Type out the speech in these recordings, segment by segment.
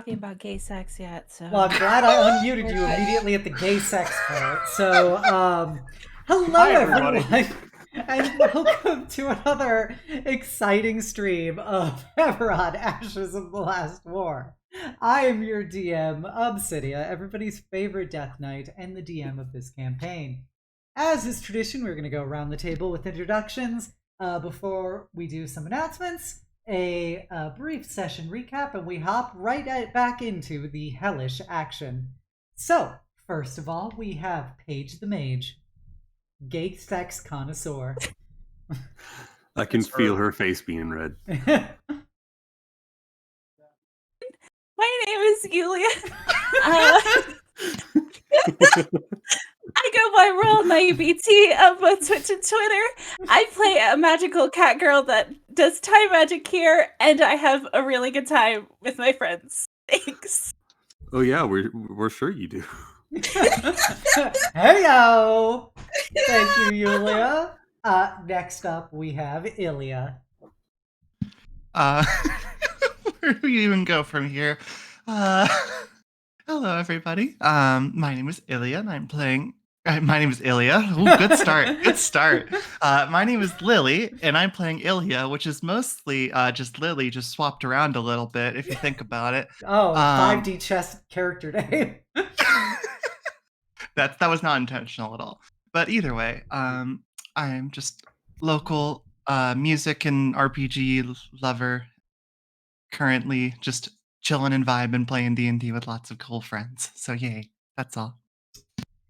talking about gay sex yet, so. Well, I'm glad I unmuted you immediately at the gay sex part. So, hello Hi, everybody. everyone, and welcome to another exciting stream of Eberron Ashes of the Last War. I am your DM, Obsidia, everybody's favorite Death Knight, and the DM of this campaign. As is tradition, we're going to go around the table with introductions before we do some announcements, a brief session recap, and we hop right back into the hellish action. So, first of all, we have Paige the Mage, gay sex connoisseur. I can feel her face being red. My name is Yulia. I go by Roll My BT on both Twitch and Twitter. I play a magical cat girl that does time magic here, and I have a really good time with my friends. Thanks. Oh yeah, we're sure you do. Heyo! Thank you, Yulia. Next up, we have Ilya. Where do we even go from here? Hello, everybody. My name is Ilya, and I'm playing. My name is Ilya. Ooh, good start. Good start. My name is Lily, and I'm playing Ilya, which is mostly just Lily, just swapped around a little bit, if you think about it. Oh, 5D chess character name. That was not intentional at all. But either way, I'm just local music and RPG lover. Currently, just chilling and vibing, playing D&D with lots of cool friends. So yay, that's all.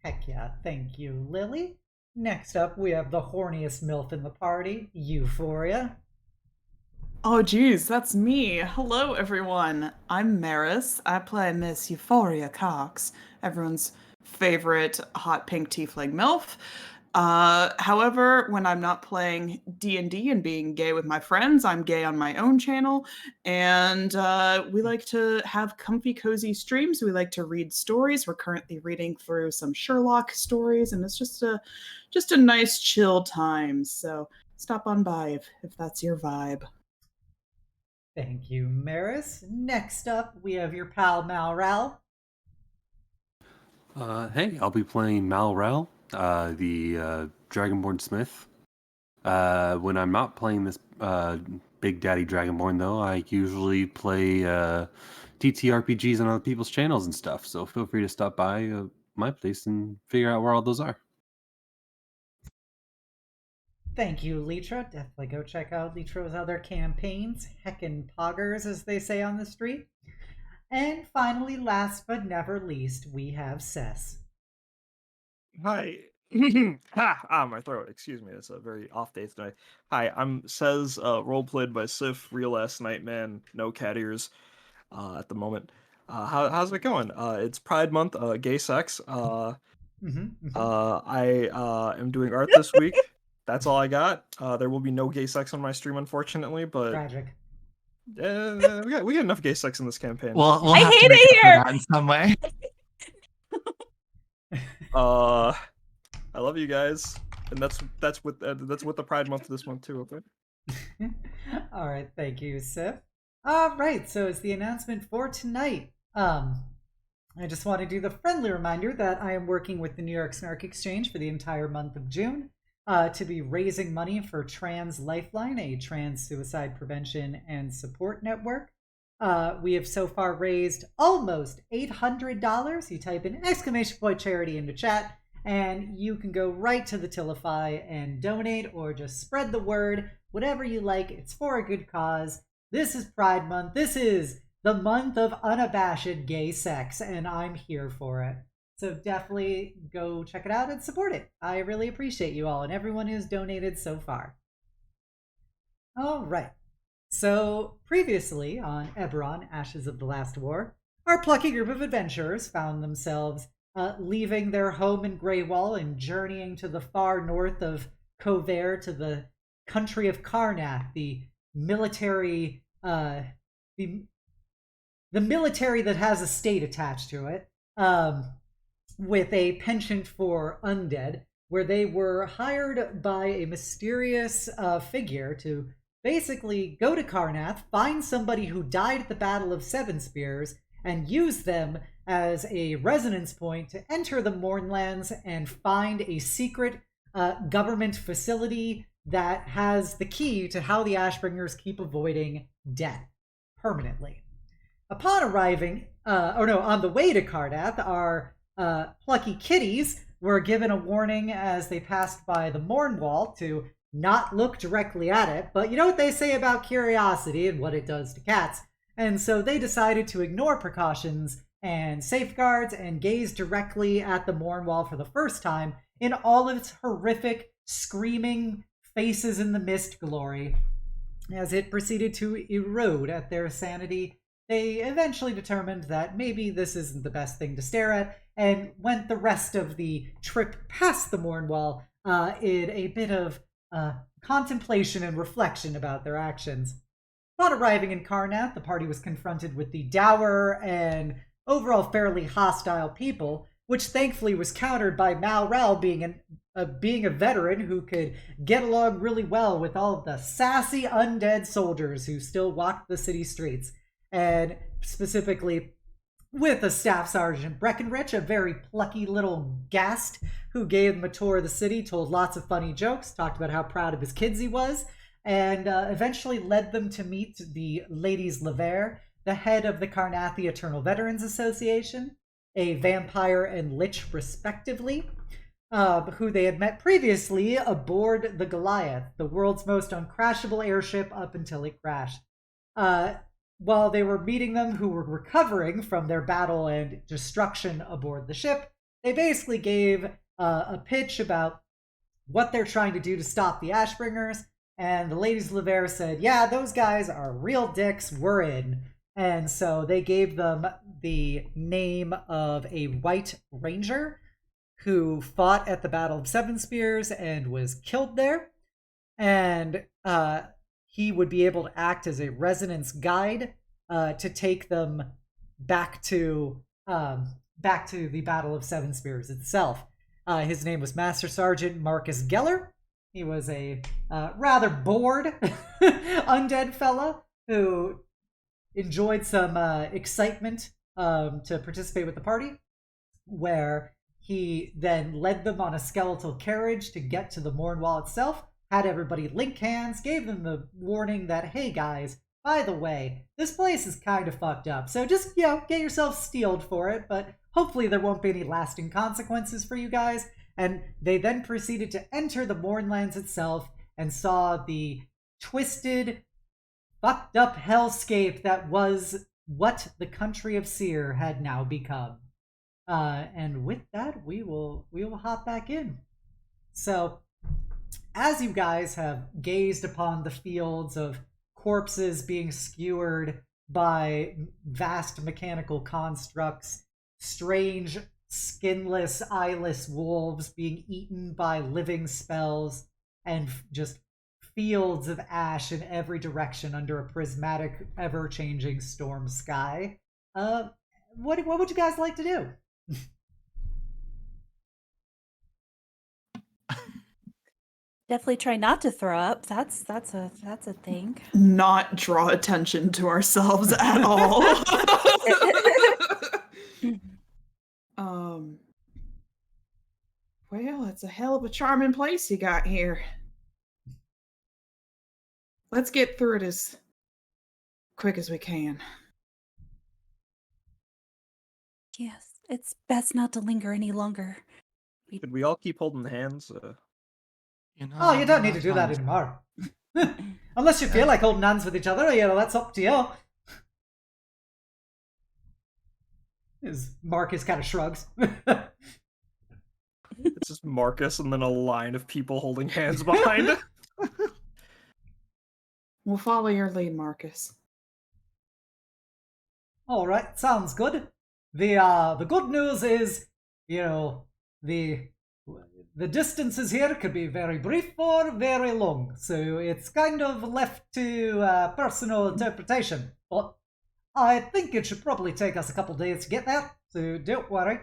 Heck yeah, thank you, Lily. Next up, we have the horniest MILF in the party, Euphoria. Oh geez, that's me. Hello everyone. I'm Maris. I play Miss Euphoria Cox, everyone's favorite hot pink tiefling MILF. However, when I'm not playing D&D and being gay with my friends, I'm gay on my own channel, and we like to have comfy, cozy streams. We like to read stories. We're currently reading through some Sherlock stories, and it's just a nice, chill time. So stop on by if that's your vibe. Thank you, Maris. Next up, we have your pal Malral. Hey, I'll be playing Malral, the Dragonborn Smith. When I'm not playing this Big Daddy Dragonborn, though, I usually play TTRPGs on other people's channels and stuff. So feel free to stop by my place and figure out where all those are. Thank you, Litra. Definitely go check out Litra's other campaigns. Heckin' poggers, as they say on the street. And finally, last but never least, we have Cess. Hi. My throat. Excuse me. It's a very off day tonight. Hi, I'm Cez, role played by Sif, real ass Nightman, no cat ears at the moment. How's it going? It's Pride Month, gay sex. I am doing art this week. That's all I got. There will be no gay sex on my stream, unfortunately, but Tragic. we got enough gay sex in this campaign. We'll I have hate to make it up for here! that in some way. I love you guys, and that's with the Pride Month this month too. Okay. All right, thank you, Sif. All right, so it's the announcement for tonight. I just want to do the friendly reminder that I am working with the New York Snark Exchange for the entire month of June to be raising money for Trans Lifeline, a trans suicide prevention and support network. We have so far raised almost $800. You type in !! charity into chat, and you can go right to the Tilify and donate, or just spread the word, whatever you like. It's for a good cause. This is Pride Month. This is the month of unabashed gay sex, and I'm here for it. So definitely go check it out and support it. I really appreciate you all and everyone who's donated so far. All right. So previously on Eberron, Ashes of the Last War, our plucky group of adventurers found themselves leaving their home in Greywall and journeying to the far north of Cover to the country of Karnak, the military, the military that has a state attached to it, with a penchant for undead, where they were hired by a mysterious figure to basically go to Karnath, find somebody who died at the Battle of Seven Spears, and use them as a resonance point to enter the Mournlands and find a secret government facility that has the key to how the Ashbringers keep avoiding death permanently. Upon arriving, on the way to Cardath, our plucky kitties were given a warning as they passed by the Mourn Wall to not look directly at it, but you know what they say about curiosity and what it does to cats. And so they decided to ignore precautions and safeguards and gaze directly at the Mourn Wall for the first time in all of its horrific, screaming faces in the mist glory. As it proceeded to erode at their sanity, they eventually determined that maybe this isn't the best thing to stare at, and went the rest of the trip past the Mourn Wall in a bit of contemplation and reflection about their actions. Upon arriving in Carnath, the party was confronted with the dour and overall fairly hostile people, which thankfully was countered by Malral being a veteran who could get along really well with all of the sassy undead soldiers who still walked the city streets, and specifically with a staff sergeant Breckenrich, a very plucky little ghast who gave them a tour of the city, told lots of funny jokes, talked about how proud of his kids he was, and eventually led them to meet the Ladies Lever, the head of the Carnathi Eternal Veterans Association, a vampire and lich respectively, who they had met previously aboard the Goliath, the world's most uncrashable airship up until it crashed. While they were meeting them, who were recovering from their battle and destruction aboard the ship, they basically gave a pitch about what they're trying to do to stop the Ashbringers, and the Ladies Lever said, yeah, those guys are real dicks, we're in. And so they gave them the name of a white ranger who fought at the Battle of Seven Spears and was killed there. And he would be able to act as a resonance guide to take them back to the Battle of Seven Spears itself. His name was Master Sergeant Marcus Geller. He was a rather bored undead fella who enjoyed some excitement to participate with the party, where he then led them on a skeletal carriage to get to the Mourn Wall itself, had everybody link hands, gave them the warning that, hey guys, by the way, this place is kind of fucked up, so just, get yourself steeled for it, but hopefully there won't be any lasting consequences for you guys. And they then proceeded to enter the Mournlands itself and saw the twisted, fucked up hellscape that was what the country of Cyre had now become. And with that, we will hop back in. So, as you guys have gazed upon the fields of corpses being skewered by vast mechanical constructs, strange, skinless, eyeless wolves being eaten by living spells, and just fields of ash in every direction under a prismatic, ever-changing storm sky, what would you guys like to do? Definitely try not to throw up. That's a thing. Not draw attention to ourselves at all. Well, it's a hell of a charming place you got here. Let's get through it as quick as we can. Yes, it's best not to linger any longer. Could we all keep holding hands? Oh, you don't need to do that anymore. Unless you feel like holding hands with each other, that's up to you. As Marcus kind of shrugs. It's just Marcus and then a line of people holding hands behind. We'll follow your lead, Marcus. All right, sounds good. The good news is, the distances here could be very brief or very long, so it's kind of left to personal interpretation. But I think it should probably take us a couple days to get there, so don't worry.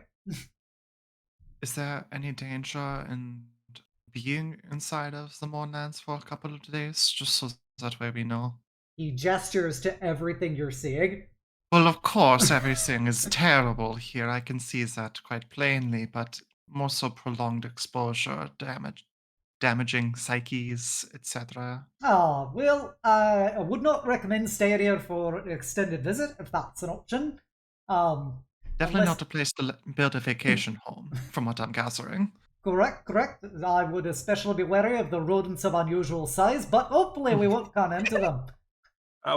Is there any danger in being inside of the Mournlands for a couple of days, just so that way we know? He gestures to everything you're seeing. Well, of course, everything is terrible here. I can see that quite plainly, but more so prolonged exposure, damaging psyches, etc. Ah, well, I would not recommend staying here for an extended visit if that's an option. Definitely Unless not a place to build a vacation home, from what I'm gathering. correct. I would especially be wary of the rodents of unusual size, but hopefully we won't run into them.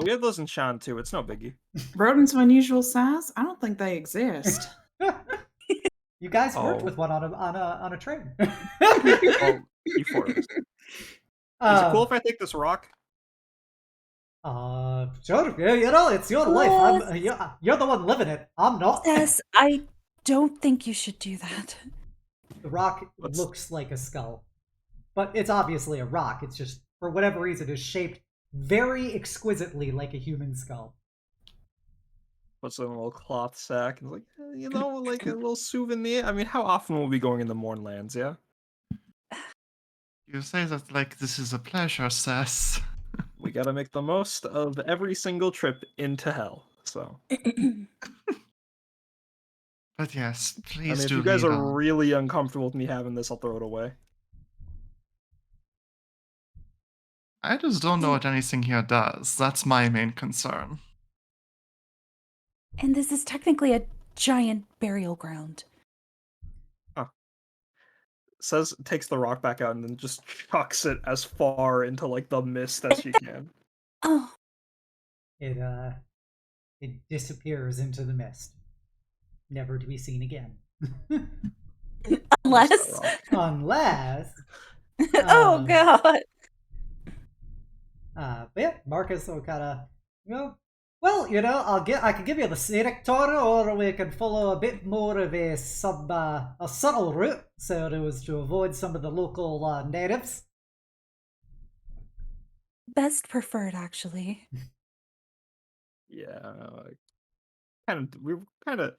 We have those in Shan too. It's no biggie. Rodents of unusual size? I don't think they exist. You guys worked Oh. with one on a train. Well, E4 is. Is it cool if I take this rock? Sure. Yeah, it's your life. You're the one living it. I'm not. Yes, I don't think you should do that. The rock What's- looks like a skull, but it's obviously a rock. It's just, for whatever reason, is shaped very exquisitely like a human skull. Puts it in a little cloth sack and like, like a little souvenir. I mean, how often will we be going in the Mournlands? Yeah. You say that like this is a pleasure, Sess. We gotta make the most of every single trip into hell. So, But yes, I please mean, if do you guys lead are on. really uncomfortable with me having this, I'll throw it away. I just don't know what anything here does. That's my main concern. And this is technically a giant burial ground. Takes the rock back out and then just chucks it as far into like the mist as she can. Oh, It disappears into the mist, never to be seen again. unless. Unless, Oh, Um, God. but yeah, Marcus will kind of, well, I could give you the scenic tour, or we could follow a bit more of a subtle route, so as to avoid some of the local natives. Best preferred, actually. Yeah, we were kind of.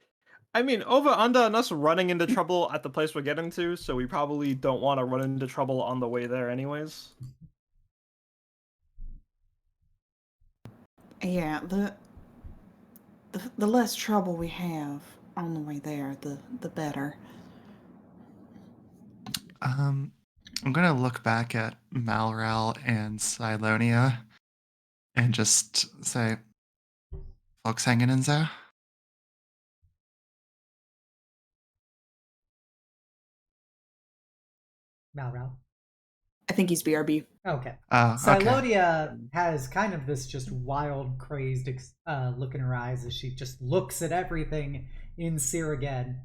I mean, over under on us running into trouble at the place we're getting to, so we probably don't want to run into trouble on the way there, anyways. Yeah, the less trouble we have on the way there, the better. I'm gonna look back at Malral and Sylonia and just say, folks hanging in there? Malral. I think he's BRB. Okay. Oh, okay. Sylonia has kind of this just wild, crazed look in her eyes as she just looks at everything in Cyre again.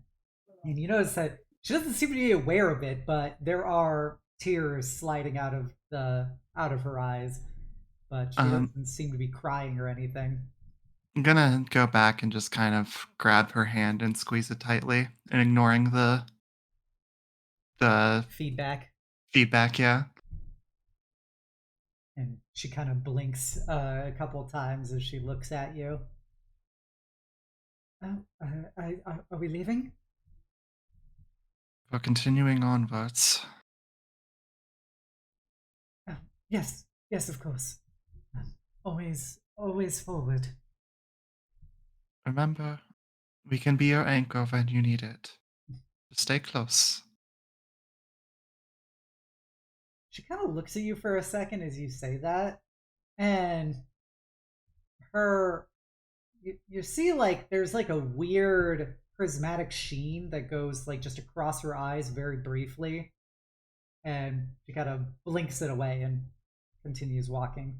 And you notice that she doesn't seem to be aware of it, but there are tears sliding out of her eyes. But she doesn't seem to be crying or anything. I'm gonna go back and just kind of grab her hand and squeeze it tightly, and ignoring the Feedback. feedback. Yeah. And she kind of blinks a couple times as she looks at you. Are we leaving? We're continuing onwards. Yes, of course. Always forward. Remember, we can be your anchor when you need it. Just stay close. She kind of looks at you for a second as you say that, and you see like there's like a weird prismatic sheen that goes like just across her eyes very briefly, and she kind of blinks it away and continues walking.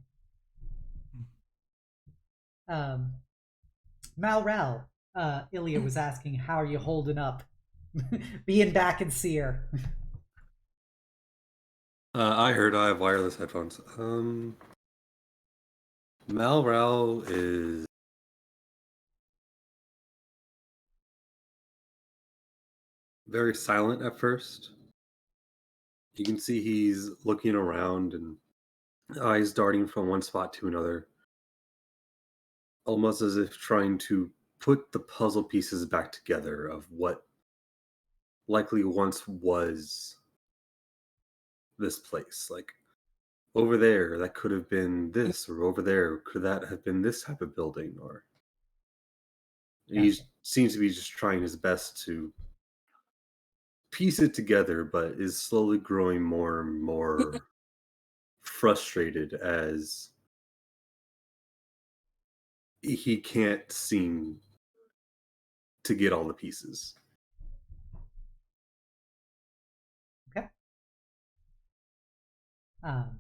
Malral, Ilya was asking, how are you holding up? Being back in Cyre. I heard I have wireless headphones. Malral is very silent at first. You can see he's looking around and eyes darting from one spot to another, almost as if trying to put the puzzle pieces back together of what likely once was this place. Like, over there, that could have been this, or over there, could that have been this type of building? Or He Gotcha. seems to be just trying his best to piece it together, but is slowly growing more and more frustrated as he can't seem to get all the pieces. Okay. Um,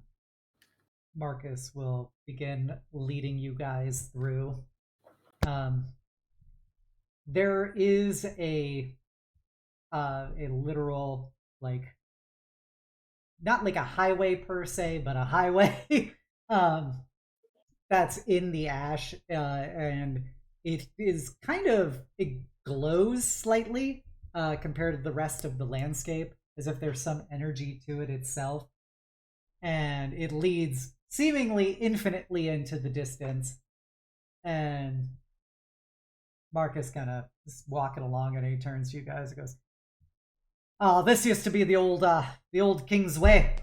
Marcus will begin leading you guys through. There is a literal, like, not like a highway per se, but a highway um, that's in the ash, and it is it glows slightly compared to the rest of the landscape, as if there's some energy to it itself, and it leads seemingly infinitely into the distance. And Marcus kind of is walking along, and he turns to you guys and goes, "Oh, this used to be the old King's Way,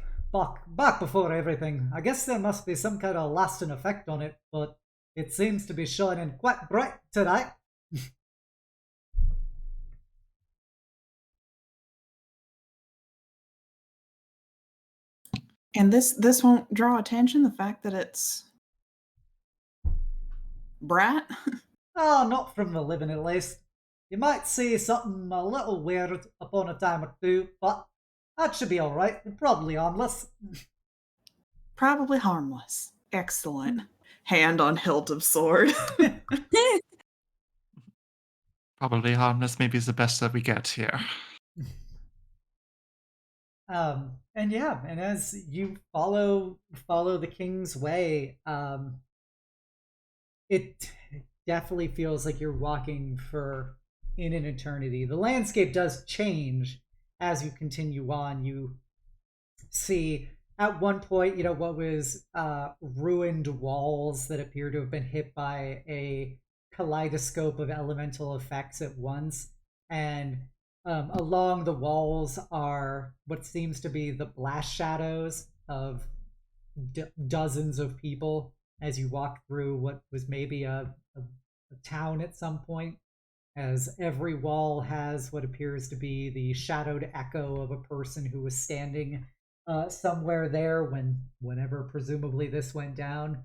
back before everything. I guess there must be some kind of lasting effect on it, but it seems to be shining quite bright tonight." And this won't draw attention, the fact that it's brat? Oh, not from the living, at least. You might see something a little weird upon a time or two, but that should be all right. Probably harmless. Probably harmless. Excellent. Hand on hilt of sword. Probably harmless, maybe is the best that we get here. And yeah, and as you follow the King's Way, it definitely feels like you're walking for in an eternity. The landscape does change as you continue on. You see at one point, what was ruined walls that appear to have been hit by a kaleidoscope of elemental effects at once, and along the walls are what seems to be the blast shadows of dozens of people as you walk through what was maybe a town at some point, as every wall has what appears to be the shadowed echo of a person who was standing somewhere there whenever presumably this went down.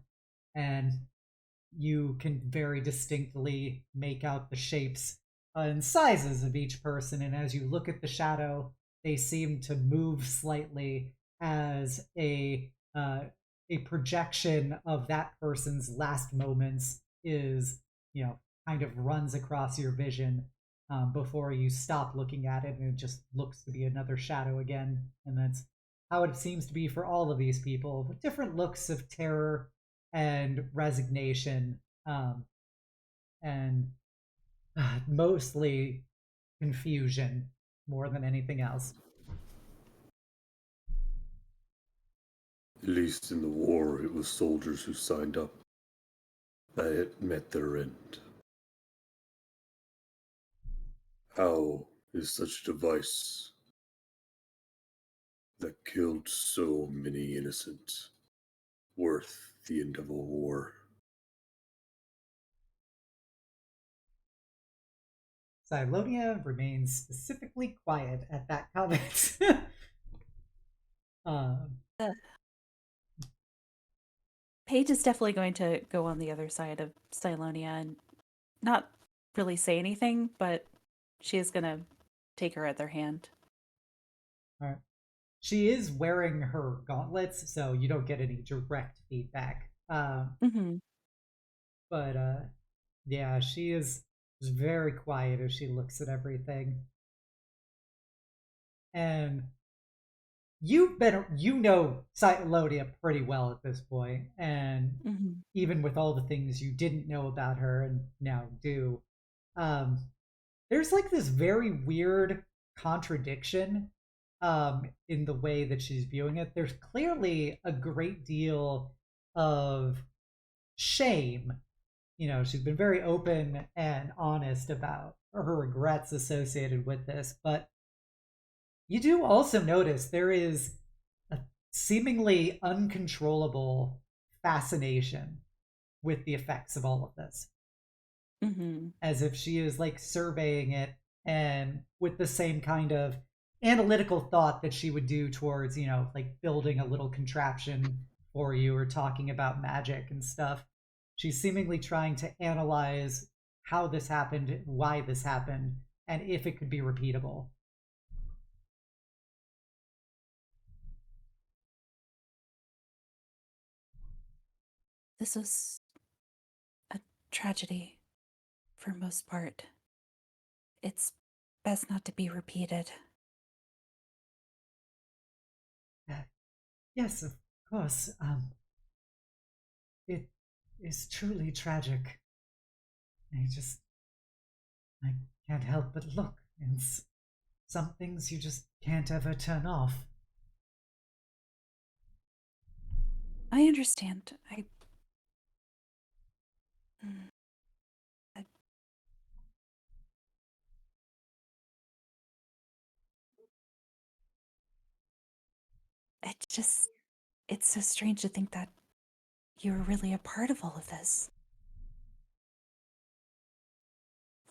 And you can very distinctly make out the shapes and sizes of each person, and as you look at the shadow, they seem to move slightly as a projection of that person's last moments is, kind of runs across your vision before you stop looking at it, and it just looks to be another shadow again. And that's how it seems to be for all of these people, with different looks of terror and resignation, and mostly confusion more than anything else. At least in the war, it was soldiers who signed up that it met their end. How is such a device that killed so many innocents worth the end of a war? Sylonia remains specifically quiet at that comment. Paige is definitely going to go on the other side of Sylonia and not really say anything, but she is going to take her other hand. All right. She is wearing her gauntlets, so you don't get any direct feedback. But yeah, she is very quiet as she looks at everything. And you know Cylonia pretty well at this point, and even with all the things you didn't know about her and now do, there's like this very weird contradiction in the way that she's viewing it. There's clearly a great deal of shame. She's been very open and honest about her regrets associated with this, but you do also notice there is a seemingly uncontrollable fascination with the effects of all of this. Hmm. as if she is like surveying it and with the same kind of analytical thought that she would do towards, like building a little contraption for you or talking about magic and stuff. She's seemingly trying to analyze how this happened, why this happened, and if it could be repeatable. This was a tragedy for most part. It's best not to be repeated. Yes, of course. It is truly tragic. I can't help but look, and some things you just can't ever turn off. I understand. Mm, I- it's so strange to think that you were really a part of all of this.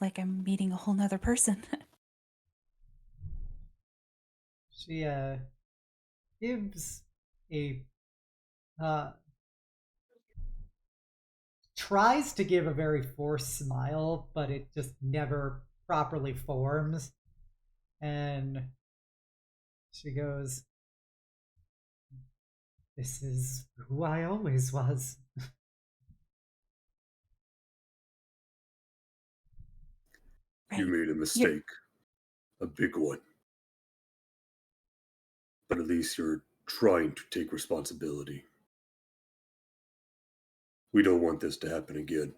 Like I'm meeting a whole nother person. She gives a uh tries to give a very forced smile, but it just never properly forms. And she goes, "This is who I always was." You Right. made a You're mistake, a big one. But at least you're trying to take responsibility. We don't want this to happen again.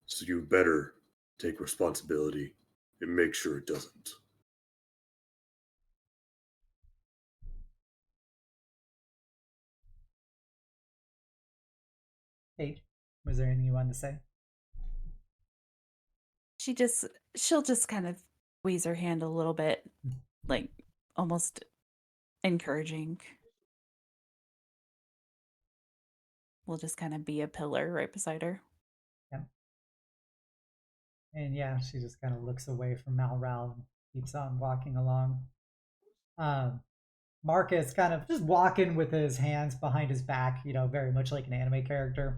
So you better take responsibility and make sure it doesn't. Hey, was there anything you wanted to say? she just she'll just kind of squeeze her hand a little bit, like almost encouraging. We'll just kind of be a pillar right beside her. Yeah. And yeah, she just kind of looks away from Malral and keeps on walking along. Um, Marcus kind of just walking with his hands behind his back, very much like an anime character,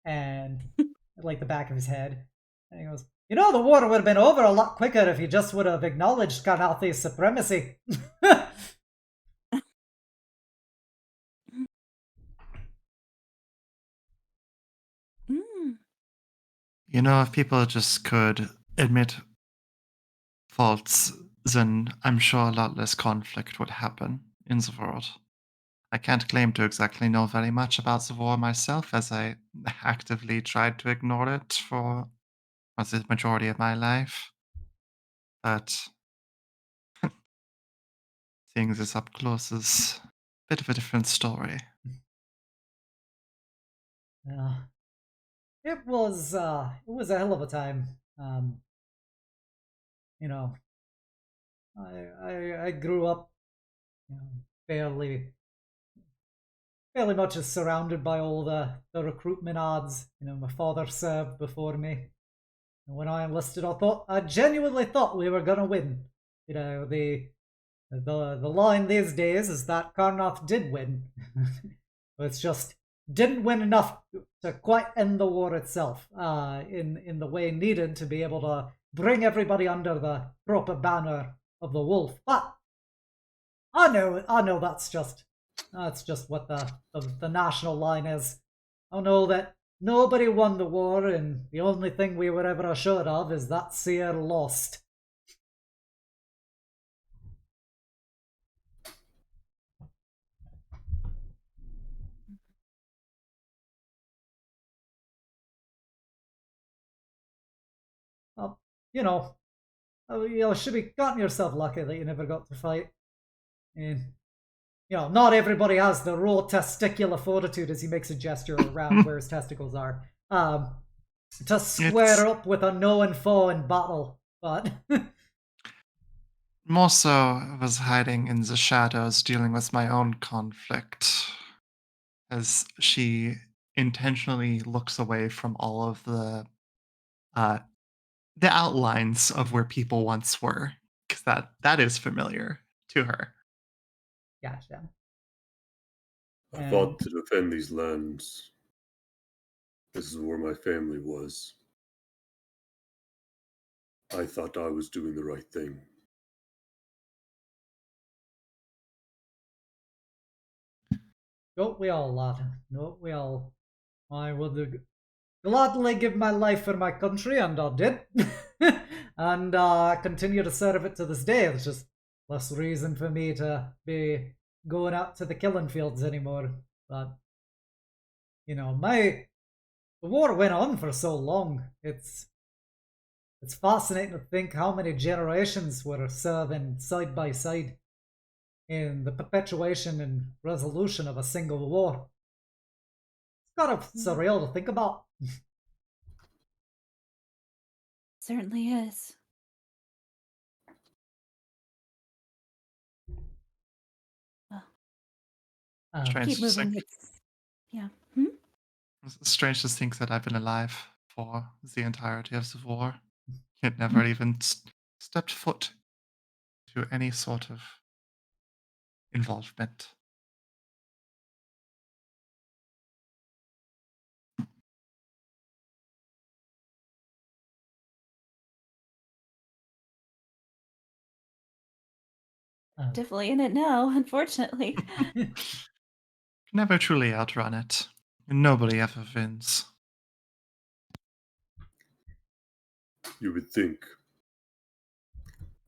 and like the back of his head. And he goes, the war would have been over a lot quicker if you just would have acknowledged Karnathi's supremacy. Mm. If people just could admit faults, then I'm sure a lot less conflict would happen in the world. I can't claim to exactly know very much about the war myself, as I actively tried to ignore it for the majority of my life. But seeing this up close is a bit of a different story. Yeah. It was a hell of a time. You know, I grew up, you know, fairly fairly much as surrounded by all the recruitment odds. My father served before me. And when I enlisted, I genuinely thought we were gonna win. The line these days is that Karnoth did win. It's just didn't win enough to quite end the war itself in the way needed to be able to bring everybody under the proper banner of the wolf. But I know that's just what the national line is. I know that nobody won the war, and the only thing we were ever assured of is that Cyre lost. Well, you know, you should be counting yourself lucky that you never got to fight. And not everybody has the raw testicular fortitude, as he makes a gesture around where his testicles are, to square up with a known foe in battle. But More so, I was hiding in the shadows, dealing with my own conflict, as she intentionally looks away from all of the uh, the outlines of where people once were, because that is familiar to her. Gotcha. I And fought to defend these lands. This is where my family was. I thought I was doing the right thing. don't we all, lad? Don't we all? I would gladly give my life for my country, and I did. And continue to serve it to this day. It's just less reason for me to be going out to the killing fields anymore. But, the war went on for so long. It's fascinating to think how many generations were serving side by side in the perpetuation and resolution of a single war. It's kind of surreal to think about. Certainly is. Well, Strange keep to moving. think. Yeah. Hmm? It's strange to think that I've been alive for the entirety of the war, yet never even stepped foot to any sort of involvement. Definitely in it now, unfortunately. Never truly outrun it. Nobody ever wins. You would think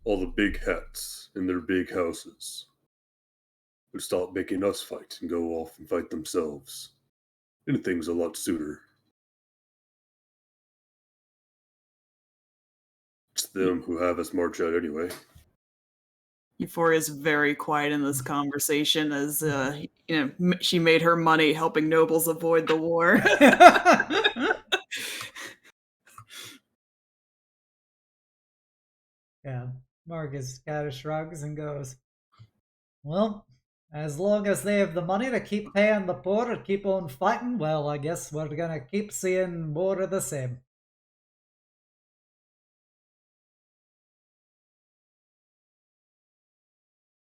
all the big hats in their big houses would stop making us fight and go off and fight themselves. And things a lot sooner. It's them who have us march out anyway. Euphoria is very quiet in this conversation as she made her money helping nobles avoid the war. Yeah, Marcus kind of shrugs and goes, well, as long as they have the money to keep paying the poor and keep on fighting, well, I guess we're gonna keep seeing more of the same.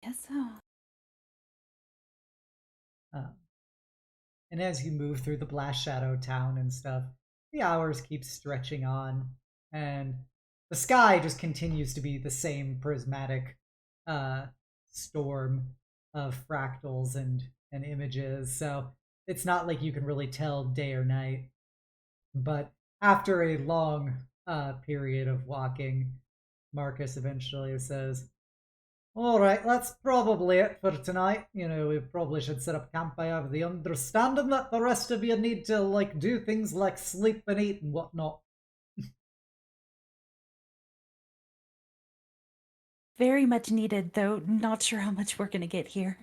Guess so. And as you move through the Blast Shadow town and stuff, the hours keep stretching on, and the sky just continues to be the same prismatic storm of fractals and images. So it's not like you can really tell day or night. But after a long period of walking, Marcus eventually says, all right, that's probably it for tonight. We probably should set up camp. I have the understanding that the rest of you need to, do things like sleep and eat and whatnot. Very much needed, though not sure how much we're going to get here.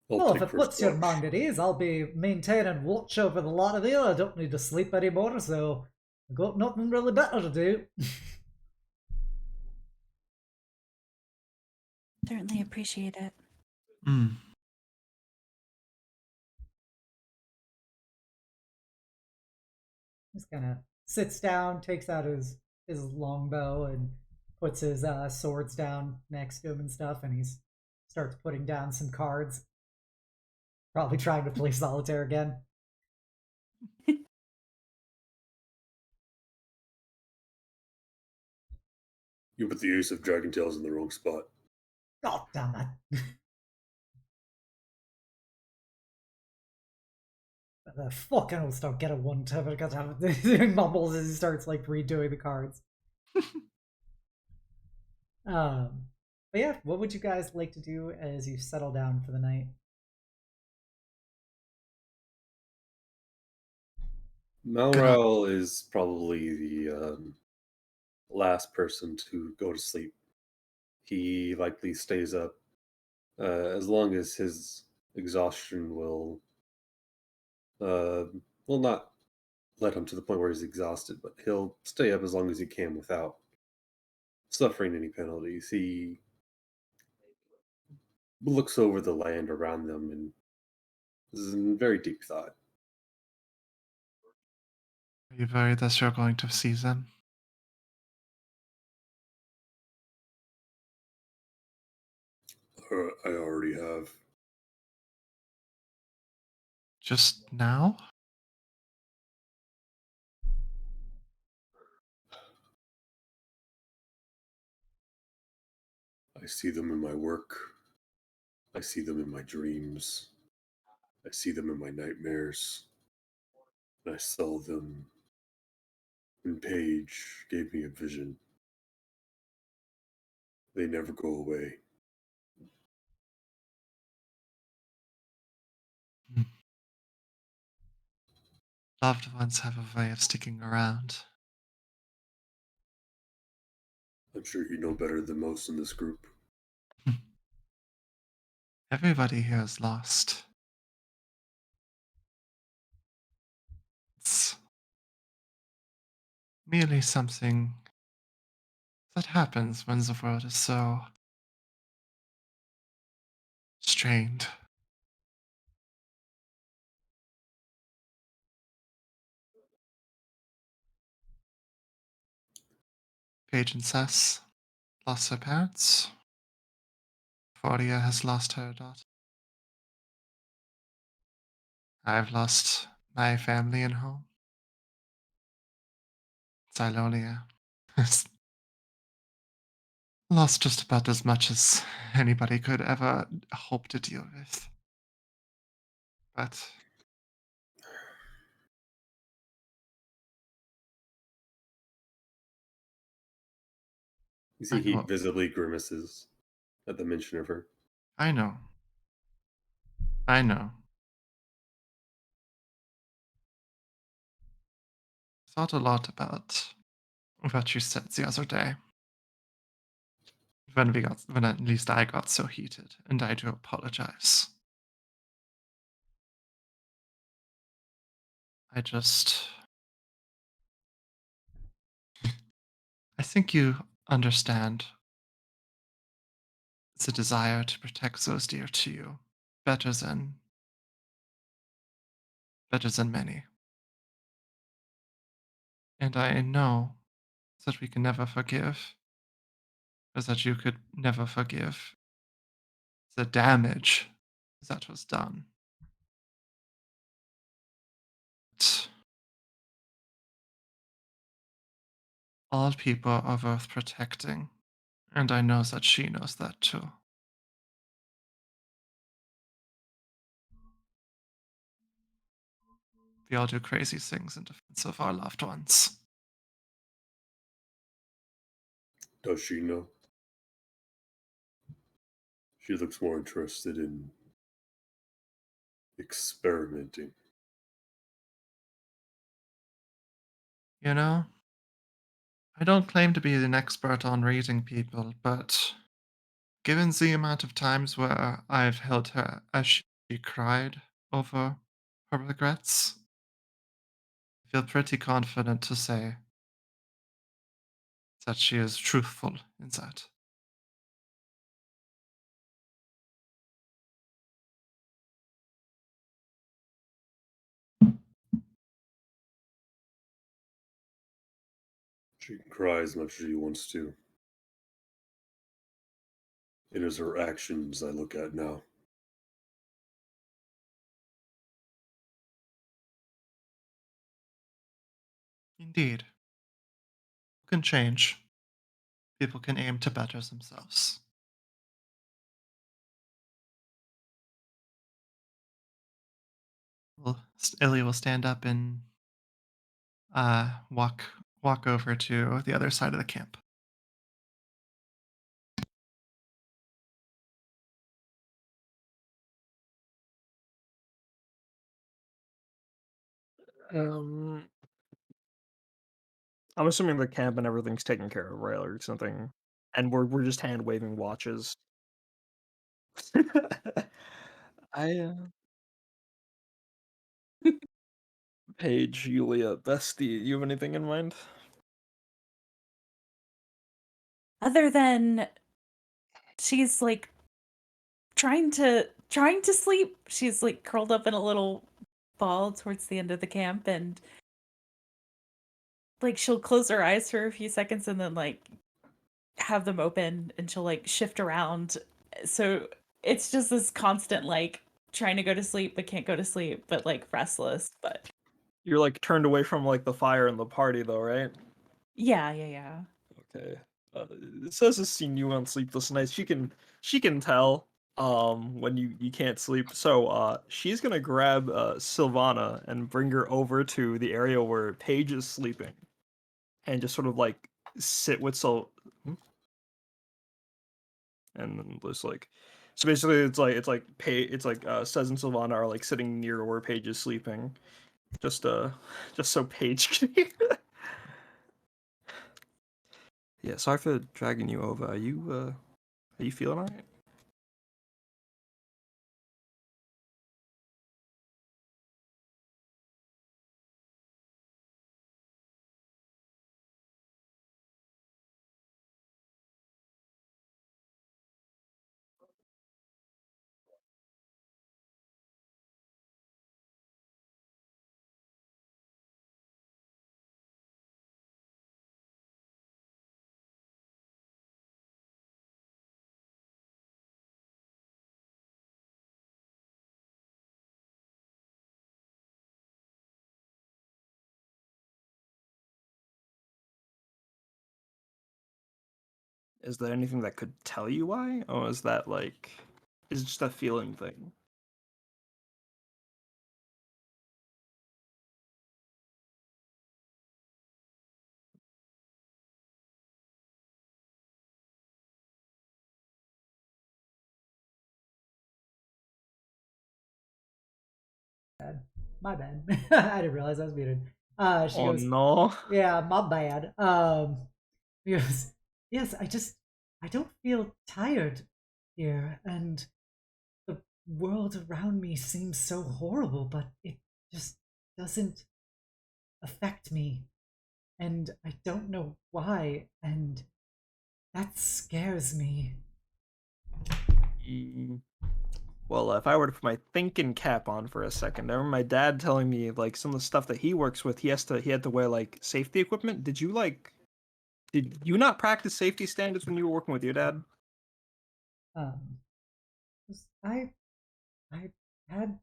Well, if Take it first puts your watch. mind at ease, I'll be maintaining watch over the lot of you. I don't need to sleep anymore, so I've got nothing really better to do. Certainly appreciate it. Mm. Just kind of sits down, takes out his longbow, and puts his swords down next to him and stuff, and he starts putting down some cards. Probably trying to play solitaire again. You put the Ace of Dragon Tails in the wrong spot. God damn it. The fucking will start getting one tip. I got to have it. He mumbles as he starts redoing the cards. But yeah, what would you guys like to do as you settle down for the night? Malral is probably the last person to go to sleep. He likely stays up as long as his exhaustion will not let him to the point where he's exhausted, but he'll stay up as long as he can without suffering any penalties. He looks over the land around them and is in very deep thought. Are you worried that you're going to see them? I already have. Just now? I see them in my work. I see them in my dreams. I see them in my nightmares. And I saw them when Paige gave me a vision. They never go away. Hmm. Loved ones have a way of sticking around. I'm sure you know better than most in this group. Everybody here is lost. It's merely something that happens when the world is so strained. Paige and Sess lost their parents. Foria has lost her daughter. I've lost my family and home. Sylonia has lost just about as much as anybody could ever hope to deal with. But You I see, he know, visibly grimaces at the mention of her. I know, I know. Thought a lot about what you said the other day. When at least I got so heated, and I do apologize. I just, I think you understand the desire to protect those dear to you better than many. And I know that we can never forgive, or that you could never forgive the damage that was done. But all people are worth protecting, and I know that she knows that too. We all do crazy things in defense of our loved ones. Does she know? She looks more interested in experimenting. You know, I don't claim to be an expert on reading people, but given the amount of times where I've held her as she cried over her regrets, I feel pretty confident to say that she is truthful in that. She can cry as much as she wants to. It is her actions I look at now. Indeed, people can change. People can aim to better themselves. Illy will stand up and walk over to the other side of the camp. Um, I'm assuming the camp and everything's taken care of, right? Or something. And we're just hand waving watches. I Paige, Yulia, Bestie, you have anything in mind? Other than she's like trying to sleep. She's like curled up in a little ball towards the end of the camp, and like she'll close her eyes for a few seconds and then like have them open, and she'll like shift around. So it's just this constant like trying to go to sleep but can't go to sleep, but like restless. But You're like turned away from like the fire and the party though, right? yeah. Okay. It says it's seen you on sleepless nights. She can tell when you can't sleep. So she's gonna grab Sylvana and bring her over to the area where Paige is sleeping, and just sort of like sit with and then just like, so basically Sez and Sylvana are like sitting near where Paige is sleeping, just so Paige can Yeah, sorry for dragging you over. Are you feeling alright? Is there anything that could tell you why? Or is that like, is it just a feeling thing? My bad. I didn't realize I was muted. She Oh goes, no. yeah, my bad. He goes, yes, I don't feel tired here, and the world around me seems so horrible, but it just doesn't affect me, and I don't know why, and that scares me. Mm, Well, if I were to put my thinking cap on for a second, I remember my dad telling me like some of the stuff that he works with, he had to wear like safety equipment. Did you not practice safety standards when you were working with your dad? Um, I I had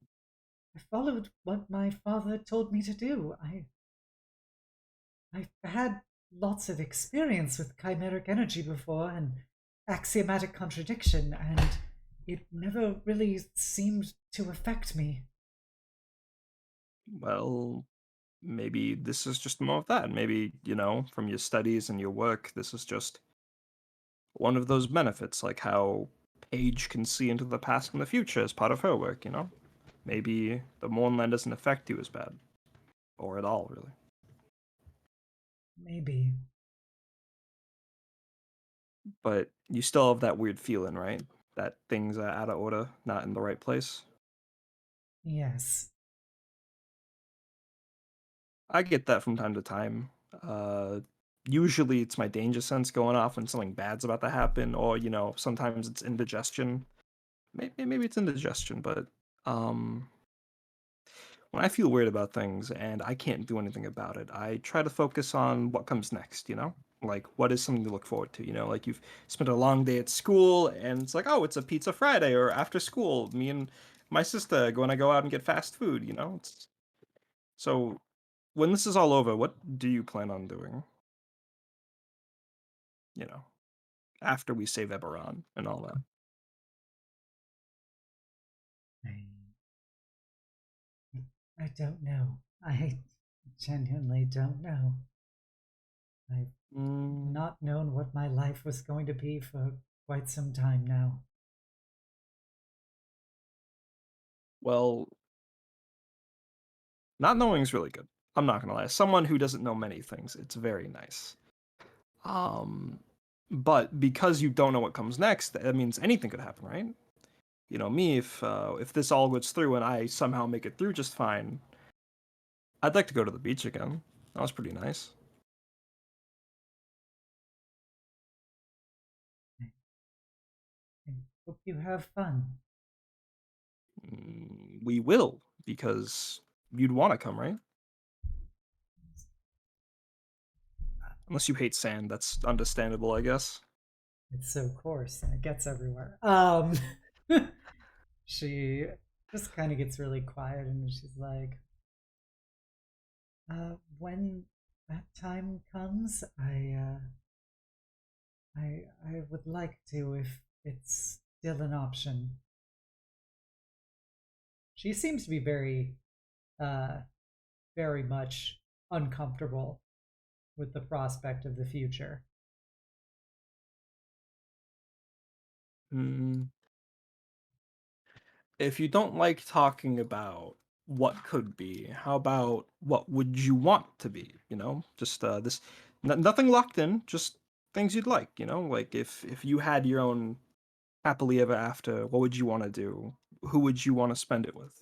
I followed what my father told me to do. I've had lots of experience with chimeric energy before and axiomatic contradiction, and it never really seemed to affect me. Well, maybe this is just more of that. Maybe, from your studies and your work, this is just one of those benefits, like how Paige can see into the past and the future as part of her work. Maybe the Mournland doesn't affect you as bad. Or at all, really. Maybe. But you still have that weird feeling, right? That things are out of order, not in the right place. Yes. I get that from time to time. Uh, Usually it's my danger sense going off when something bad's about to happen, or sometimes it's indigestion. Maybe it's indigestion, but um, when I feel weird about things and I can't do anything about it, I try to focus on what comes next. Like what is something to look forward to. Like you've spent a long day at school and it's like, oh, it's a pizza Friday, or after school, me and my sister going to go out and get fast food. So when this is all over, what do you plan on doing? You know, after we save Eberron and all that. I, I don't know. I genuinely don't know. I've Mm, not known what my life was going to be for quite some time now. well, not knowing is really good. I'm not gonna lie. Someone who doesn't know many things, it's very nice. Um, but because you don't know what comes next, that means anything could happen, right? Me, if this all goes through and I somehow make it through just fine, I'd like to go to the beach again. That was pretty nice. I hope you have fun. We will, because you'd want to come, right? Unless you hate sand, that's understandable, I guess. It's so coarse and it gets everywhere. She just kind of gets really quiet and she's like, when that time comes, I would like to if it's still an option. She seems to be very much uncomfortable with the prospect of the future. Mm. If you don't like talking about what could be, how about what would you want to be? You know, just nothing locked in, just things you'd like. You know, like if you had your own happily ever after, what would you want to do? Who would you want to spend it with?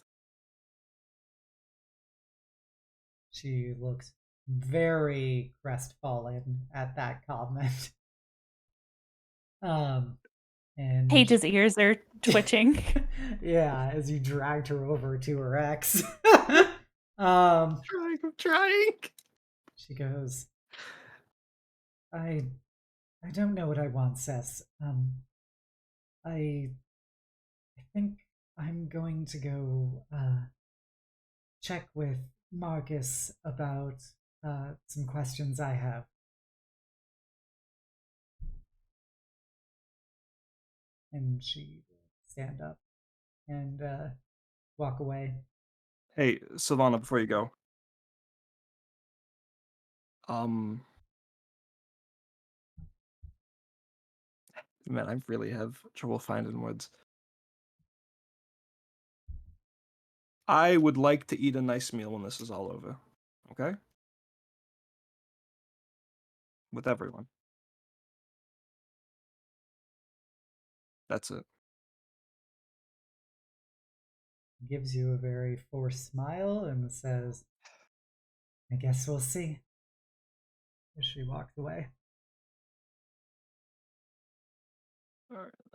She looks very crestfallen at that comment. And Paige's ears are twitching. yeah, as you dragged her over to her ex. I'm trying. She goes, I don't know what I want, Sess. I think I'm going to go check with Marcus about some questions I have. And she will stand up and walk away. Hey, Savannah, before you go. Man, I really have trouble finding words. I would like to eat a nice meal when this is all over. Okay? With everyone. That's it. Gives you a very forced smile and says, I guess we'll see. As she walks away.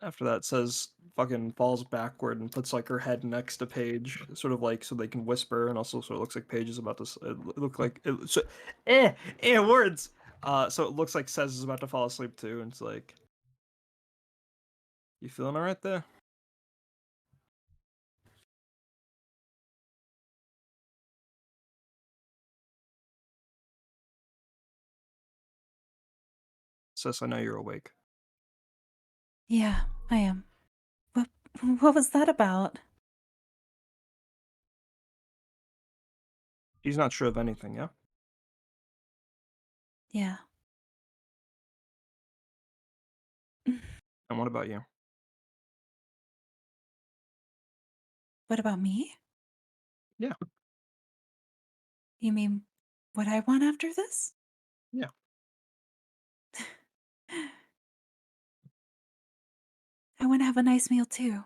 After that, says fucking falls backward and puts like her head next to Paige, sort of like so they can whisper, and also sort of looks like Paige is about to. It look like it. So, words. So it looks like Sez is about to fall asleep too, and it's like, you feeling alright there? Sis, I know you're awake. Yeah, I am. What was that about? She's not sure of anything, yeah? Yeah. And what about you? What about me? Yeah. You mean what I want after this? Yeah. I want to have a nice meal too.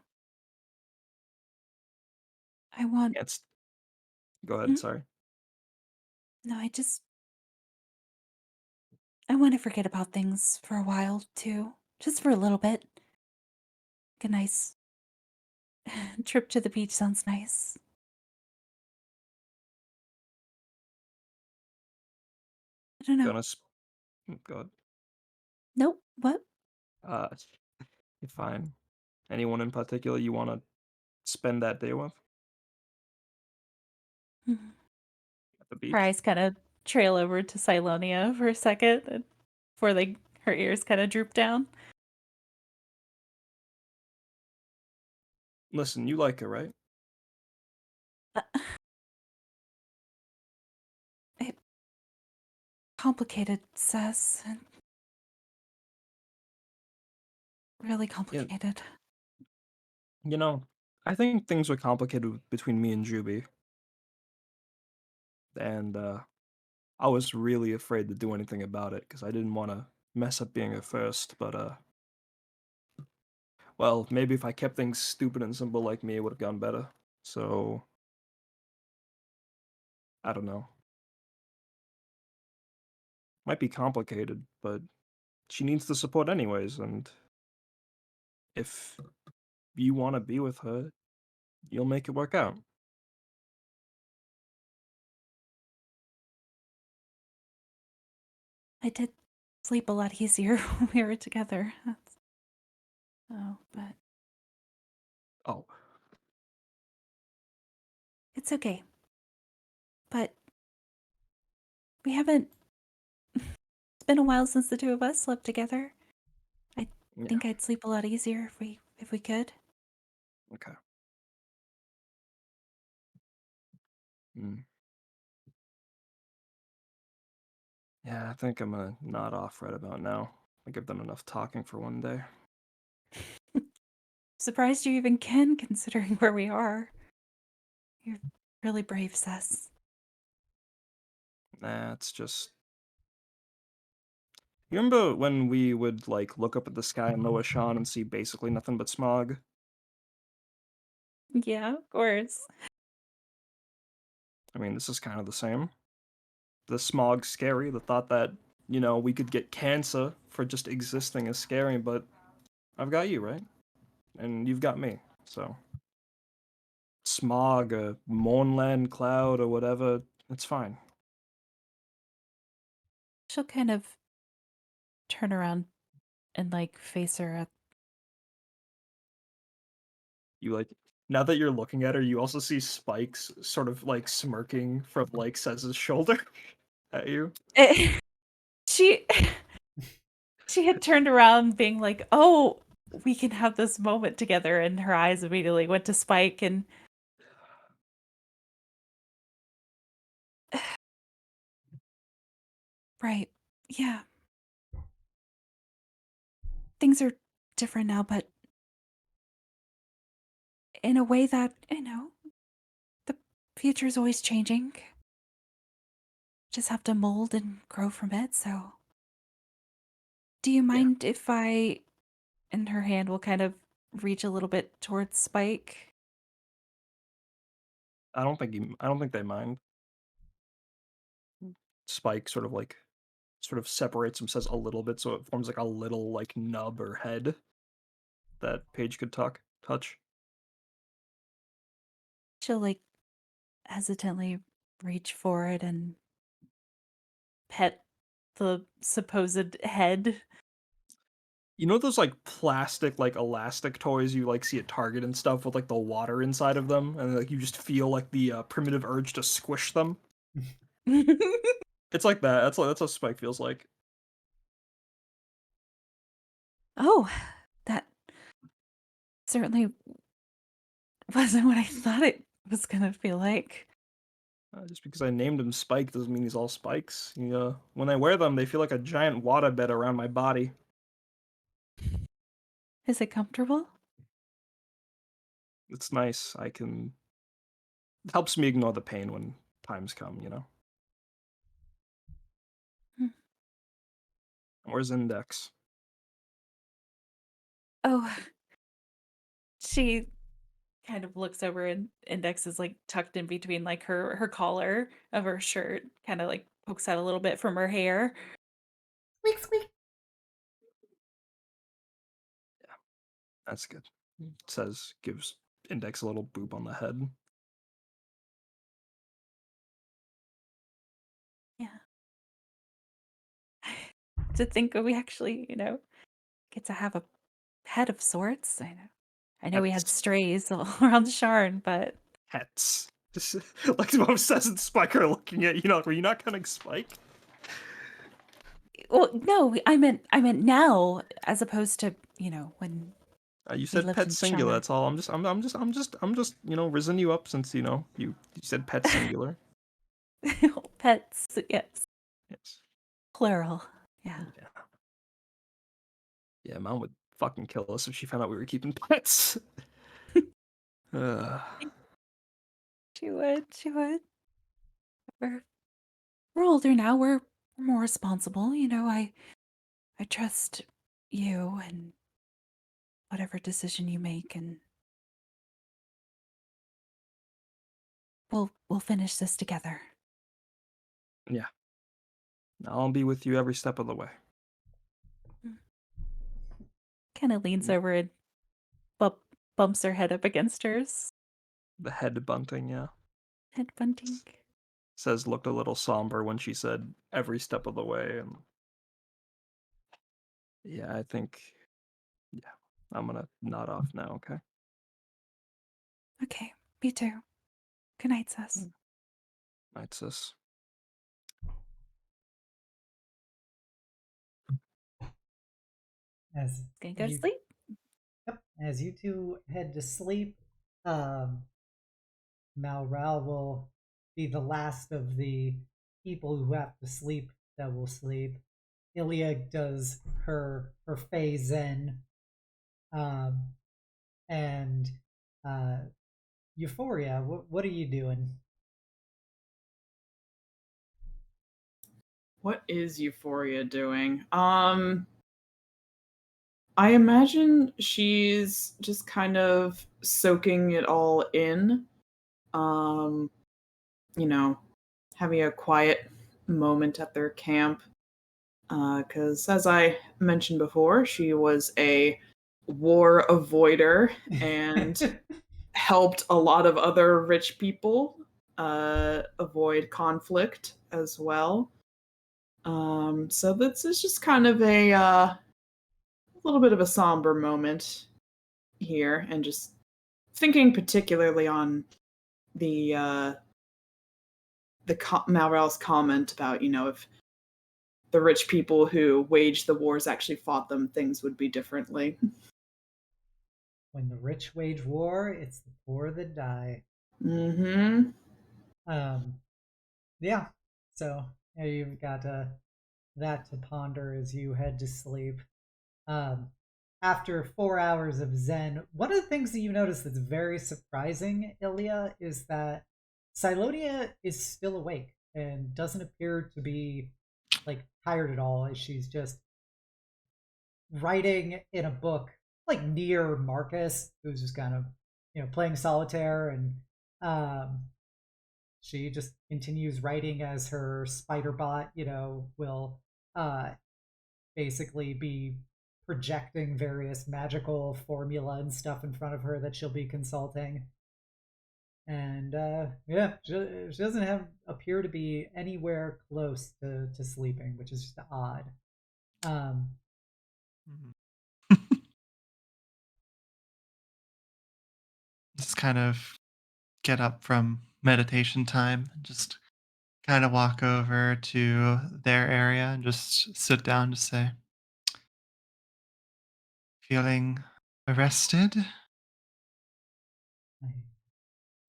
I want. It's. Go ahead. Hmm? Sorry. No, I want to forget about things for a while too. Just for a little bit. Like a nice trip to the beach sounds nice. I don't know. Go ahead. Nope. What? Uh, you're fine. Anyone in particular you want to spend that day with Mhm. at the beach? Her eyes kind of trail over to Sylonia for a second before her ears kind of droop down. Listen, you like her, right? Uh, it, complicated, Sess. Really Yeah. complicated. You know, I think things were complicated between me and Juby. And I was really afraid to do anything about it because I didn't want to mess up being her first. But well, maybe if I kept things stupid and simple like me, it would have gone better. So I don't know. Might be complicated, but she needs the support anyways. And if you want to be with her, you'll make it work out. I did sleep a lot easier when we were together. But Oh, it's okay. But we haven't. It's been a while since the two of us slept together. I yeah. think I'd sleep a lot easier if we could. Okay. Mm. Yeah, I think I'm gonna nod off right about now. I give them enough talking for one day. Surprised you even can, considering where we are. You're really brave, Sess. Nah, it's just. You remember when we would like look up at the sky in Loa Shan and see basically nothing but smog? Yeah, of course. I mean, this is kind of the same. The smog's scary. The thought that, we could get cancer for just existing is scary, but I've got you, right? And you've got me, so. Smog, a Mournland cloud, or whatever, it's fine. She'll kind of turn around and like face her up. You like, now that you're looking at her, you also see Spikes sort of like smirking from like Sez's shoulder at you. She she had turned around being like, "Oh, we can have this moment together," and her eyes immediately went to Spike and right. Yeah. Things are different now, but in a way that, the future is always changing. Just have to mold and grow from it, so do you Yeah. mind if I and her hand will kind of reach a little bit towards Spike? I don't think they mind. Spike sort of separates him, says a little bit, so it forms like a little like nub or head that Paige could touch. She'll like hesitantly reach for it and pet the supposed head. You know those like plastic like elastic toys you like see at Target and stuff with like the water inside of them, and like you just feel like the primitive urge to squish them. It's like that. That's what Spike feels like. Oh, that certainly wasn't what I thought it was gonna feel like. Just because I named him Spike doesn't mean he's all spikes. When I wear them, they feel like a giant waterbed around my body. Is it comfortable? It's nice. It helps me ignore the pain when times come. Hmm. Where's Index? Oh, she kind of looks over and Index is like tucked in between like her collar of her shirt, kind of like pokes out a little bit from her hair. Squeak, squeak. That's good. Gives Index a little boop on the head. Yeah. To think that we actually, get to have a pet of sorts. I know we had Pets. strays all around Sharn, but Pets. Just like Mom says and Spike are looking at you, were you not counting Spike? well, no, I meant now as opposed to, when You we said lived pet in singular. Sharn. That's all. I'm just rising you up since you said pet singular. Pets, yes, Yes. plural. Yeah. Yeah. Yeah, Mom would fucking kill us if she found out we were keeping pets. uh, She would. She would. We're older now. We're more responsible. I trust you and whatever decision you make, and we'll finish this together. yeah. I'll be with you every step of the way. Kind of leans over and bumps her head up against hers. The head bunting, yeah. Head bunting. Says looked a little somber when she said every step of the way, and Yeah, I think. Yeah, I'm gonna nod off now. Okay. Okay, me too. Good night, sis. Night, sis. As Gonna go to you, sleep. yep, as you two head to sleep, Malral will be the last of the people who have to sleep that will sleep. Ilya does her Fey Zen, um, and Euphoria. What are you doing? What is Euphoria doing? I imagine she's just kind of soaking it all in. Um, you know, having a quiet moment at their camp. Because as I mentioned before, she was a war avoider and helped a lot of other rich people avoid conflict as well. So this is just kind of a little bit of a somber moment here, and just thinking particularly on the Malral's comment about, if the rich people who waged the wars actually fought them, things would be differently. When the rich wage war, it's the poor that die. Mm-hmm. Yeah. So you've got that to ponder as you head to sleep. After 4 hours of Zen, one of the things that you notice that's very surprising, Ilya, is that Sylonia is still awake and doesn't appear to be tired at all, as she's just writing in a book near Marcus, who's just kind of playing solitaire, and she just continues writing as her spider bot will basically be projecting various magical formula and stuff in front of her that she'll be consulting. And yeah, she doesn't appear to be anywhere close to sleeping, which is just odd. Just kind of get up from meditation time and just kind of walk over to their area and just sit down to say, feeling arrested? I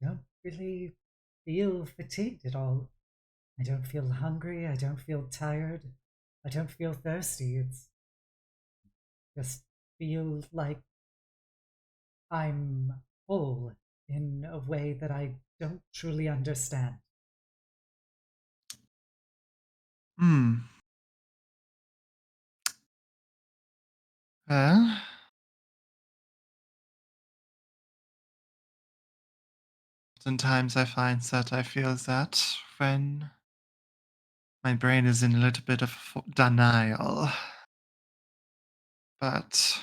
don't really feel fatigued at all. I don't feel hungry. I don't feel tired. I don't feel thirsty. It's just feel like I'm full in a way that I don't truly understand. Hmm. Well, sometimes I find that I feel that when my brain is in a little bit of denial. But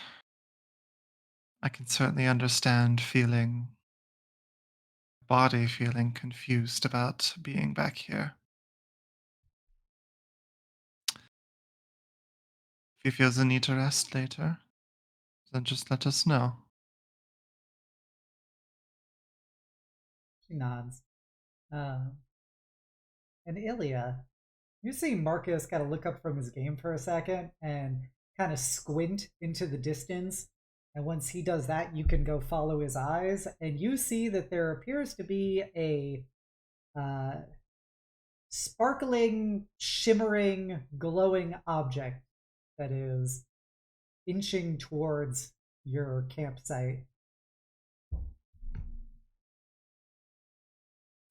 I can certainly understand body feeling confused about being back here. If he feels the need to rest later, then just let us know. She nods. And Ilya, you see Marcus kind of look up from his game for a second and kind of squint into the distance. And once he does that, you can go follow his eyes. And you see that there appears to be a sparkling, shimmering, glowing object that is inching towards your campsite.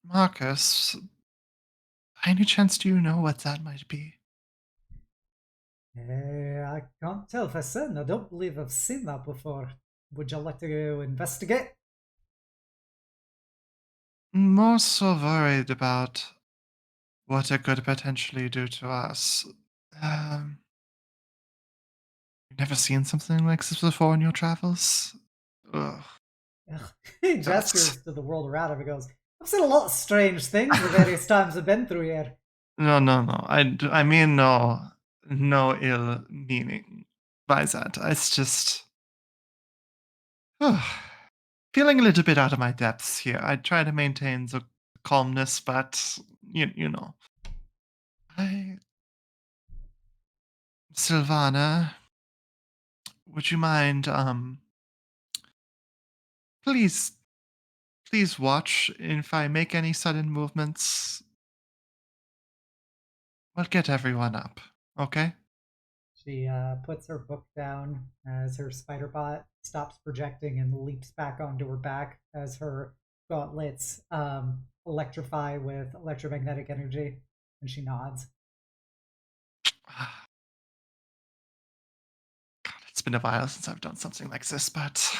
Marcus, by any chance do you know what that might be? I can't tell for certain. I don't believe I've seen that before. Would you like to go investigate? More so worried about what it could potentially do to us. You've never seen something like this before in your travels? Ugh. He gestures to the world around him and goes, I've seen a lot of strange things the various times I've been through here. No. I mean no ill meaning. by that. It's just feeling a little bit out of my depths here. I try to maintain the calmness, but you know, I Sylvana, would you mind please please watch if I make any sudden movements. We'll get everyone up, okay? She puts her book down as her spider bot stops projecting and leaps back onto her back as her gauntlets electrify with electromagnetic energy, and she nods. God, it's been a while since I've done something like this, but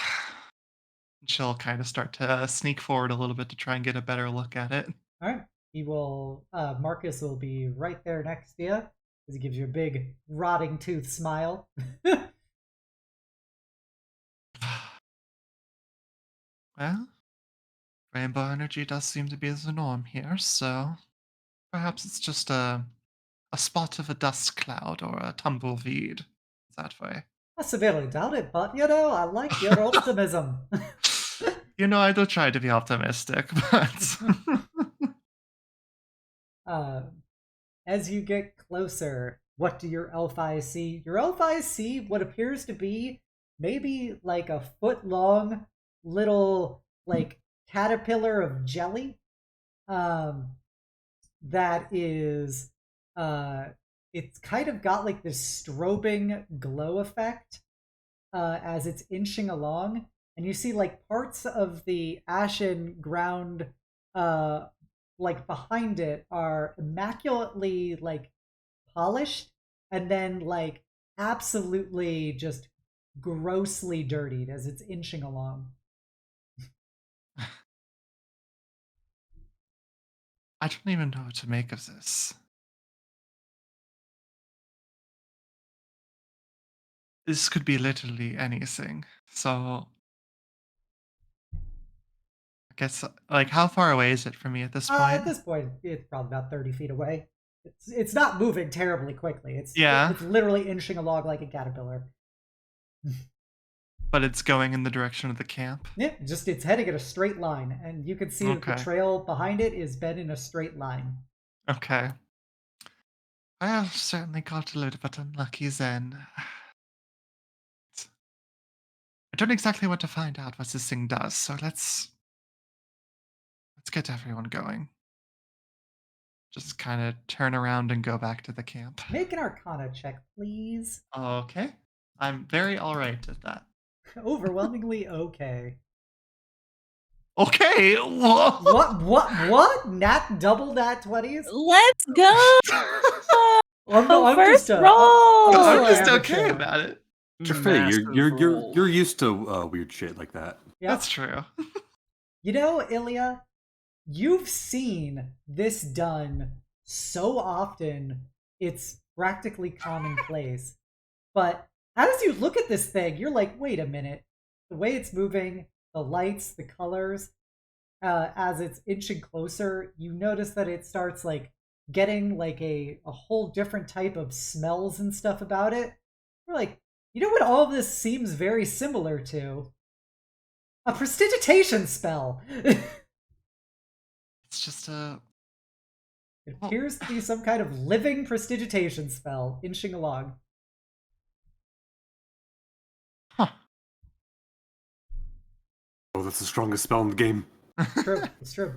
she'll kind of start to sneak forward a little bit to try and get a better look at it. All right. He will. Marcus will be right there next to you as he gives you a big rotting tooth smile. Well, rainbow energy does seem to be the norm here, so perhaps it's just a spot of a dust cloud or a tumbleweed that way. I severely doubt it, but I like your optimism. I do try to be optimistic, but As you get closer, what do your elf eyes see? Your elf eyes see what appears to be maybe like a foot long little like caterpillar of jelly. That is it's kind of got like this strobing glow effect as it's inching along, and you see like parts of the ashen ground like behind it are immaculately like polished and then like absolutely just grossly dirtied as it's inching along. I don't even know what to make of this. This could be literally anything. So I guess, like, how far away is it from me at this point? At this point, it's probably about 30 feet away. It's not moving terribly quickly. It's literally inching along like a caterpillar. But it's going in the direction of the camp? Yeah, just it's heading in a straight line, and you can see that the trail behind it is bent in a straight line. Okay. Well, certainly got a little bit unlucky then. I don't exactly want to find out what this thing does, so let's get everyone going. Just kind of turn around and go back to the camp. Make an Arcana check, please. Okay. I'm very alright at that. Overwhelmingly okay. Okay. What? Double nat 20s? Let's go! I'm first just, roll! I'm just okay about it. You're used to weird shit like that. Yep. That's true. Ilya, you've seen this done so often, it's practically commonplace. But as you look at this thing, you're like, wait a minute. The way it's moving, the lights, the colors, as it's inching closer, you notice that it starts like getting like a whole different type of smells and stuff about it. You're like, you know what all of this seems very similar to? A prestidigitation spell. It's just a... It appears to be some kind of living prestidigitation spell inching along. Huh. Oh, that's the strongest spell in the game. It's true.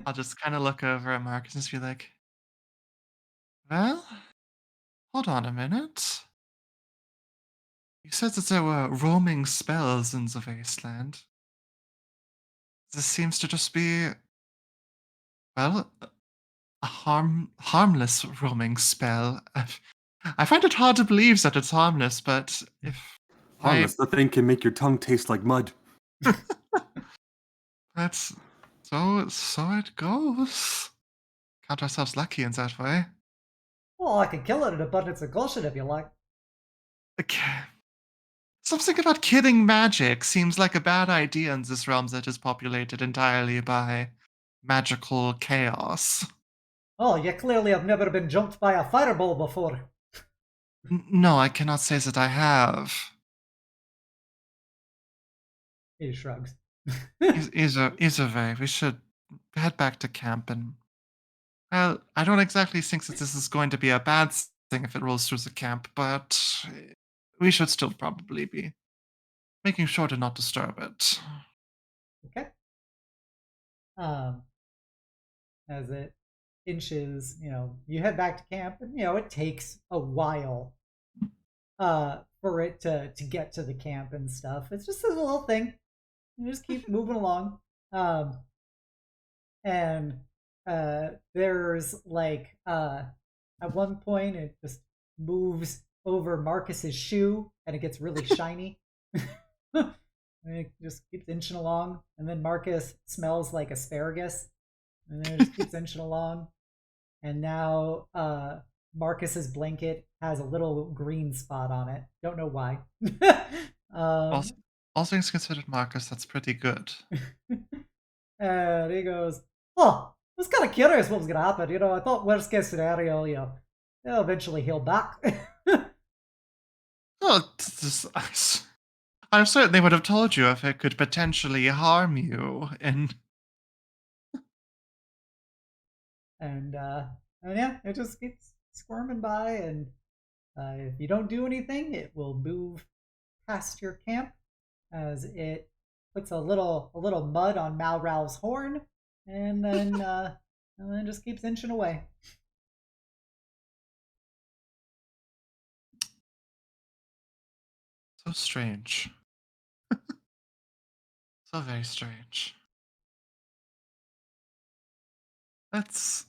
I'll just kind of look over at Marcus and just be like, well, hold on a minute. You said that there were roaming spells in the Wasteland. This seems to just be, well, a harmless roaming spell. I find it hard to believe that it's harmless, but if harmless, that thing can make your tongue taste like mud. That's so it goes. Count ourselves lucky in that way. Well, I can kill it in abundance of caution if you like. Okay. Something about killing magic seems like a bad idea in this realm that is populated entirely by magical chaos. Oh, you clearly have never been jumped by a fireball before. No, I cannot say that I have. He shrugs. Either way, we should head back to camp and. Well, I don't exactly think that this is going to be a bad thing if it rolls through the camp, but we should still probably be making sure to not disturb it. Okay. As it inches, you head back to camp, and it takes a while for it to get to the camp and stuff. It's just a little thing. You just keep moving along. And there's like at one point it just moves over Marcus's shoe and it gets really shiny. And it just keeps inching along, and then Marcus smells like asparagus, and then it just keeps inching along. And now Marcus's blanket has a little green spot on it. Don't know why. All things considered, Marcus, that's pretty good. And he goes, "Oh, I was kind of curious what was going to happen. I thought worst case scenario, they'll eventually heal back." Oh, I'm certain they would have told you if it could potentially harm you. And yeah, it just keeps squirming by, and if you don't do anything, it will move past your camp as it puts a little mud on Malral's horn, and then just keeps inching away. so strange. So very strange. Let's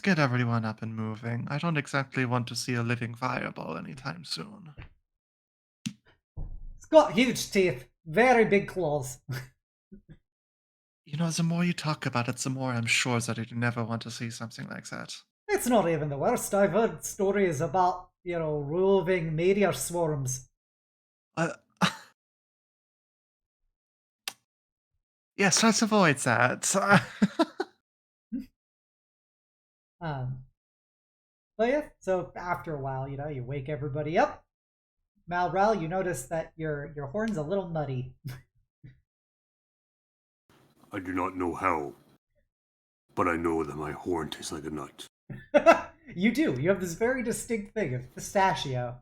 get everyone up and moving. I don't exactly want to see a living fireball anytime soon. It's got huge teeth, very big claws. The more you talk about it, the more I'm sure that I'd never want to see something like that. It's not even the worst. I've heard stories about, roving meteor swarms. Yes, let's avoid that. But yeah, so after a while, you wake everybody up. Malral, you notice that your horn's a little muddy. I do not know how, but I know that my horn tastes like a nut. You do. You have this very distinct thing of pistachio.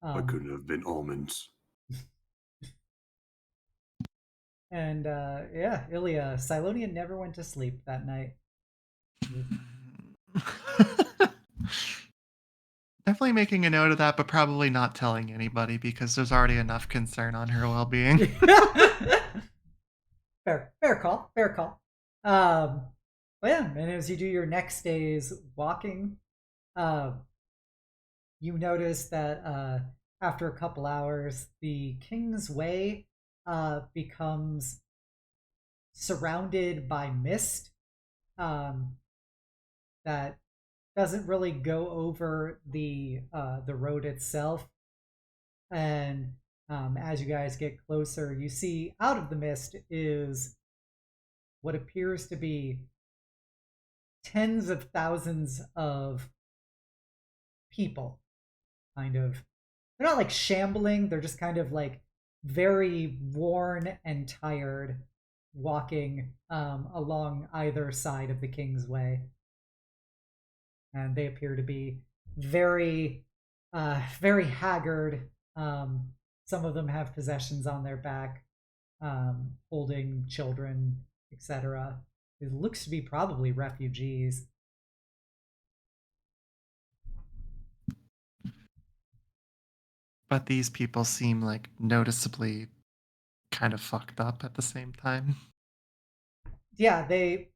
I couldn't have been almonds. And yeah, Ilya, Sylonia never went to sleep that night. Definitely making a note of that, but probably not telling anybody because there's already enough concern on her well-being. Fair call. But yeah, and as you do your next day's walking, you notice that after a couple hours, the King's Way becomes surrounded by mist that doesn't really go over the road itself. And as you guys get closer, you see out of the mist is what appears to be tens of thousands of people. Kind of, they're not like shambling, they're just kind of like very worn and tired, walking along either side of the King's Way. And they appear to be very haggard. Some of them have possessions on their back, holding children, etc. It looks to be probably refugees. But these people seem like noticeably kind of fucked up at the same time. Yeah, they've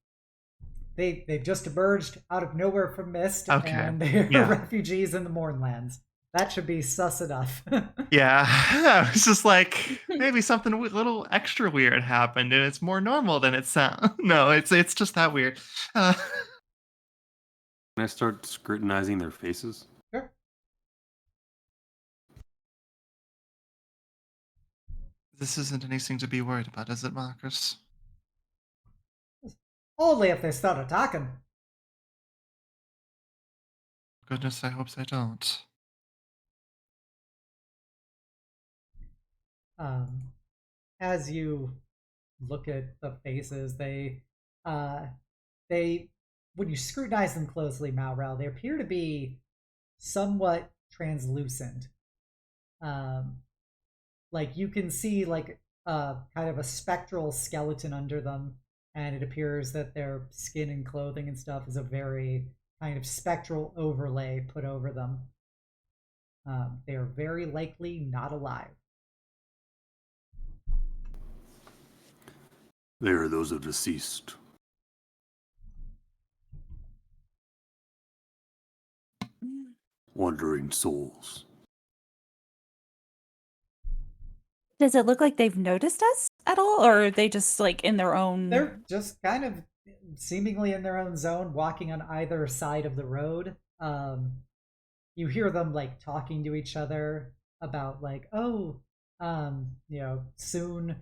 just emerged out of nowhere from mist, Okay. and they're Yeah. refugees in the Mournlands. That should be sus enough. Yeah, it's just like maybe something a little extra weird happened, and it's more normal than it sounds. No, it's just that weird. Can I start scrutinizing their faces? Sure. This isn't anything to be worried about, is it, Marcus? Only if they start attacking. Goodness, I hope they don't. As you look at the faces, uh, when you scrutinize them closely, Malral, they appear to be somewhat translucent. Like you can see like kind of a spectral skeleton under them, and it appears that their skin and clothing and stuff is a very kind of spectral overlay put over them. They are very likely not alive. They are those of deceased. Wandering souls. Does it look like they've noticed us at all, or are they just like in their own? They're just kind of seemingly in their own zone, walking on either side of the road. You hear them like talking to each other about like, oh, soon,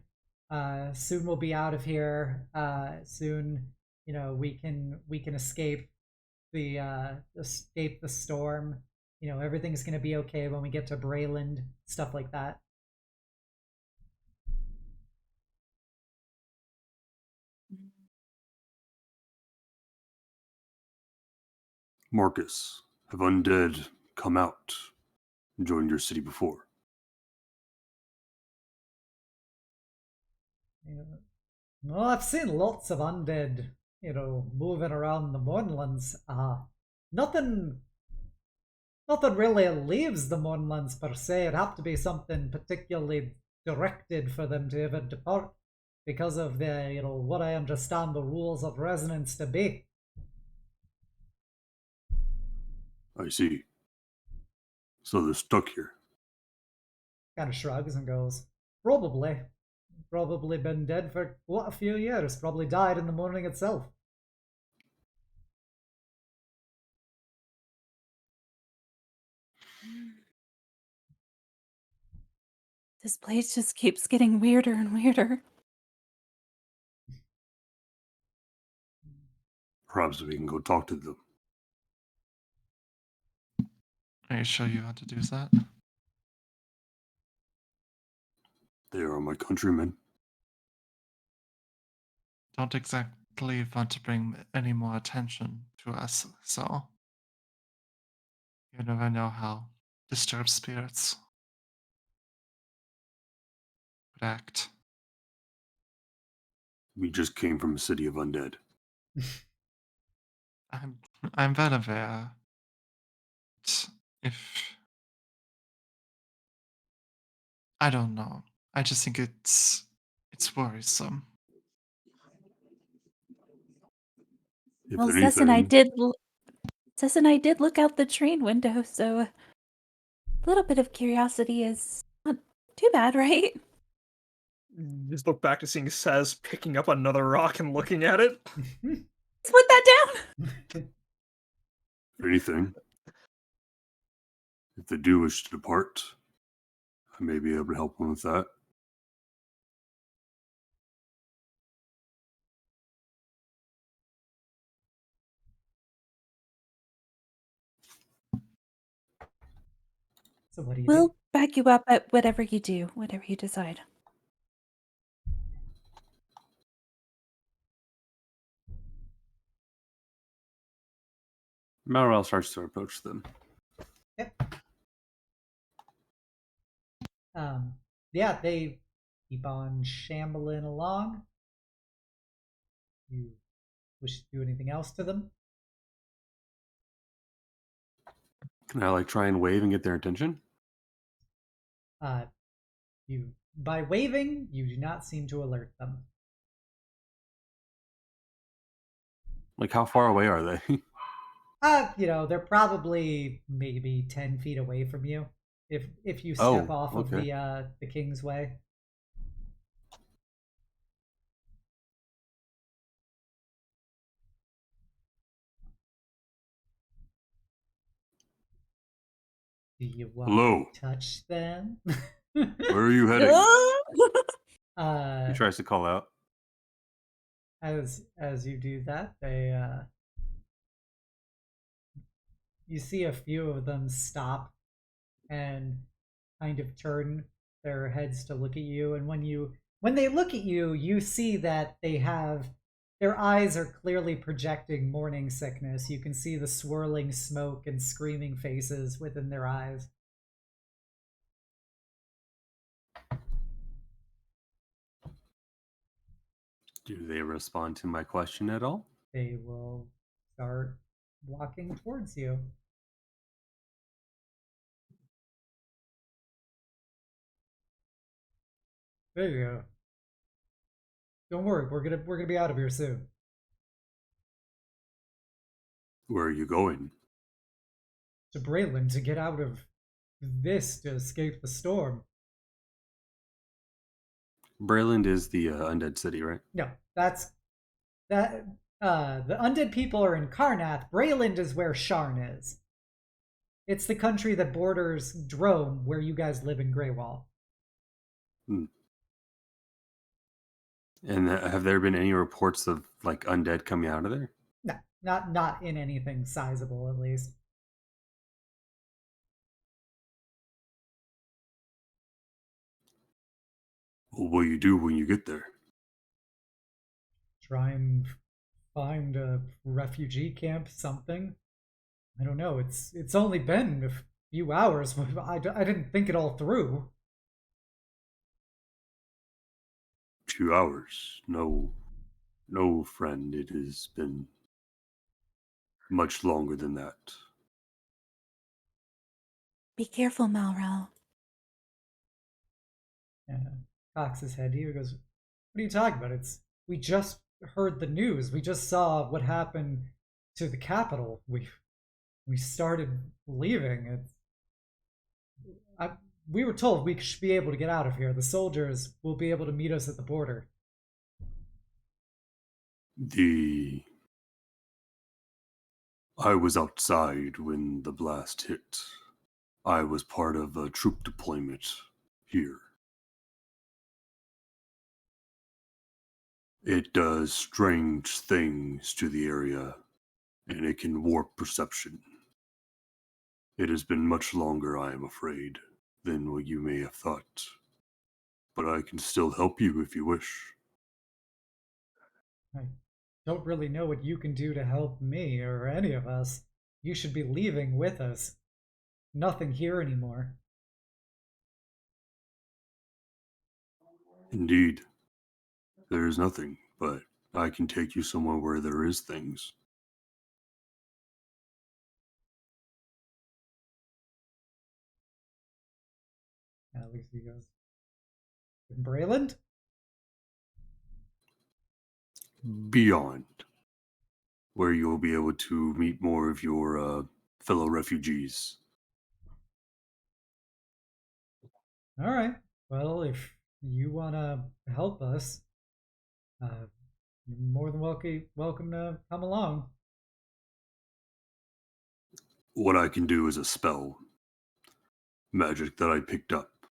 soon we'll be out of here. Soon, we can escape the storm. Everything's gonna be okay when we get to Brayland, stuff like that. Marcus, have undead come out and joined your city before? Well, I've seen lots of undead, moving around the Mournlands. Nothing, nothing really leaves the Mournlands per se. It'd have to be something particularly directed for them to ever depart, because of the, what I understand the rules of resonance to be. I see. So they're stuck here. Kind of shrugs and goes, probably. Probably been dead for what, a few years. Probably died in the morning itself. This place just keeps getting weirder and weirder. Perhaps we can go talk to them. Are you sure you want to do that? They are my countrymen. Don't exactly want to bring any more attention to us, so you never know how disturbed spirits would act. We just came from a city of undead. I'm well aware. If I don't know, I just think it's worrisome. If Well, anything, Cess and I did look out the train window, so a little bit of curiosity is not too bad, right? Just look back to seeing Sez picking up another rock and looking at it. Let's put that down. if anything, if they do wish to depart, I may be able to help them with that. So what do you We'll do? back you up at whatever you do, whatever you decide. Malral starts to approach them. Yep. Yeah, they keep on shambling along. You wish to do anything else to them? Can I try and wave and get their attention? You by waving, you do not seem to alert them. How far away are they? They're probably maybe 10 feet away from you. If you step off of the King's Way. Do you want Hello. to touch them? Where are you heading? He tries to call out. As you do that, they you see a few of them stop and kind of turn their heads to look at you, and when they look at you, you see that their eyes are clearly projecting morning sickness. You can see the swirling smoke and screaming faces within their eyes. Do they respond to my question at all? They will start walking towards you. There you go. Don't worry, we're gonna be out of here soon. Where are you going? To Braylon to get out of this to escape the storm. Brayland is the undead city, right? No, that's that. The undead people are in Karnath. Brayland is where Sharn is. It's the country that borders Drome, where you guys live in Greywall. Hmm. And have there been any reports of like undead coming out of there? No, not in anything sizable, at least. What will you do when you get there? Try and find a refugee camp, something. I don't know. It's only been a few hours, but I didn't think it all through. 2 hours. No, friend. It has been much longer than that. Be careful, Malral. Yeah. Cocks his head to you. He goes, "What are you talking about? We just heard the news. We just saw what happened to the capital. We started leaving. We were told we should be able to get out of here. The soldiers will be able to meet us at the border." I was outside when the blast hit. I was part of a troop deployment here. It does strange things to the area, and it can warp perception. It has been much longer, I am afraid, than what you may have thought. But I can still help you if you wish. I don't really know what you can do to help me or any of us. You should be leaving with us. Nothing here anymore. Indeed. There is nothing, but I can take you somewhere where there is things. At least he goes, "In Brayland?" Beyond, where you will be able to meet more of your fellow refugees. All right. Well, if you want to help us, you're more than welcome to come along. What I can do is a spell. Magic that I picked up.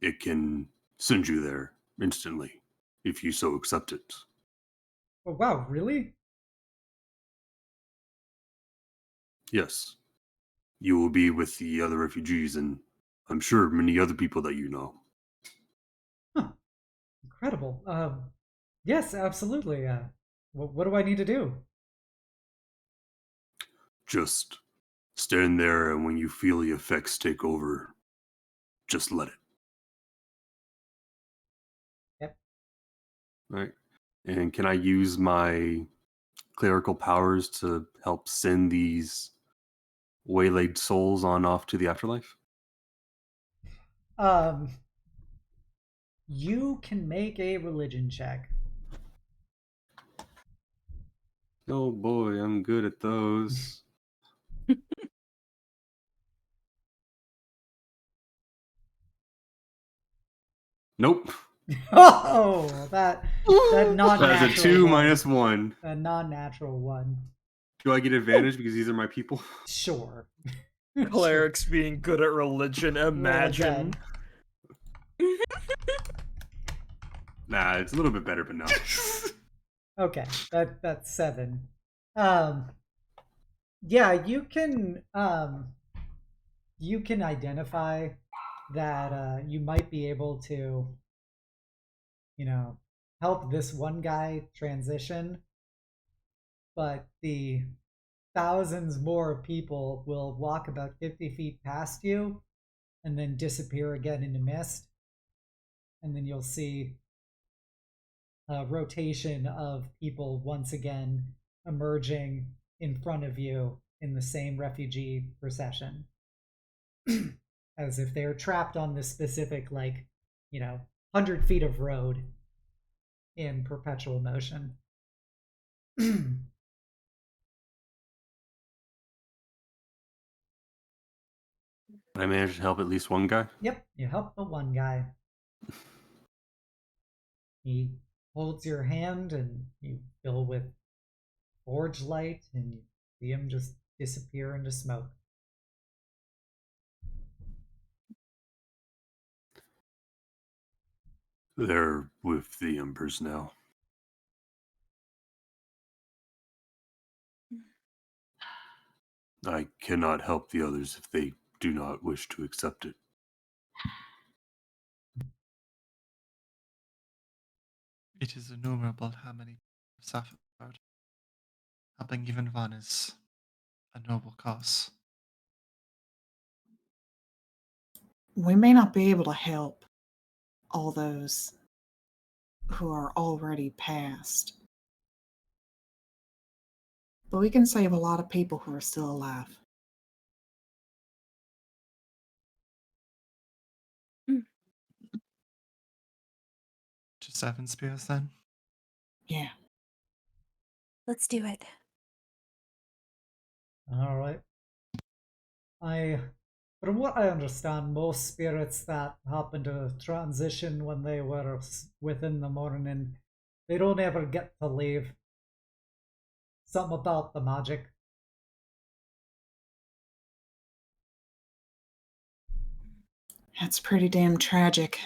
It can send you there instantly, if you so accept it. Oh, wow, really? Yes. You will be with the other refugees and I'm sure many other people that you know. Huh. Incredible. Yes, absolutely. What do I need to do? Just stand there, and when you feel the effects take over, just let it. Yep. All right. And can I use my clerical powers to help send these waylaid souls on off to the afterlife? You can make a religion check. Oh boy, I'm good at those. Nope. Oh, that non-natural. That's a 2 one. minus 1. A non-natural one. Do I get advantage because these are my people? Sure. Clerics being good at religion, imagine. Nah, it's a little bit better, but no. Okay, that's 7. Yeah, you can identify that you might be able to, help this one guy transition, but the thousands more people will walk about 50 feet past you and then disappear again into mist. And then you'll see a rotation of people once again emerging in front of you in the same refugee procession. As if they're trapped on this specific, 100 feet of road in perpetual motion. I managed to help at least one guy. Yep, you help the one guy. He holds your hand and you fill with forge light and you see him just disappear into smoke. They're with the Embers now. I cannot help the others if they do not wish to accept it. It is innumerable how many have suffered. Helping even one is a noble cause. We may not be able to help all those who are already past, but we can save a lot of people who are still alive. To 7 spears then? Yeah. Let's do it. All right. From what I understand, most spirits that happen to transition when they were within the morning, they don't ever get to leave. Something about the magic. That's pretty damn tragic.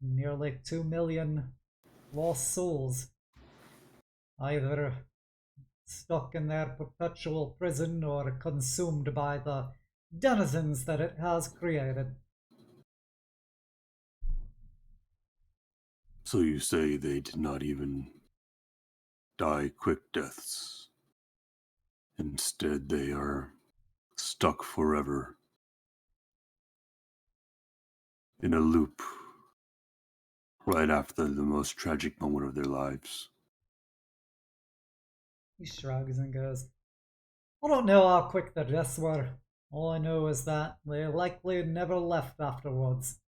Nearly 2 million lost souls. Either stuck in their perpetual prison or consumed by the denizens that it has created. So you say they did not even die quick deaths. Instead, they are stuck forever in a loop right after the most tragic moment of their lives. He shrugs and goes, I don't know how quick the deaths were. All I know is that they likely never left afterwards.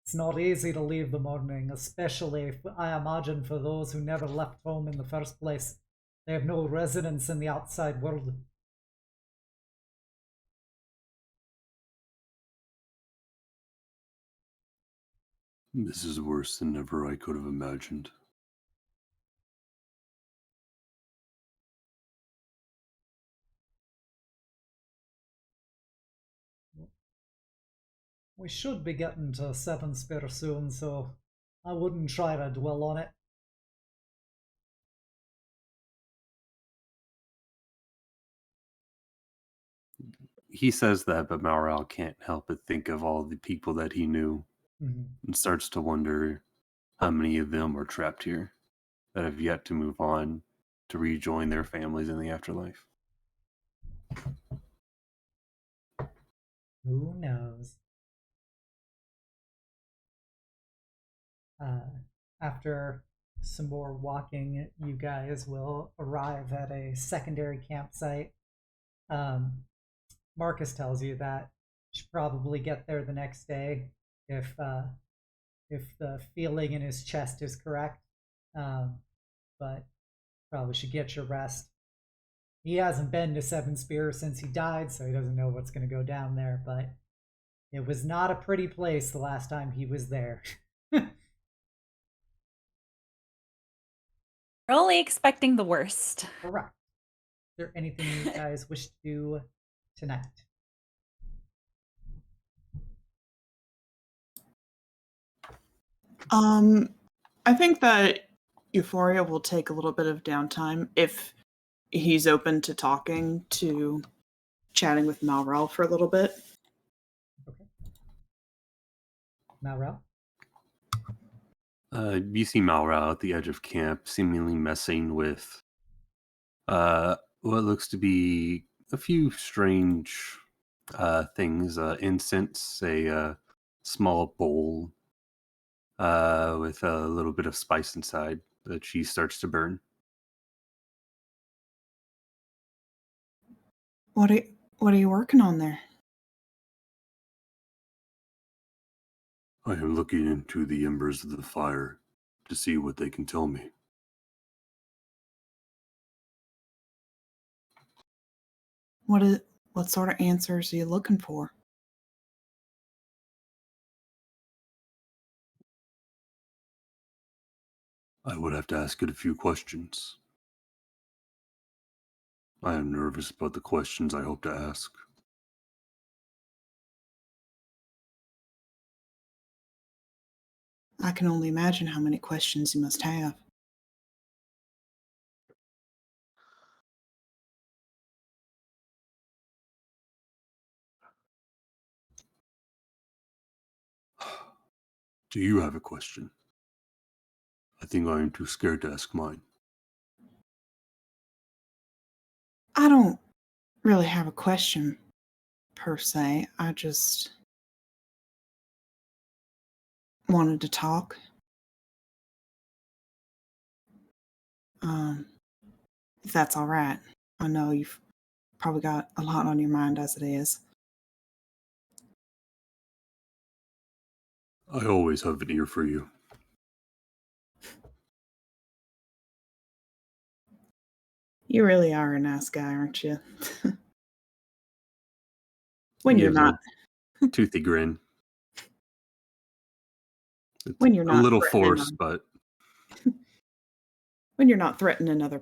It's not easy to leave the morning, especially, I imagine, for those who never left home in the first place. They have no residence in the outside world. This is worse than ever I could have imagined. We should be getting to 7 spear soon, so I wouldn't try to dwell on it. He says that, but Malral can't help but think of all the people that he knew Mm-hmm. and starts to wonder how many of them are trapped here that have yet to move on to rejoin their families in the afterlife. Who knows? After some more walking, you guys will arrive at a secondary campsite. Marcus tells you that you should probably get there the next day if the feeling in his chest is correct. But probably should get your rest. He hasn't been to Seven Spears since he died, so he doesn't know what's going to go down there, but it was not a pretty place the last time he was there. We're only expecting the worst. Correct. Is there anything you guys wish to do tonight? I think that Euphoria will take a little bit of downtime if he's open to chatting with Malral for a little bit. Okay. Malral? You see Malral at the edge of camp, seemingly messing with what looks to be a few strange things. Incense, a small bowl with a little bit of spice inside that she starts to burn. What are you working on there? I am looking into the embers of the fire to see what they can tell me. What sort of answers are you looking for? I would have to ask it a few questions. I am nervous about the questions I hope to ask. I can only imagine how many questions you must have. Do you have a question? I think I am too scared to ask mine. I don't really have a question per se. I just wanted to talk. If that's all right. I know you've probably got a lot on your mind as it is. I always have an ear for you. You really are a nice guy, aren't you? When He you're gives not. a toothy grin. It's When you're a not little threatening forced, but when you're not threatening other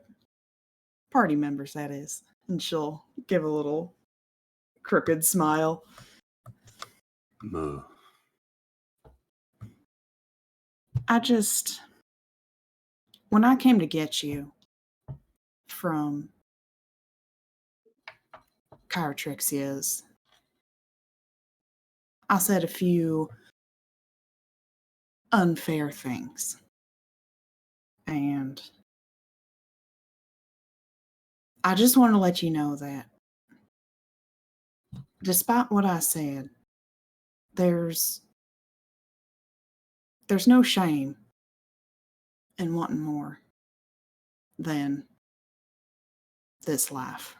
party members, that is. And she'll give a little crooked smile. Uh, When I came to get you from Chirotrixia's, I said a few unfair things. And I just want to let you know that despite what I said, there's no shame in wanting more than this life.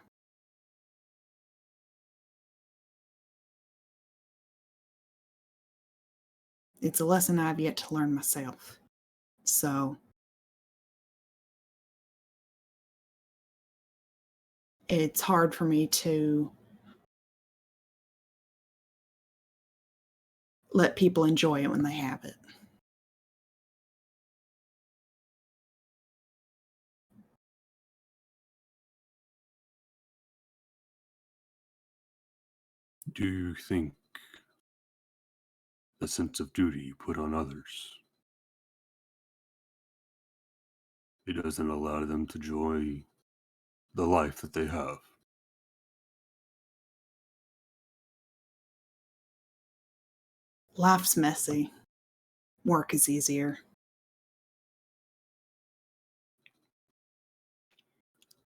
It's a lesson I've yet to learn myself. So it's hard for me to let people enjoy it when they have it. do you think the sense of duty you put on others, it doesn't allow them to enjoy the life that they have? Life's messy. Work is easier.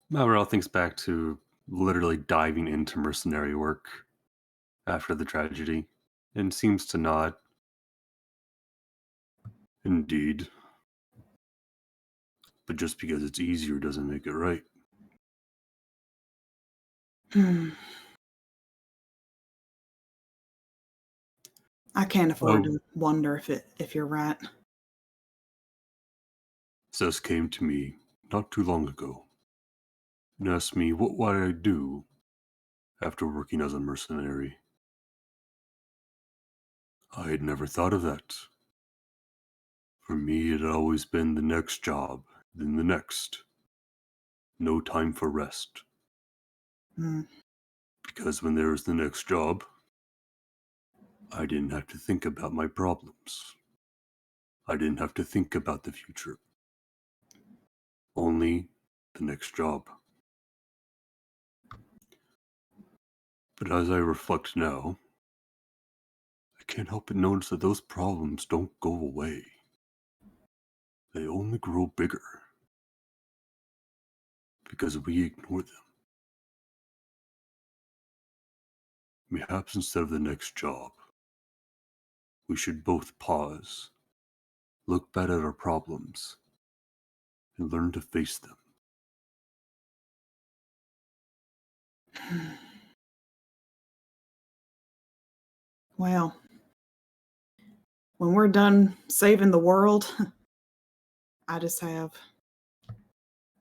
Malral thinks back to literally diving into mercenary work after the tragedy and seems to nod. Indeed. But just because it's easier doesn't make it right. I can't afford Oh. to wonder if you're right. Sess came to me not too long ago and asked me what would I do after working as a mercenary. I had never thought of that. For me, it had always been the next job then the next. No time for rest. Hmm. Because when there was the next job, I didn't have to think about my problems. I didn't have to think about the future. Only the next job. But as I reflect now, I can't help but notice that those problems don't go away. They only grow bigger. Because we ignore them. Perhaps instead of the next job, we should both pause, look back at our problems, and learn to face them. Well, when we're done saving the world, I just have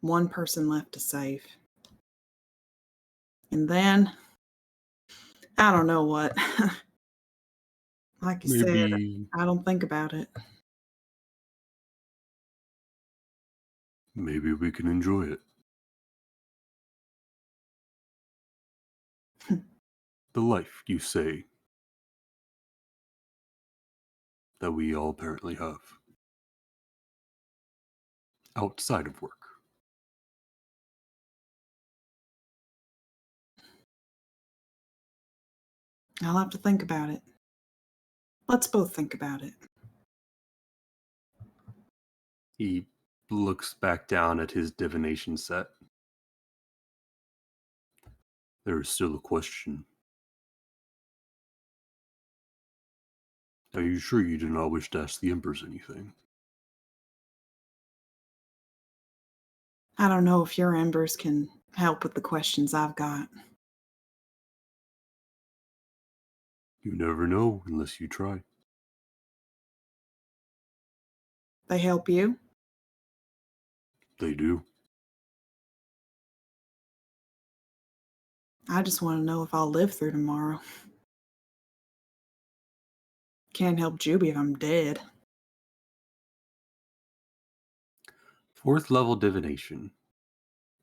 one person left to save. And then, I don't know what. Like you said, I don't think about it. Maybe we can enjoy it. The life, you say, that we all apparently have. Outside of work. I'll have to think about it. Let's both think about it. He looks back down at his divination set. There is still a question. Are you sure you do not wish to ask the Empress anything? I don't know if your embers can help with the questions I've got. You never know unless you try. They help you? They do. I just want to know if I'll live through tomorrow. Can't help Juby if I'm dead. 4th level divination.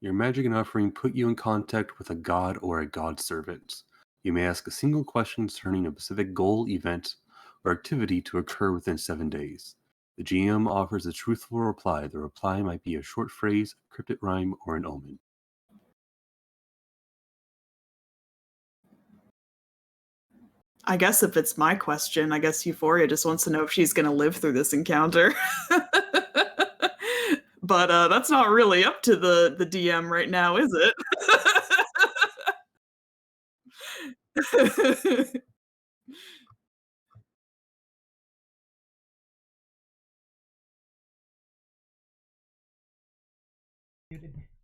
Your magic and offering put you in contact with a god or a god servant. You may ask a single question concerning a specific goal, event, or activity to occur within 7 days. The GM offers a truthful reply. The reply might be a short phrase, a cryptic rhyme, or an omen. I guess if it's my question, I guess Euphoria just wants to know if she's going to live through this encounter. But that's not really up to the DM right now, is it?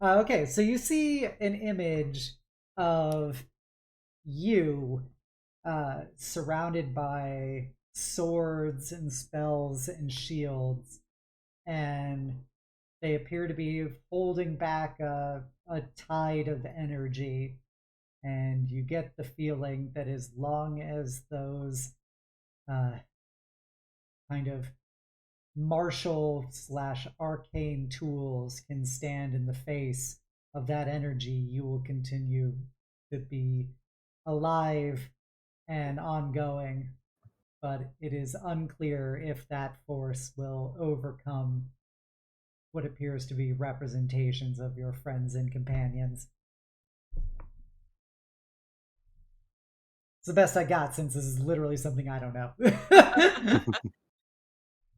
Okay, so you see an image of you surrounded by swords and spells and shields, and they appear to be holding back a tide of energy. And you get the feeling that as long as those kind of martial slash arcane tools can stand in the face of that energy, you will continue to be alive and ongoing. But it is unclear if that force will overcome what appears to be representations of your friends and companions. It's the best I got, since this is literally something I don't know.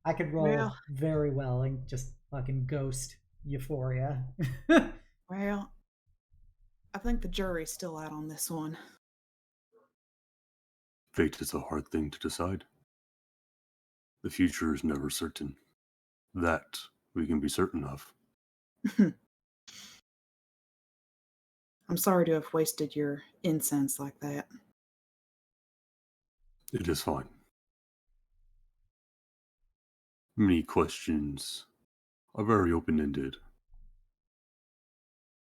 I could roll very well and just fucking ghost Euphoria. Well, I think the jury's still out on this one. Fate is a hard thing to decide. The future is never certain. That we can be certain of. I'm sorry to have wasted your incense like that. It is fine. Many questions are very open-ended.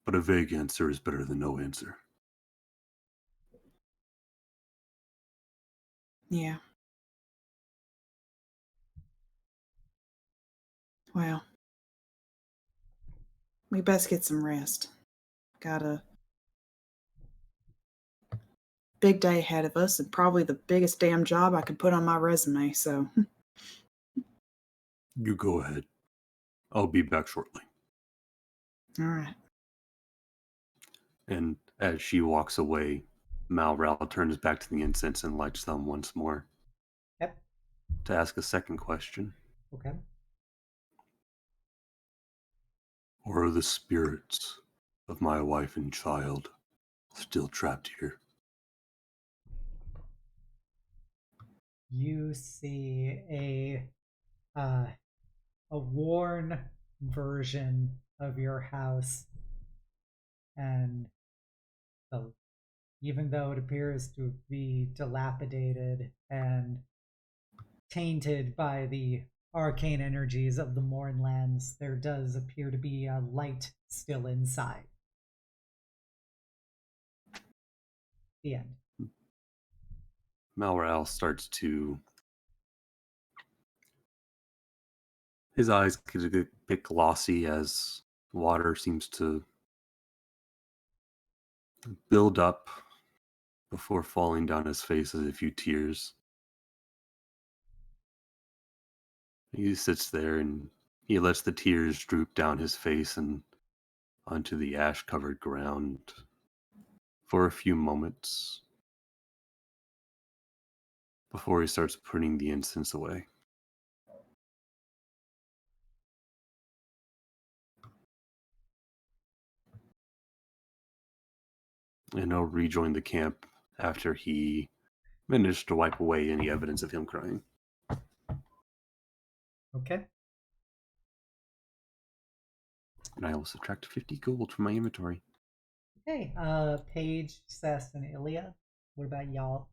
But a vague answer is better than no answer. Yeah. Well, We best get some rest. Got a big day ahead of us and probably the biggest damn job I could put on my resume, so. You go ahead. I'll be back shortly. All right. And as she walks away, Malral turns back to the incense and lights them once more. Yep. To ask a second question. Okay. Or are the spirits of my wife and child still trapped here? You see a worn version of your house, and even though it appears to be dilapidated and tainted by the arcane energies of the Mournlands, there does appear to be a light still inside. The end. Malral starts to... His eyes get a bit glossy as water seems to build up before falling down his face as a few tears. He sits there and he lets the tears droop down his face and onto the ash-covered ground for a few moments before he starts putting the incense away. And he'll rejoin the camp after he managed to wipe away any evidence of him crying. Okay. And I will subtract 50 gold from my inventory. Okay. Paige, Seth, and Ilya. What about y'all?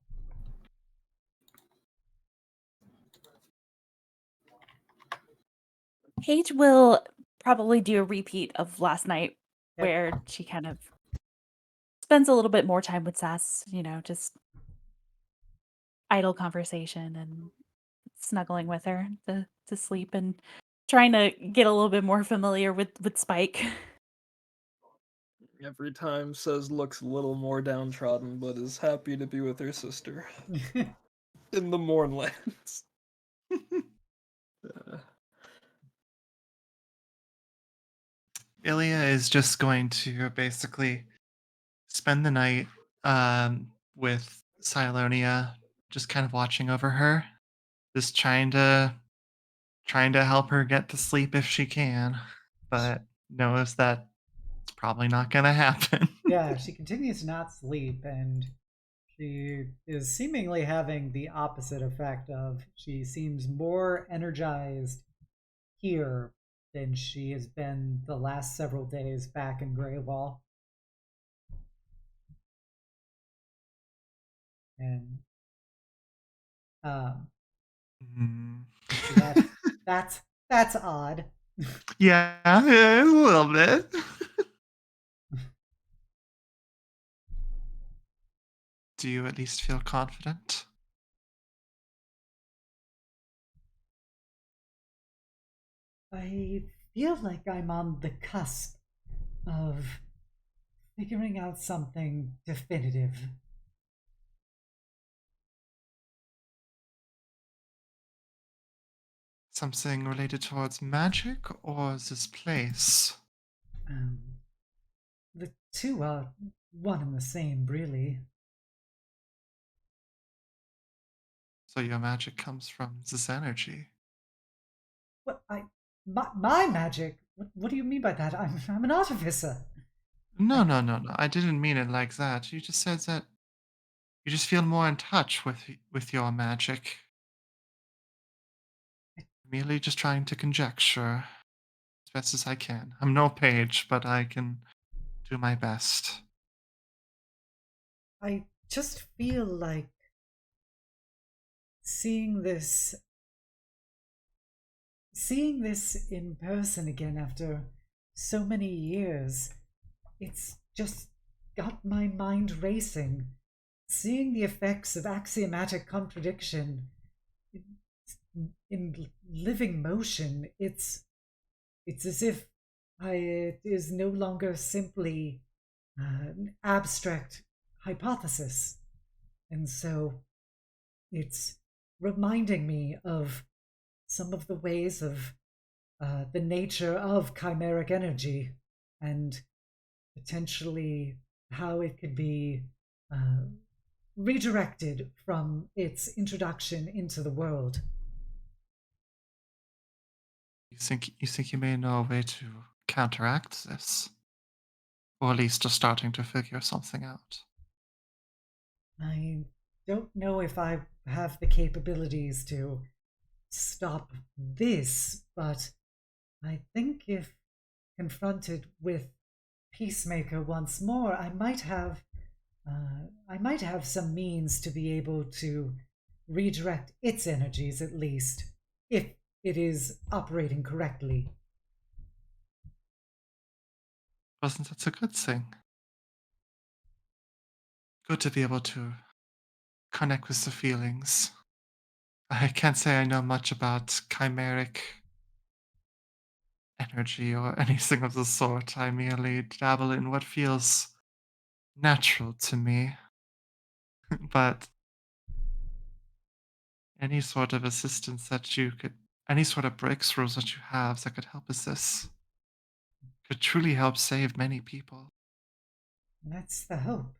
Paige will probably do a repeat of last night, Yep. where she kind of spends a little bit more time with Sass, just idle conversation and snuggling with her to sleep and trying to get a little bit more familiar with Spike. Every time Says looks a little more downtrodden, but is happy to be with her sister in the Mournlands. Ilya is just going to basically spend the night with Sylonia, just kind of watching over her, just trying to help her get to sleep if she can, but knows that it's probably not going to happen. Yeah, she continues to not sleep, and she is seemingly having the opposite effect of she seems more energized here than she has been the last several days back in Greywall. And so that's odd. Yeah, a little bit. Do you at least feel confident? I feel like I'm on the cusp of figuring out something definitive. Something related towards magic or this place? The two are one and the same, really. So your magic comes from this energy. What my magic? What do you mean by that? I'm an artificer. No. I didn't mean it like that. You just said that you just feel more in touch with your magic. Merely just trying to conjecture as best as I can. I'm no page, but I can do my best. I just feel like seeing this in person again after so many years, it's just got my mind racing. Seeing the effects of axiomatic contradiction in living motion, it's as if it is no longer simply an abstract hypothesis. And so it's reminding me of some of the ways of the nature of chimeric energy and potentially how it could be uh, redirected from its introduction into the world. You think you may know a way to counteract this? Or at least just starting to figure something out. I don't know if I have the capabilities to stop this, but I think if confronted with Peacemaker once more, I might have some means to be able to redirect its energies at least, if it is operating correctly. Wasn't that a good thing? Good to be able to connect with the feelings. I can't say I know much about chimeric energy or anything of the sort. I merely dabble in what feels natural to me. But any sort of assistance that you could, any sort of breakthroughs that you have that could help with this, could truly help save many people. That's the hope.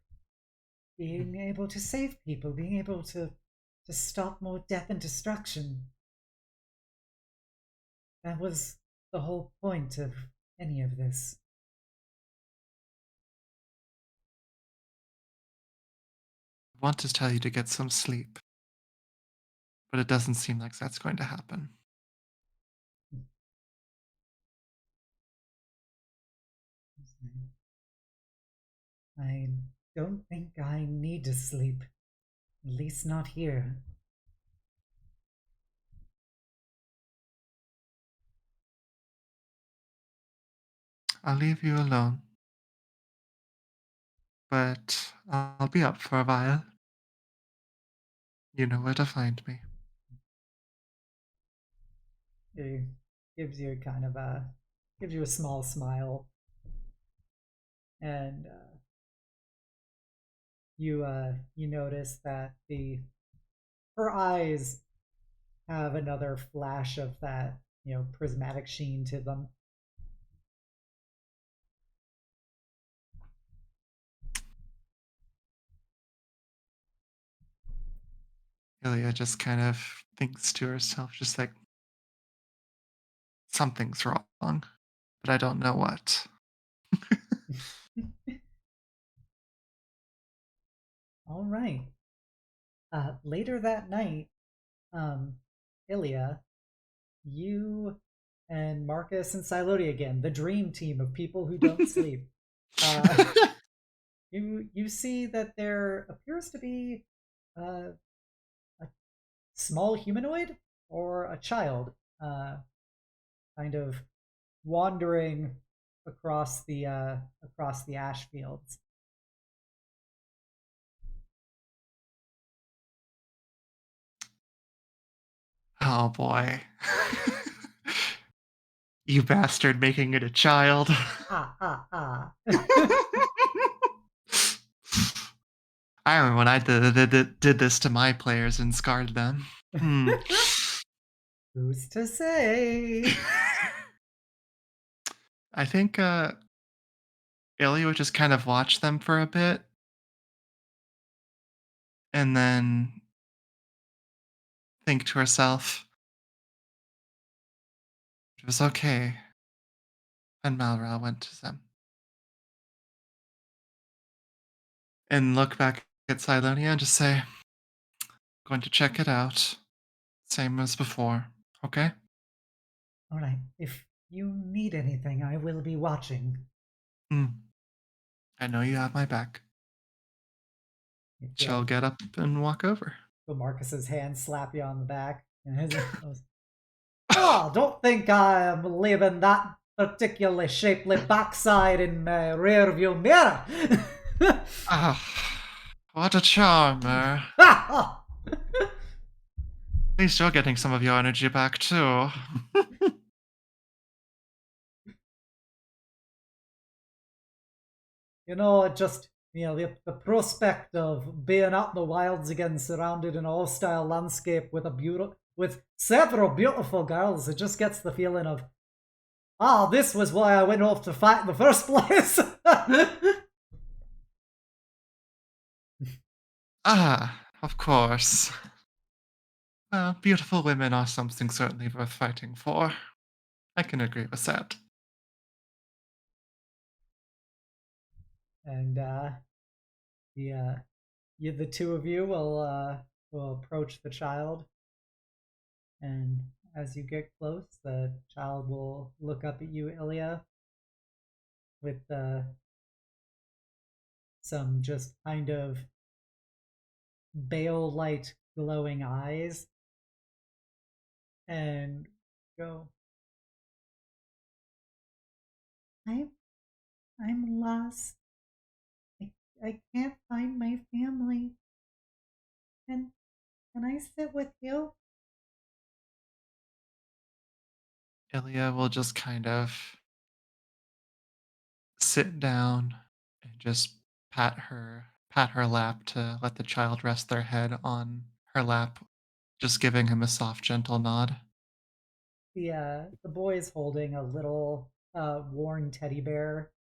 Being able to save people, being able to stop more death and destruction. That was the whole point of any of this. I want to tell you to get some sleep, but it doesn't seem like that's going to happen. I don't think I need to sleep. At least not here. I'll leave you alone, but I'll be up for a while. You know where to find me. He gives you kind of gives you a small smile, and you notice that her eyes have another flash of that prismatic sheen to them. Ilya just kind of thinks to herself, just like, something's wrong, but I don't know what. All right. Later that night, Ilya, you and Marcus and Sylonia again, the dream team of people who don't sleep. You see that there appears to be a small humanoid or a child, kind of wandering across the ash fields. Oh boy. You bastard, making it a child. Ah. I remember when I did this to my players and scarred them. Who's to say? I think Ilya would just kind of watch them for a bit and then think to herself, it was okay. And Malral went to them. And look back at Sylonia and just say, going to check it out. Same as before, okay? All right. If you need anything, I will be watching. I know you have my back. She'll get up and walk over. So Marcus's hand slap you on the back, and his goes, "Oh, don't think I am leaving that particularly shapely backside in my rear view mirror." What a charmer. At least you're getting some of your energy back too. just the prospect of being out in the wilds again, surrounded in a hostile landscape with several beautiful girls, it just gets the feeling of, this was why I went off to fight in the first place. Of course. Well, beautiful women are something certainly worth fighting for. I can agree with that. And the two of you will approach the child, and as you get close, the child will look up at you, Ilya, with some just kind of bale light glowing eyes, and go, I'm lost. I can't find my family. Can I sit with you? Ilya will just kind of sit down and just pat her lap to let the child rest their head on her lap, just giving him a soft, gentle nod. The boy is holding a little worn teddy bear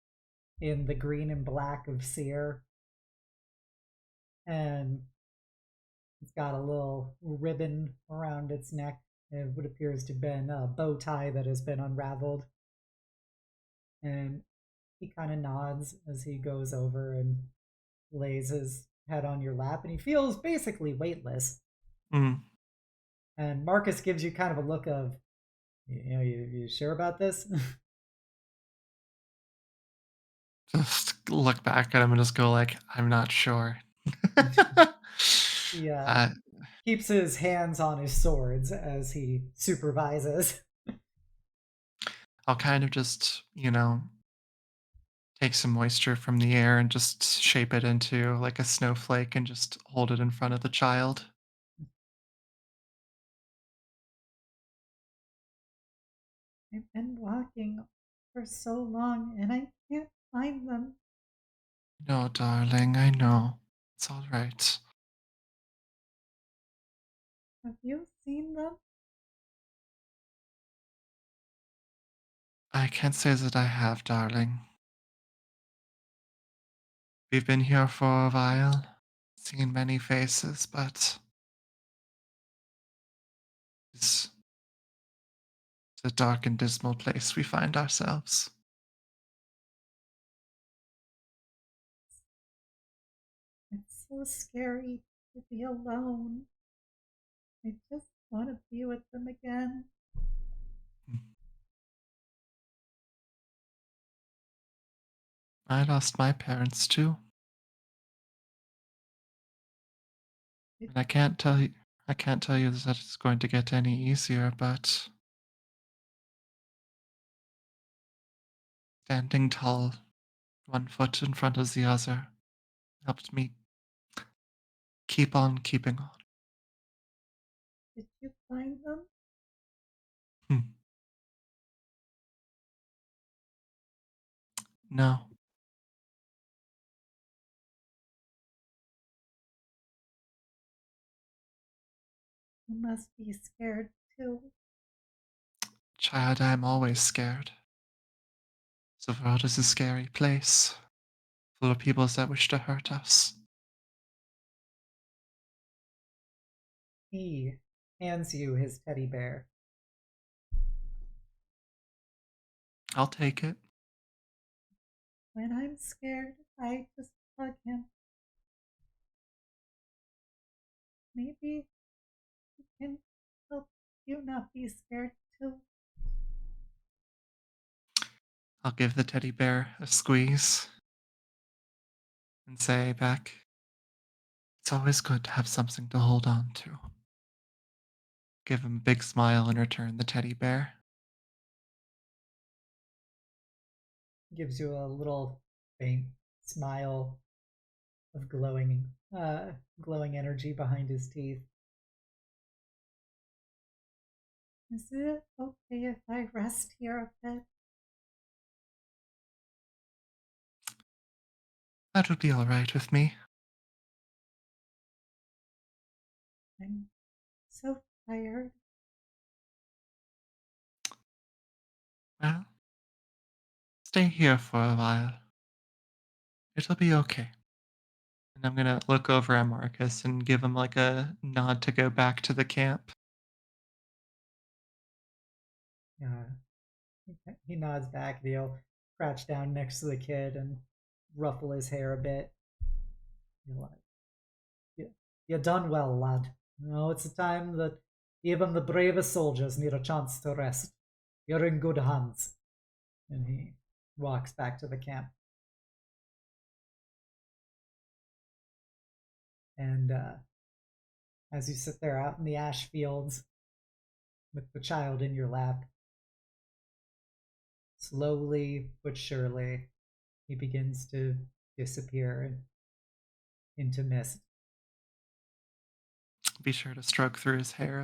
in the green and black of Cyre, and it's got a little ribbon around its neck. What appears to have been a bow tie that has been unraveled. And he kind of nods as he goes over and lays his head on your lap, and he feels basically weightless. Mm. And Marcus gives you kind of a look of, you sure about this? Just look back at him and just go like, I'm not sure. Yeah. Keeps his hands on his swords as he supervises. I'll kind of just, take some moisture from the air and just shape it into like a snowflake and just hold it in front of the child. I've been walking for so long and I can't find them. No, darling, I know. It's all right. Have you seen them? I can't say that I have, darling. We've been here for a while, seen many faces, but it's a dark and dismal place we find ourselves. It's so scary to be alone. I just want to be with them again. I lost my parents too. And I can't tell you that it's going to get any easier, but standing tall, one foot in front of the other, helped me keep on keeping on. Did you find them? Hmm. No. You must be scared too. Child, I'm always scared. The world is a scary place, full of people that wish to hurt us. He hands you his teddy bear. I'll take it. When I'm scared, I just hug him. Maybe he can help you not be scared too. I'll give the teddy bear a squeeze and say back, it's always good to have something to hold on to. Give him a big smile and return the teddy bear. Gives you a little faint smile of glowing energy behind his teeth. Is it okay if I rest here a bit? That would be all right with me. I'm so tired. Well, stay here for a while. It'll be okay. And I'm gonna look over at Marcus and give him like a nod to go back to the camp. He nods back. He'll crouch down next to the kid and ruffle his hair a bit. You're like, you done well, lad. No, it's a time that even the bravest soldiers need a chance to rest. You're in good hands. And he walks back to the camp. And as you sit there out in the ash fields with the child in your lap, slowly but surely, he begins to disappear into mist. Be sure to stroke through his hair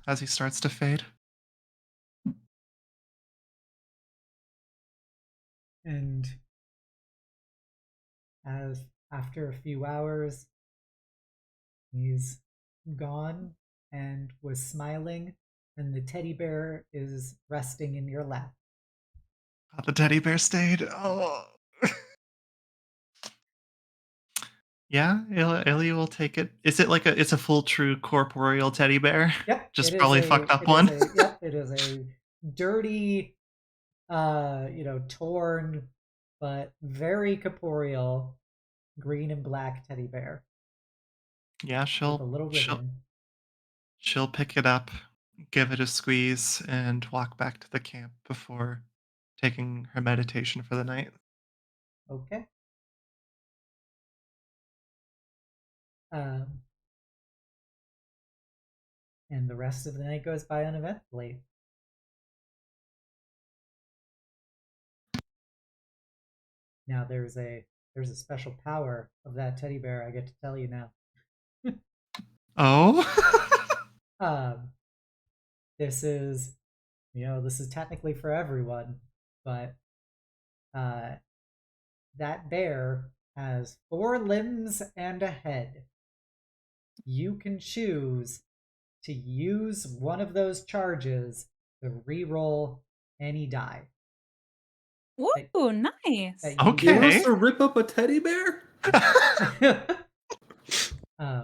as he starts to fade. And as after a few hours, he's gone and was smiling, and the teddy bear is resting in your lap. Oh, the teddy bear stayed. Oh. Yeah, Illy will take it. Is it like it's a full true corporeal teddy bear? Yep. Just probably fucked up it one. it is a dirty, torn, but very corporeal green and black teddy bear Yeah, with a little ribbon. she'll pick it up, give it a squeeze, and walk back to the camp before taking her meditation for the night. Okay. And the rest of the night goes by uneventfully. Now there's a special power of that teddy bear. I get to tell you now. Oh. This is technically for everyone, but that bear has 4 limbs and a head. You can choose to use one of those charges to re-roll any die. Woo, nice. that you Okay. You want us to rip up a teddy bear?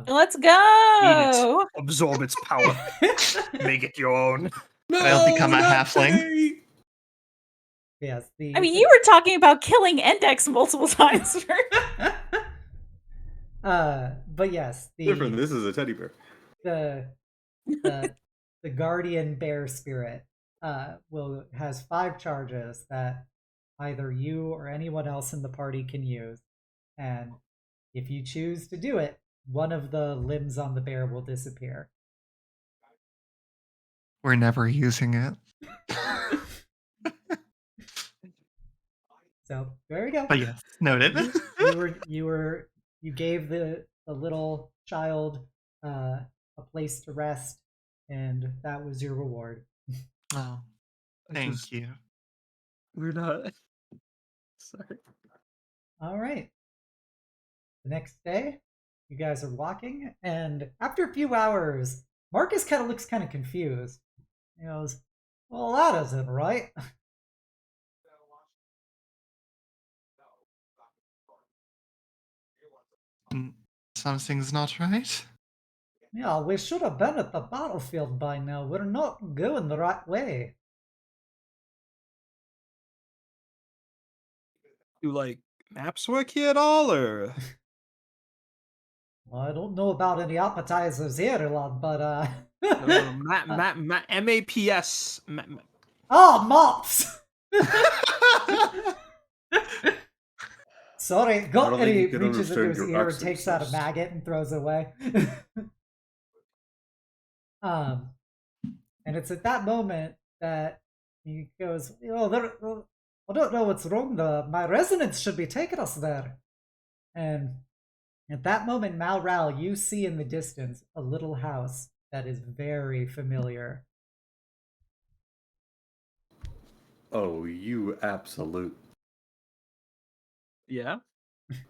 Let's Eat go. it. Absorb its power. Make it your own. I'll become a not halfling. today. Yes, I mean, you were talking about killing Index multiple times. but yes, Different. This is a teddy bear. the guardian bear spirit has 5 charges that either you or anyone else in the party can use, and if you choose to do it, one of the limbs on the bear will disappear. We're never using it. So there we go. But yes, noted. You gave the little child a place to rest, and that was your reward. Oh, thank you. We're not. Sorry. All right. The next day, you guys are walking, and after a few hours, Marcus kind of looks kind of confused. He goes, "Well, that isn't right." Something's not right. Yeah, we should have been at the battlefield by now. We're not going the right way. Do like maps work here at all, or Well, I don't know about any appetizers here, lad, but MAPS. Oh, mops! Sorry, got don't and think he you can reaches into his understand your ear and takes out a accent, sis. maggot and throws it away. And it's at that moment that he goes, I don't know what's wrong. My resonance should be taking us there. And at that moment, Malral, you see in the distance a little house that is very familiar. Oh, you absolute. Yeah.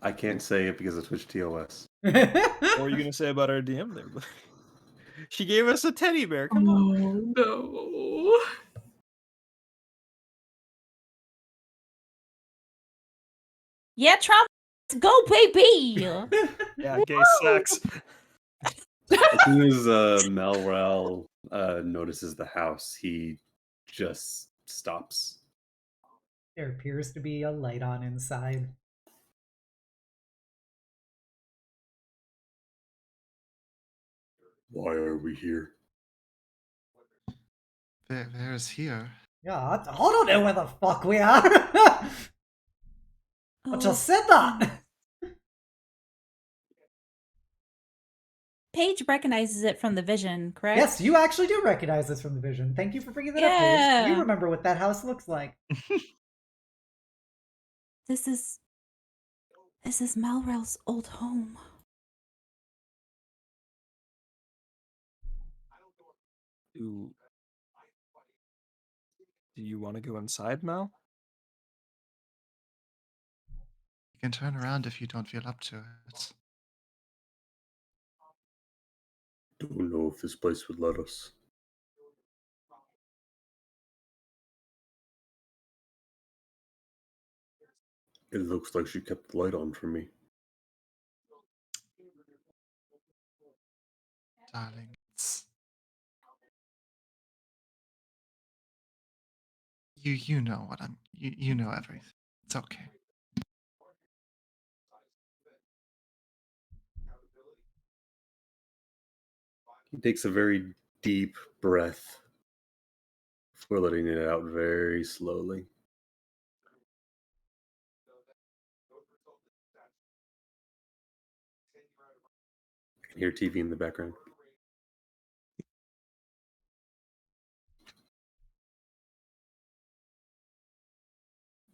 I can't say it because of Twitch TOS. What were you gonna say about our DM there? She gave us a teddy bear. Come on. Oh no. Yeah, Trump, let's go, baby. Yeah, gay sex. As soon as Malral notices the house, he just stops. There appears to be a light on inside. Why are we here? There's here. Yeah, I don't know where the fuck we are. I just said that. Paige recognizes it from the vision, correct? Yes, you actually do recognize this from the vision. Thank you for bringing that up, Paige. You Yeah. remember what that house looks like. This is Malral's old home. Do you want to go inside, Mal? You can turn around if you don't feel up to it. Don't know if this place would let us. It looks like she kept the light on for me. Darling, you know what you know everything. It's okay. He takes a very deep breath before letting it out very slowly. You can hear TV in the background.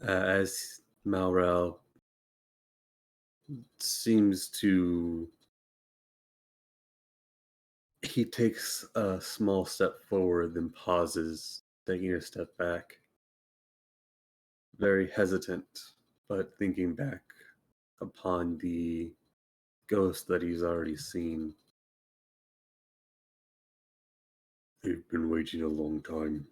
As Malral seems to... He takes a small step forward, then pauses, taking a step back. Very hesitant, but thinking back upon the ghost that he's already seen. They've been waiting a long time.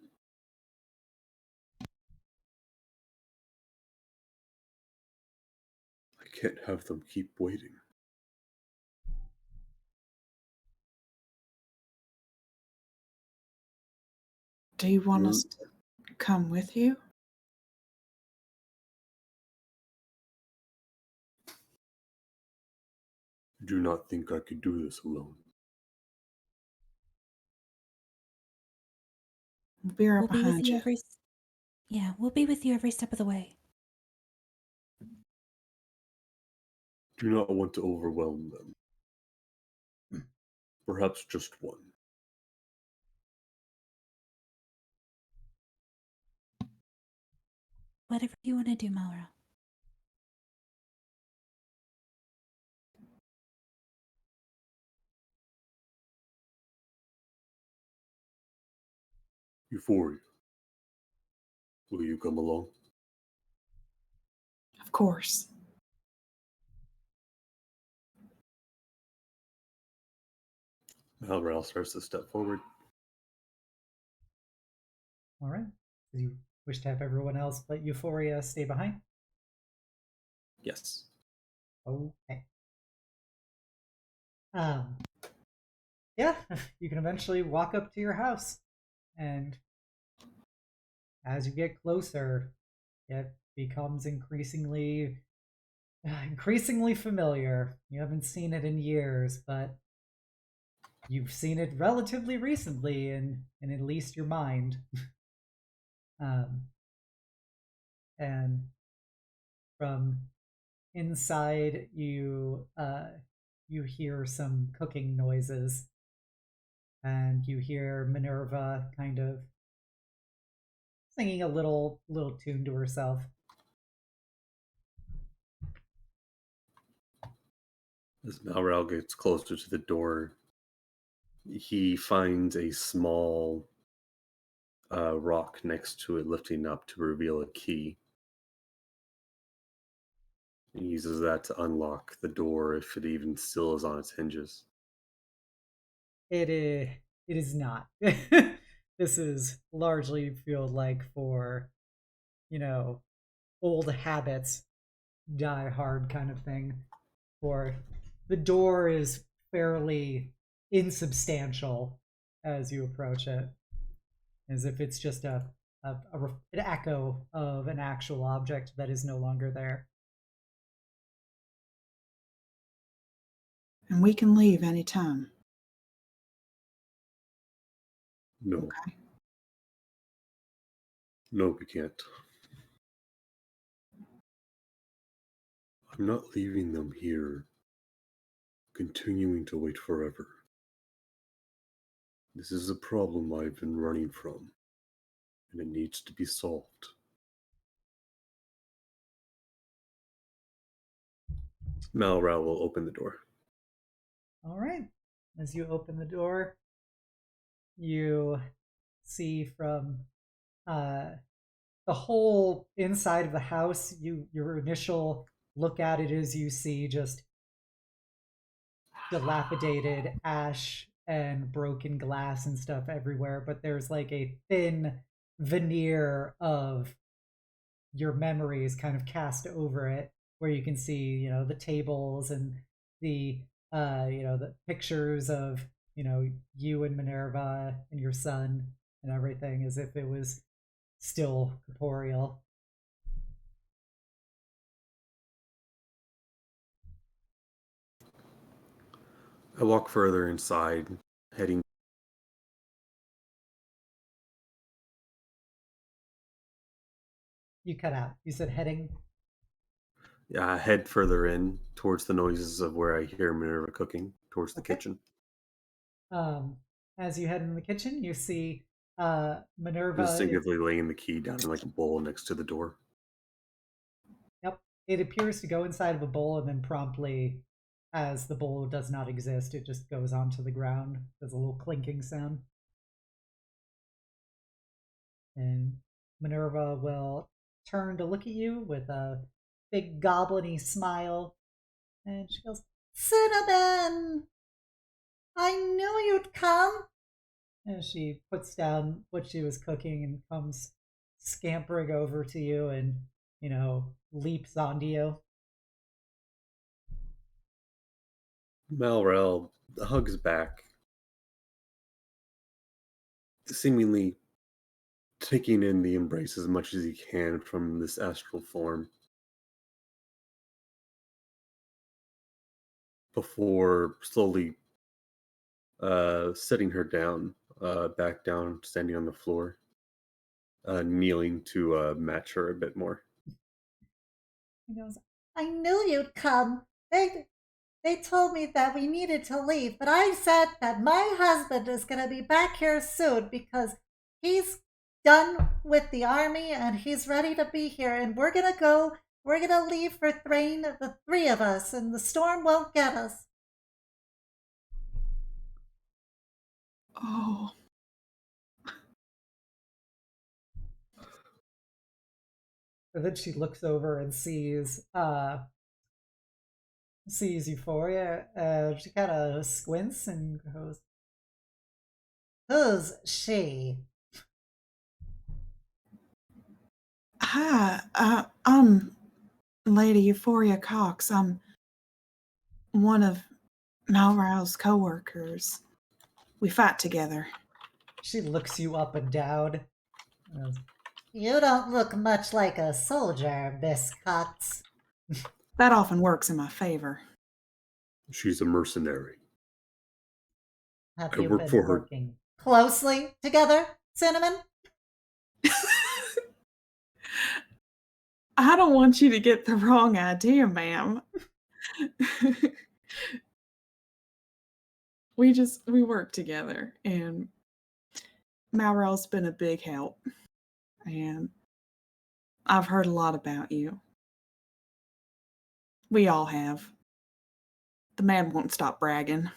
I can't have them keep waiting. Do you want us to come with you? I do not think I could do this alone. We'll be right We'll be with behind you you. every. Yeah, we'll be with you every step of the way. Do not want to overwhelm them. Perhaps just one. Whatever you want to do, Malral. Euphoria. Will you come along? Of course. Malral starts to step forward. All right. Do you wish to have everyone else but Euphoria stay behind? Yes. Okay. Yeah, you can eventually walk up to your house, and as you get closer, it becomes increasingly familiar. You haven't seen it in years, but you've seen it relatively recently in at least your mind. And from inside, you hear some cooking noises, and you hear Minerva kind of singing a little tune to herself. As Malral gets closer to the door, he finds a small rock next to it, lifting up to reveal a key. He uses that to unlock the door if it even still is on its hinges. It is not. This is largely feel like for, old habits die hard kind of thing. For the door is fairly insubstantial as you approach it, as if it's just an echo of an actual object that is no longer there. And we can leave anytime. No. Okay. No, we can't. I'm not leaving them here, continuing to wait forever. This is a problem I've been running from, and it needs to be solved. Malral will open the door. All right. As you open the door, you see from the whole inside of the house, your initial look at it is you see just dilapidated ash and broken glass and stuff everywhere, but there's like a thin veneer of your memories kind of cast over it, where you can see, the tables and the the pictures of, you and Minerva and your son and everything, as if it was still corporeal. I walk further inside, heading. You cut out. You said heading. Yeah, I head further in towards the noises of where I hear Minerva cooking, towards the Okay. kitchen. As you head in the kitchen, you see Minerva. Instinctively laying the key down in like a bowl next to the door. Yep. It appears to go inside of a bowl and then promptly, as the bowl does not exist, it just goes onto the ground. There's a little clinking sound. And Minerva will turn to look at you with a big goblin-y smile. And she goes, "Cinnamon! I knew you'd come!" And she puts down what she was cooking and comes scampering over to you and, leaps onto you. Malral hugs back, seemingly taking in the embrace as much as he can from this astral form, before slowly setting her down, back down, standing on the floor, kneeling to match her a bit more. He goes, "I knew you'd come. They told me that we needed to leave, but I said that my husband is going to be back here soon because he's done with the army and he's ready to be here. And we're going to leave for Thrain, the three of us, and the storm won't get us." Oh. And then she looks over and sees Euphoria, and she kind of squints and goes, "Who's she?" Hi, I'm Lady Euphoria Cox. I'm one of Malral's co-workers. We fight together. She looks you up and down. And goes, "You don't look much like a soldier, Miss Cox." That often works in my favor. She's a mercenary. Have I you work been for her. working closely together, Cinnamon? I don't want you to get the wrong idea, ma'am. We work together, and Malral's been a big help. And I've heard a lot about you. We all have. The man won't stop bragging.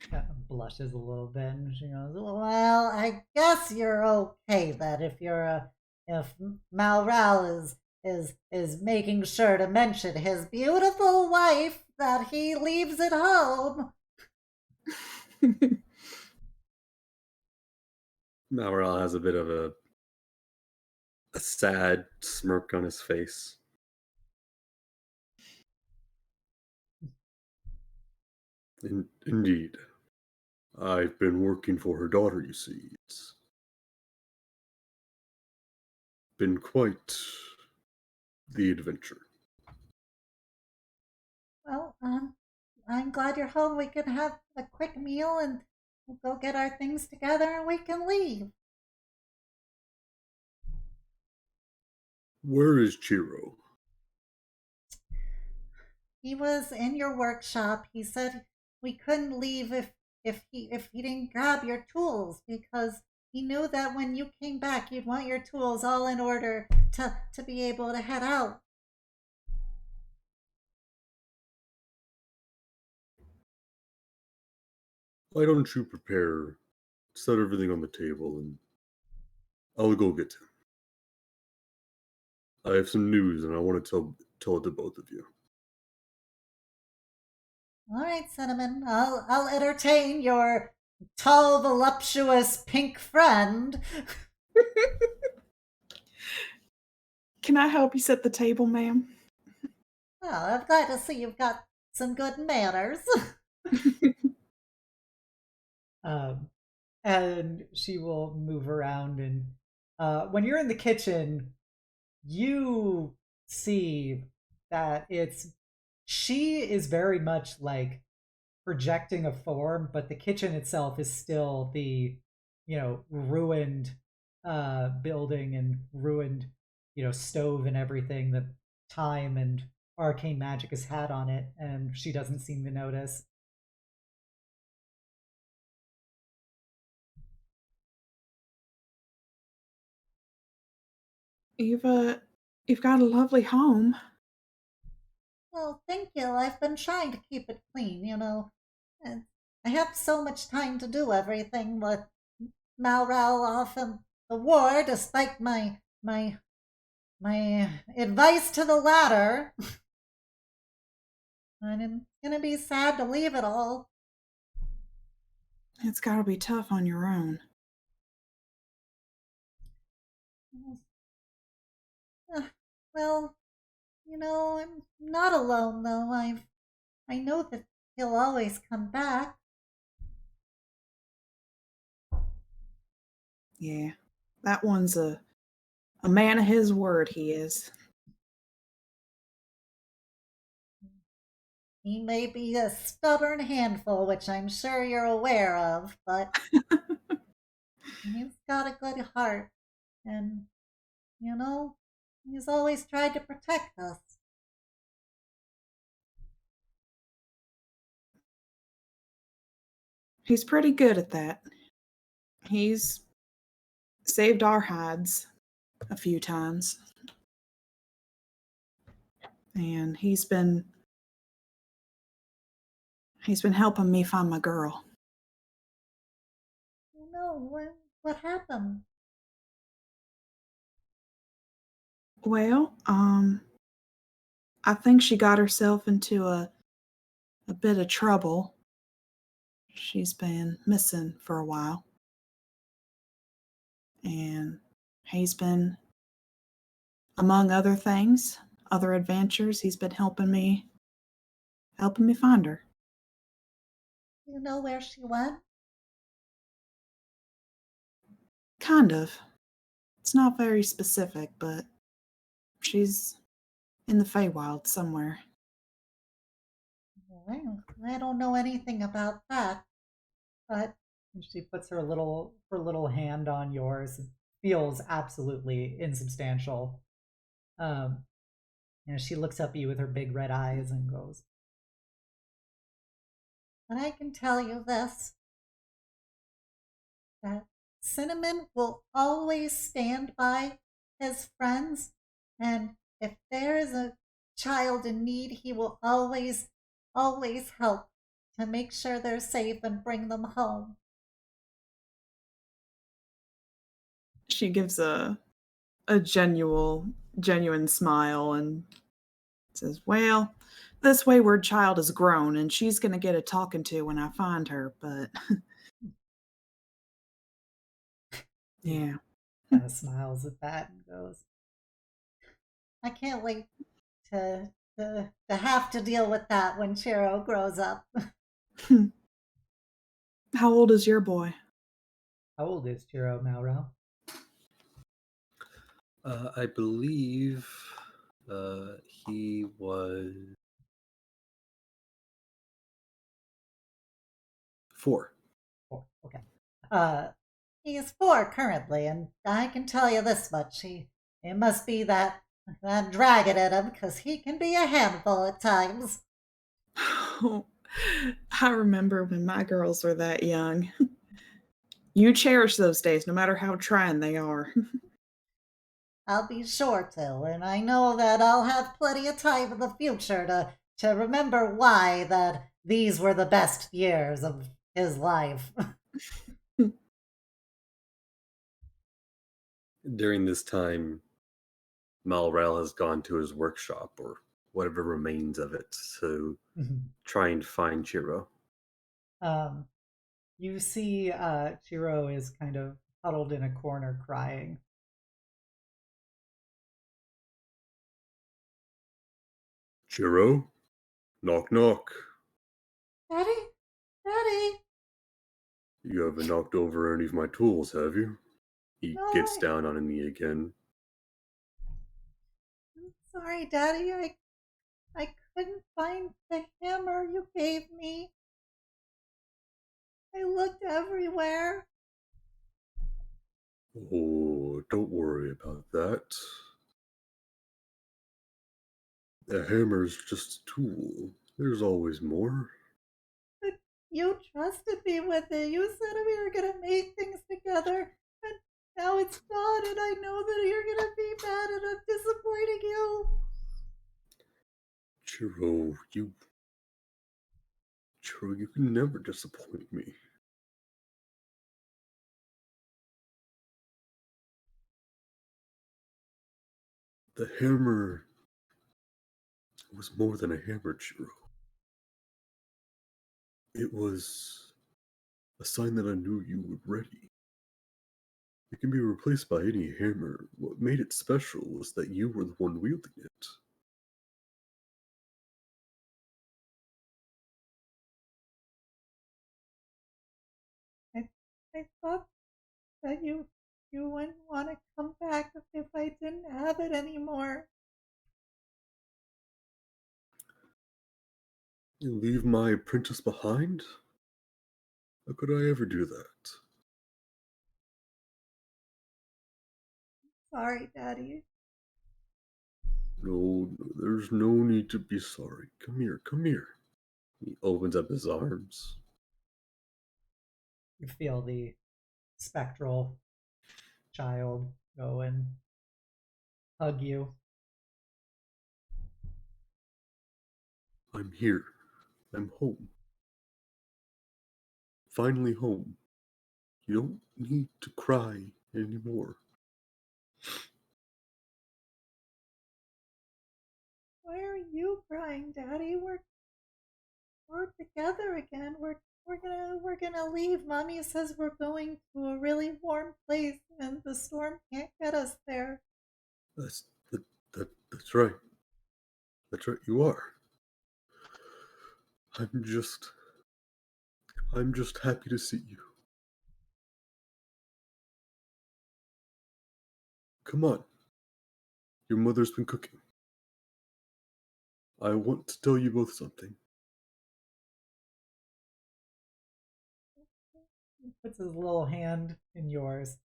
Kind of blushes a little bit, and she goes, "Well, I guess you're okay then if Malral is is making sure to mention his beautiful wife that he leaves at home. Malral has a bit of a sad smirk on his face. Indeed. I've been working for her daughter, you see. It's been quite the adventure. Well, I'm glad you're home. We can have a quick meal and we'll go get our things together and we can leave. Where is Chiro? He was in your workshop. He said we couldn't leave if he didn't grab your tools because he knew that when you came back you'd want your tools all in order to be able to head out. Why don't you set everything on the table, and I'll go get him. I have some news, and I want to tell it to both of you. All right, Cinnamon. I'll entertain your tall, voluptuous pink friend. Can I help you set the table, ma'am? Well, I'm glad to see you've got some good manners. And she will move around, and when you're in the kitchen, you see that she is very much like projecting a form, but the kitchen itself is still the ruined building and ruined stove and everything that time and arcane magic has had on it, and she doesn't seem to notice. You've got a lovely home. Well, thank you. I've been trying to keep it clean, and I have so much time to do everything with Malral off in the war, despite my advice to the latter. And it's gonna be sad to leave it all. It's gotta be tough on your own. Well, I'm not alone though. I know that he'll always come back. Yeah, that one's a man of his word, he is. He may be a stubborn handful, which I'm sure you're aware of, but he's got a good heart. And, he's always tried to protect us. He's pretty good at that. He's saved our hides a few times. And he's been helping me find my girl. What happened? Well, I think she got herself into a bit of trouble. She's been missing for a while. And he's been, among other things, other adventures, he's been helping me find her. You know where she went? Kind of. It's not very specific, but she's in the Feywild somewhere. Well, I don't know anything about that, but she puts her little hand on yours. It feels absolutely insubstantial. She looks up at you with her big red eyes and goes, "But I can tell you this, that Cinnamon will always stand by his friends, and if there is a child in need, he will always help to make sure they're safe and bring them home." She gives a genuine genuine smile and says, well, this wayward child is grown and she's going to get a talking to when I find her, but yeah. Kind of smiles at that and goes, I can't wait to have to deal with that when Chiro grows up. How old is your boy? How old is Chiro, Malral? I believe he was 4. 4. Okay. He is 4 currently, and I can tell you this much: it must be that dragon in him, because he can be a handful at times. Oh, I remember when my girls were that young. You cherish those days, no matter how trying they are. I'll be sure to, and I know that I'll have plenty of time in the future to remember why that these were the best years of his life. During this time, Malral has gone to his workshop, or whatever remains of it, to try and find Chiro. You see Chiro is kind of huddled in a corner crying. Chiro? Knock knock. Daddy? Daddy? You haven't knocked over any of my tools, have you? He No, gets down on a knee again. I'm sorry, Daddy. I couldn't find the hammer you gave me. I looked everywhere. Oh, don't worry about that. The hammer's just a tool. There's always more. But you trusted me with it. You said we were going to make things together. And now it's gone, and I know that you're going to be mad, and I'm disappointing you. Chiro, you can never disappoint me. The hammer was more than a hammer, Chiro. It was a sign that I knew you were ready. It can be replaced by any hammer. What made it special was that you were the one wielding it. I thought that you wouldn't want to come back if I didn't have it anymore. You leave my apprentice behind? How could I ever do that? Sorry, Daddy. No, there's no need to be sorry. Come here, come here. He opens up his arms. You feel the spectral child go and hug you. I'm here. I'm home. Finally home. You don't need to cry anymore. Why are you crying, Daddy? We're together again. We're gonna leave. Mommy says we're going to a really warm place, and the storm can't get us there. That's right. That's right. You are. I'm just happy to see you. Come on. Your mother's been cooking. I want to tell you both something. He puts his little hand in yours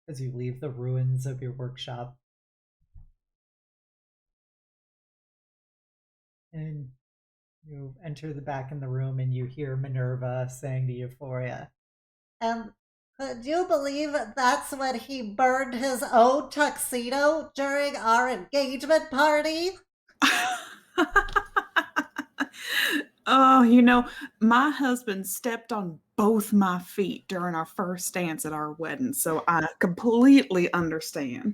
as you leave the ruins of your workshop. And you enter the back in the room, and you hear Minerva saying to Euphoria, and could you believe that's when he burned his own tuxedo during our engagement party? Oh, you know, my husband stepped on both my feet during our first dance at our wedding, so I completely understand.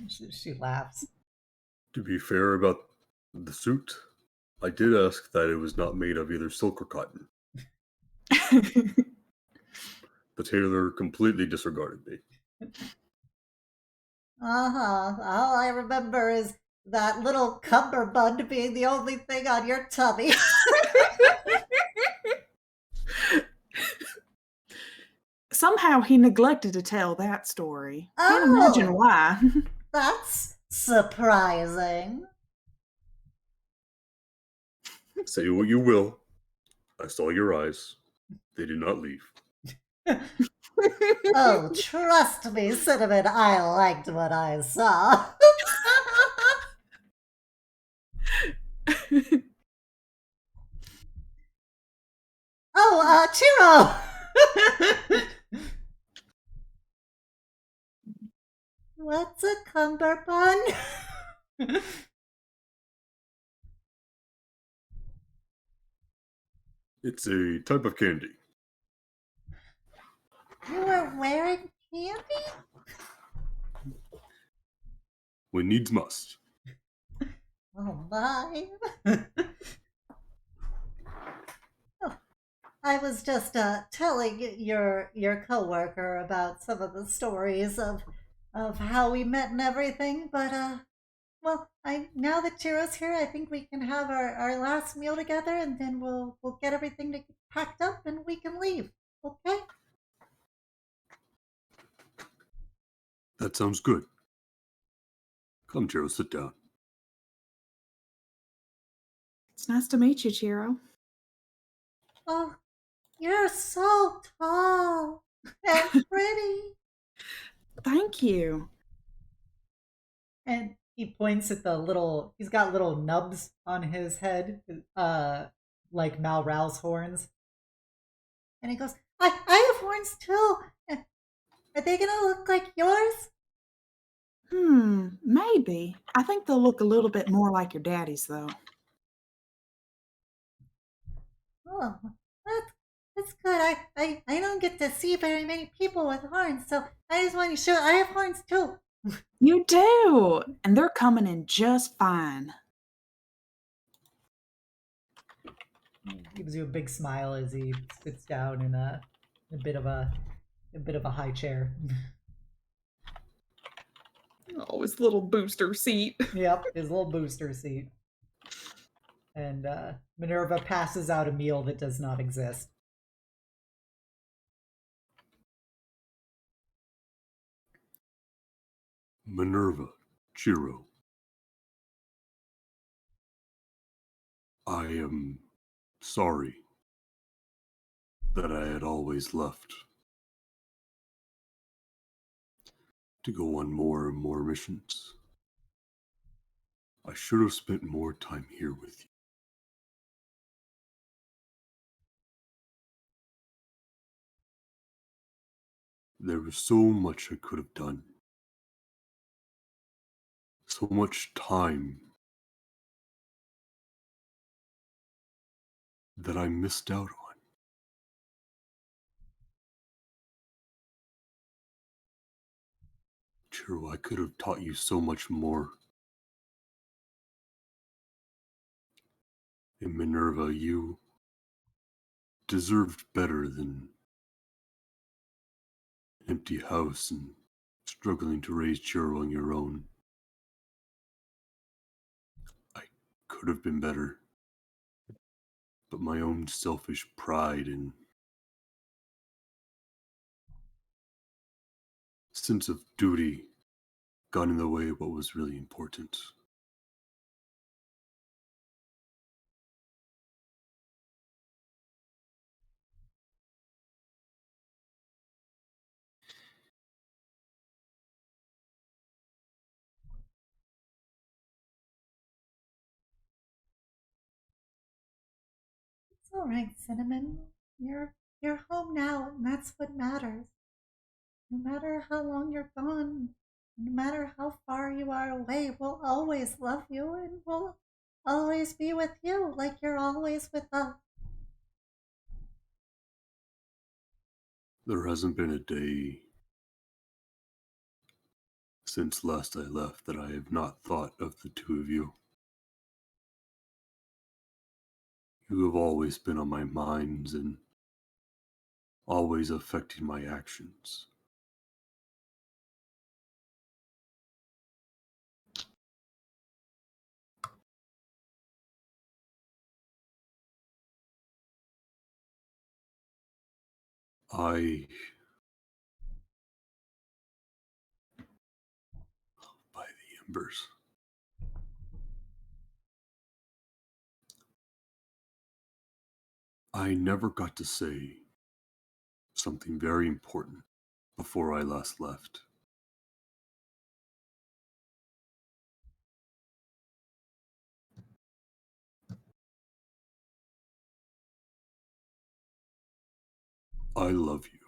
She laughs. To be fair about the suit, I did ask that it was not made of either silk or cotton. The tailor completely disregarded me. All I remember is that little cummerbund being the only thing on your tummy. Somehow he neglected to tell that story. Can't imagine Oh. why. That's surprising. Say what you will. I saw your eyes. They did not leave. Oh, trust me, Cinnamon, I liked what I saw. Oh, Chiro! What's a cummerbund? It's a type of candy. You were wearing candy? When needs must. Oh my. Oh, I was just telling your coworker about some of the stories of how we met and everything, but well, now that Chiro's here, I think we can have our last meal together, and then we'll get everything packed up and we can leave. Okay? That sounds good. Come, Chiro, sit down. It's nice to meet you, Chiro. Oh, you're so tall and pretty. Thank you. And he points at he's got little nubs on his head, like Malral's horns. And he goes, I have horns too. Are they gonna look like yours? Maybe. I think they'll look a little bit more like your daddy's, though. Oh, that's good. I don't get to see very many people with horns, so I just want to show I have horns too. You do! And they're coming in just fine. Gives you a big smile as he sits down in a bit of a high chair. Oh, his little booster seat. Yep, his little booster seat. And Minerva passes out a meal that does not exist. Minerva, Chiro. I am sorry that I had always left to go on more and more missions. I should have spent more time here with you. There was so much I could have done. So much time that I missed out on. Chiro, I could have taught you so much more. And Minerva, you deserved better than an empty house and struggling to raise Chiro on your own. I could have been better, but my own selfish pride and sense of duty got in the way of what was really important. It's all right, Cinnamon. You're home now, and that's what matters. No matter how long you're gone, no matter how far you are away, we'll always love you, and we'll always be with you like you're always with us. There hasn't been a day since last I left that I have not thought of the two of you. You have always been on my minds and always affecting my actions. I, by the embers. I never got to say something very important before I last left. I love you.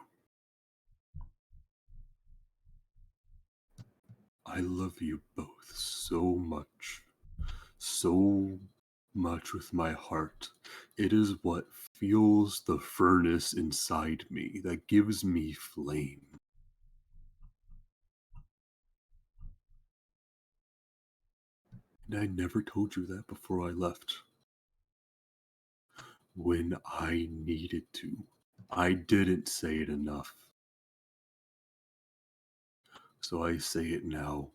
I love you both so much. So much with my heart. It is what fuels the furnace inside me that gives me flame. And I never told you that before I left. When I needed to, I didn't say it enough. So I say it now.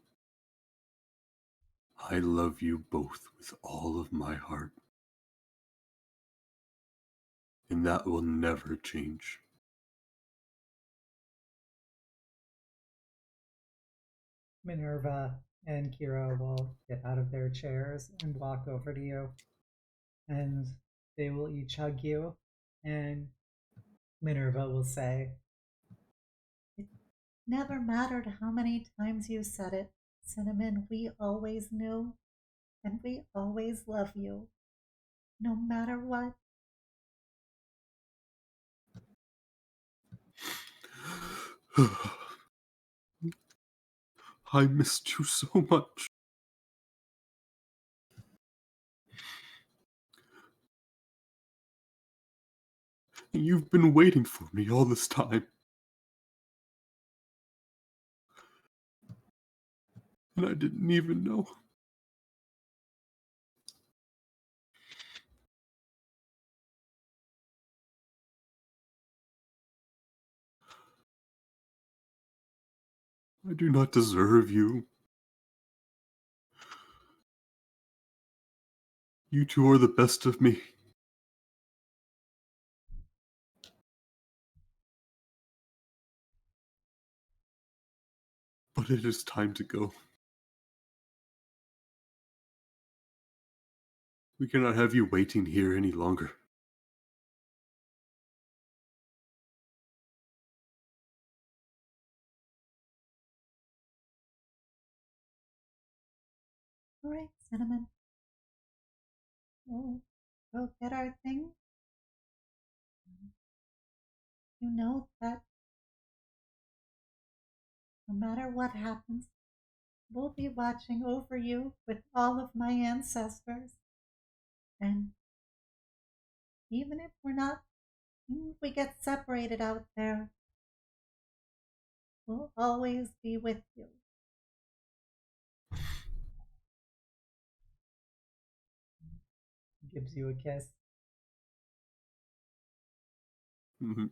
I love you both with all of my heart. And that will never change. Minerva and Kira will get out of their chairs and walk over to you. And they will each hug you. And Minerva will say, "It never mattered how many times you said it, Cinnamon. We always knew. And we always love you. No matter what." I missed you so much. And you've been waiting for me all this time. And I didn't even know. I do not deserve you. You two are the best of me. But it is time to go. We cannot have you waiting here any longer. All right, Cinnamon. We'll go get our things. You know that no matter what happens, we'll be watching over you with all of my ancestors. And even if we get separated out there, we'll always be with you. Gives you a kiss. Mhm.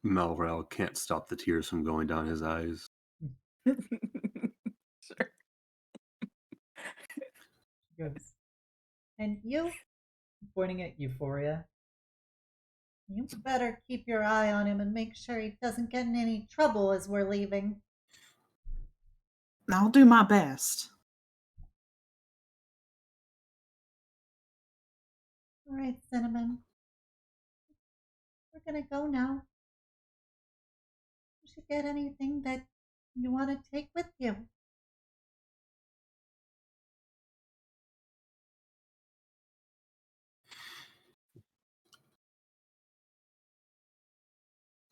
Malral can't stop the tears from going down his eyes. Sure. Goes. And you, pointing at Euphoria, you better keep your eye on him and make sure he doesn't get in any trouble as we're leaving. I'll do my best. All right, Cinnamon. We're gonna go now. You should get anything that you want to take with you.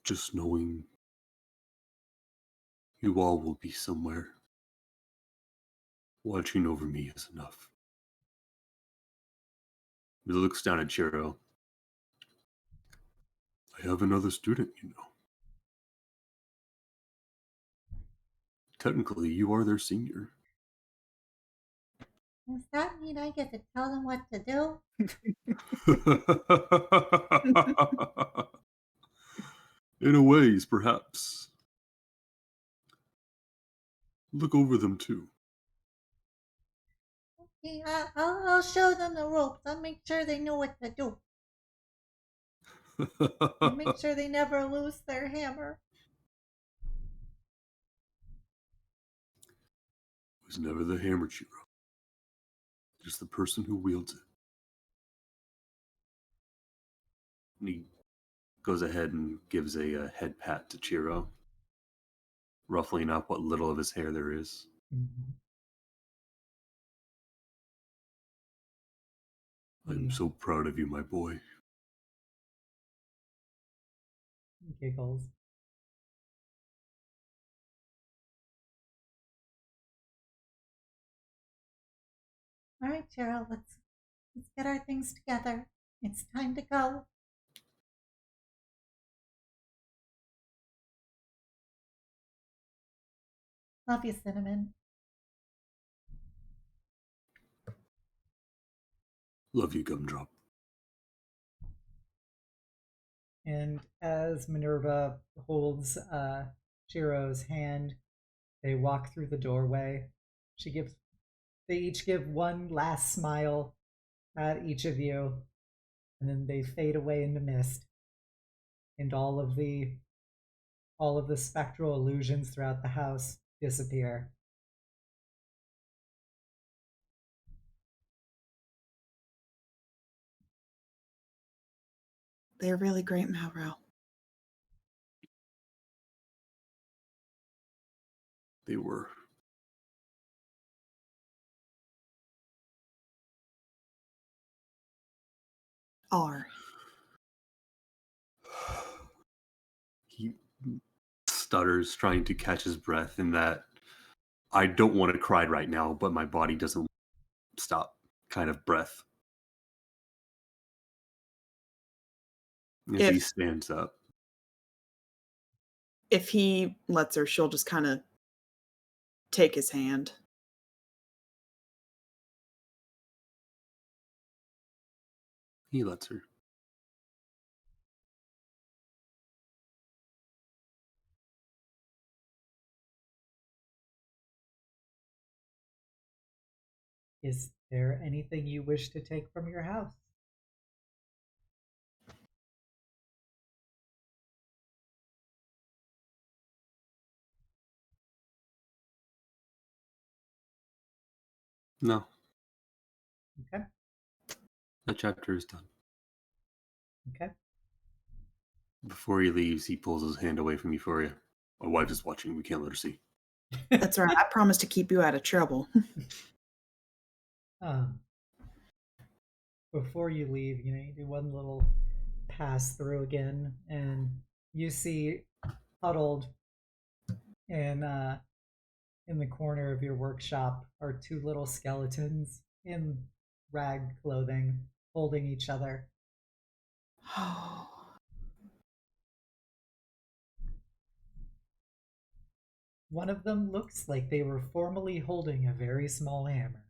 Just knowing you all will be somewhere watching over me is enough. He looks down at Chiro. I have another student, you know. Technically, you are their senior. Does that mean I get to tell them what to do? In a ways, perhaps. Look over them, too. Okay, I'll show them the ropes. I'll make sure they know what to do. I'll make sure they never lose their hammer. It was never the hammer, Chiro. Just the person who wields it. And he goes ahead and gives a head pat to Chiro, ruffling up what little of his hair there is. Mhm. I'm so proud of you, my boy. Giggles. All right, Cheryl, let's get our things together. It's time to go. Love you, Cinnamon. Love you, Gumdrop. And as Minerva holds Chiro's hand, they walk through the doorway. They each give one last smile at each of you, and then they fade away into mist. And all of the spectral illusions throughout the house disappear. They're really great, Malral. They were. Are. He stutters, trying to catch his breath in that I don't want to cry right now, but my body doesn't stop kind of breath. As he stands up. If he lets her, she'll just kind of take his hand. He lets her. Is there anything you wish to take from your house? No. Okay. That chapter is done. Okay. Before he leaves, he pulls his hand away from Euphoria. My wife is watching. We can't let her see. That's right. I promise to keep you out of trouble. Before you leave, you do one little pass through again, and you see huddled in the corner of your workshop are two little skeletons in ragged clothing, holding each other. One of them looks like they were formerly holding a very small hammer.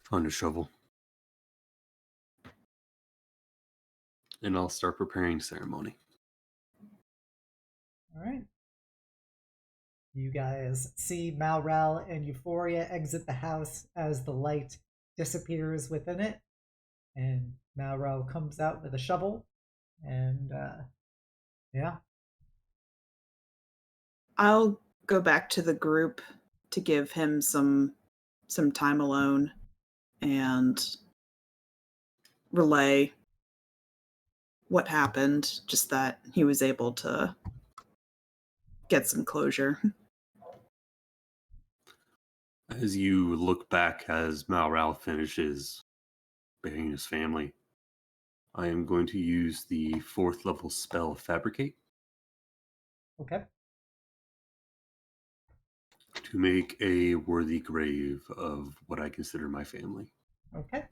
Find a shovel. And I'll start preparing ceremony. All right. You guys see Malral and Euphoria exit the house as the light disappears within it. And Malral comes out with a shovel. And yeah. I'll go back to the group to give him some time alone and relay what happened, just that he was able to get some closure. As you look back as Malral finishes burying his family, I am going to use the 4th level spell Fabricate. Okay. To make a worthy grave of what I consider my family. Okay.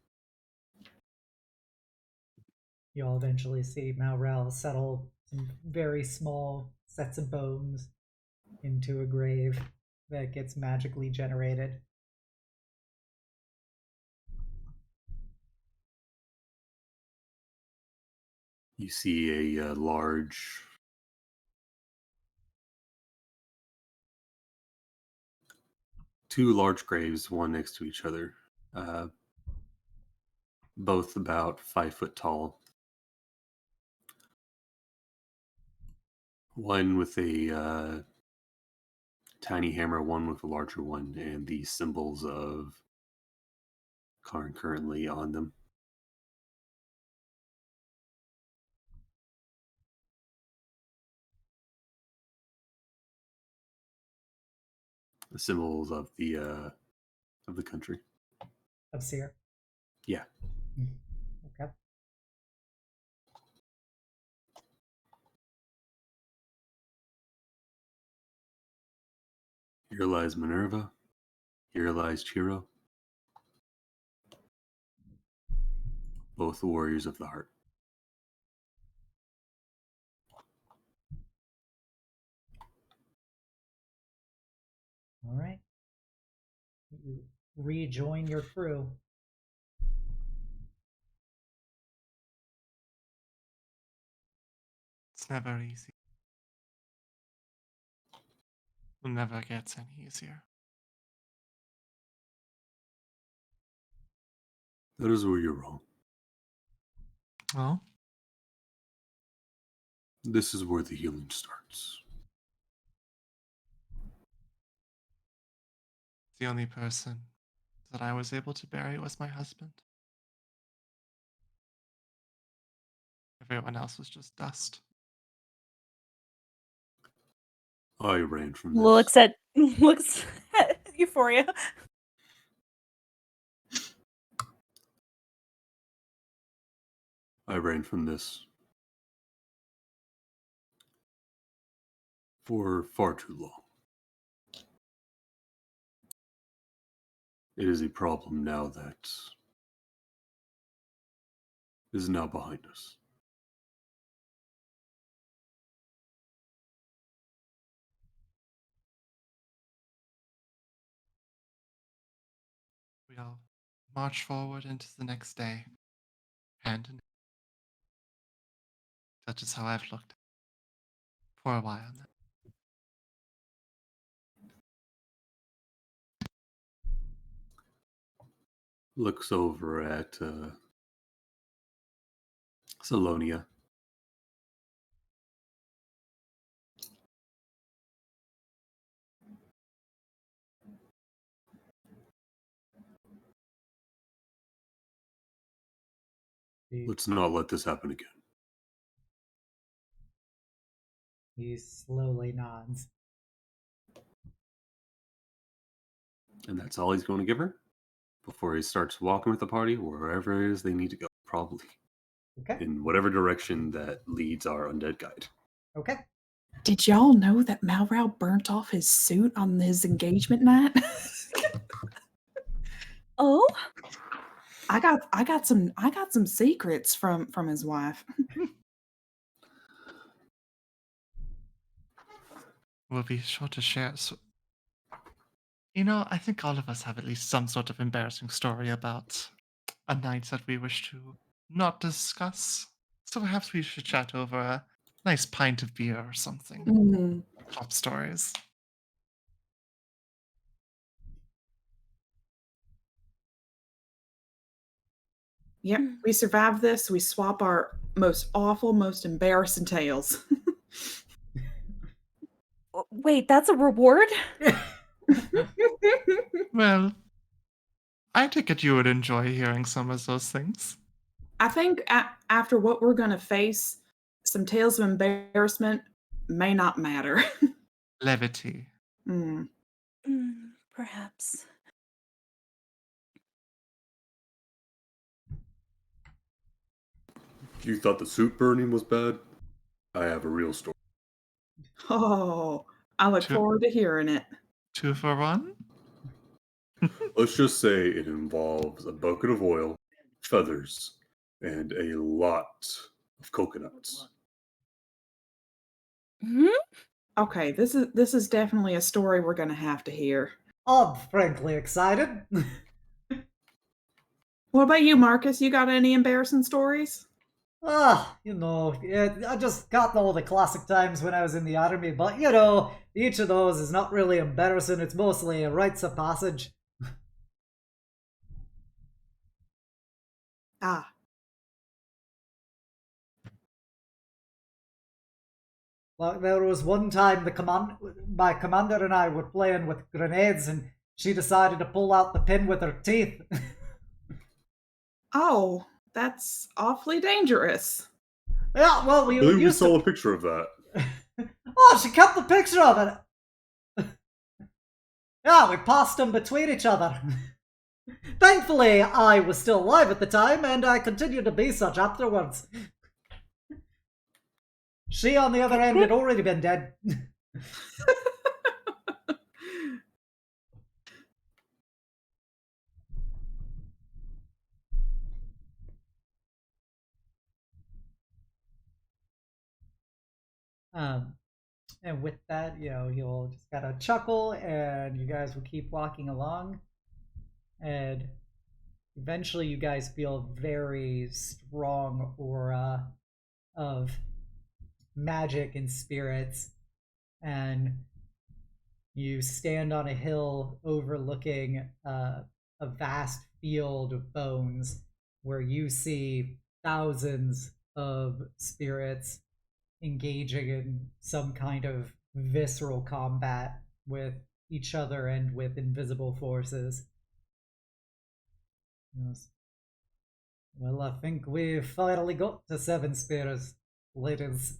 You'll eventually see Malral settle some very small sets of bones into a grave that gets magically generated. You see a large two large graves, one next to each other, both about 5 foot tall. One with a tiny hammer, one with a larger one, and the symbols of Karn currently on them. The symbols of the country. Of Cyre. Yeah. Okay. Here lies Minerva. Here lies Chiro. Both the warriors of the heart. All right. You rejoin your crew. It's never easy. It never gets any easier. That is where you're wrong. Oh? This is where the healing starts. The only person that I was able to bury was my husband. Everyone else was just dust. I ran from this. Looks at Euphoria. I ran from this for far too long. It is a problem now that is now behind us. We'll march forward into the next day, hand in hand. That is how I've looked for a while now. Looks over at Sylonia. Let's not let this happen again. He slowly nods. And that's all he's going to give her before he starts walking with the party wherever it is they need to go, probably Okay. in whatever direction that leads our undead guide. Okay. Did y'all know that Malral burnt off his suit on his engagement night? Oh? I got some secrets from his wife. We'll be sure to share. So, I think all of us have at least some sort of embarrassing story about a night that we wish to not discuss. So perhaps we should chat over a nice pint of beer or something. Mm. Top stories. Yep, we survived this. We swap our most awful, most embarrassing tales. Wait, that's a reward? Well, I take it you would enjoy hearing some of those things. I think after what we're going to face, some tales of embarrassment may not matter. Levity. Mm. Perhaps. You thought the suit burning was bad? I have a real story. Oh, I look Two- forward to hearing it. 2 for 1? Let's just say it involves a bucket of oil, feathers, and a lot of coconuts. Okay, this is definitely a story we're gonna have to hear. I'm frankly excited. What about you, Marcus? You got any embarrassing stories? I just got all the classic times when I was in the army, but each of those is not really embarrassing. It's mostly a rites of passage. Ah, Like there was one time my commander and I were playing with grenades, and she decided to pull out the pin with her teeth. oh, that's awfully dangerous. Yeah, well, I we believe we used saw to. a picture of that. Oh, she kept the picture of it. Yeah, we passed them between each other. Thankfully, I was still alive at the time, and I continued to be such afterwards. She, on the other end, had already been dead. And with that, you'll just kind of chuckle, and you guys will keep walking along. And eventually, you guys feel a very strong aura of magic and spirits, and you stand on a hill overlooking a vast field of bones where you see thousands of spirits engaging in some kind of visceral combat with each other and with invisible forces. Yes. Well, I think we finally got to 7 spears, ladies.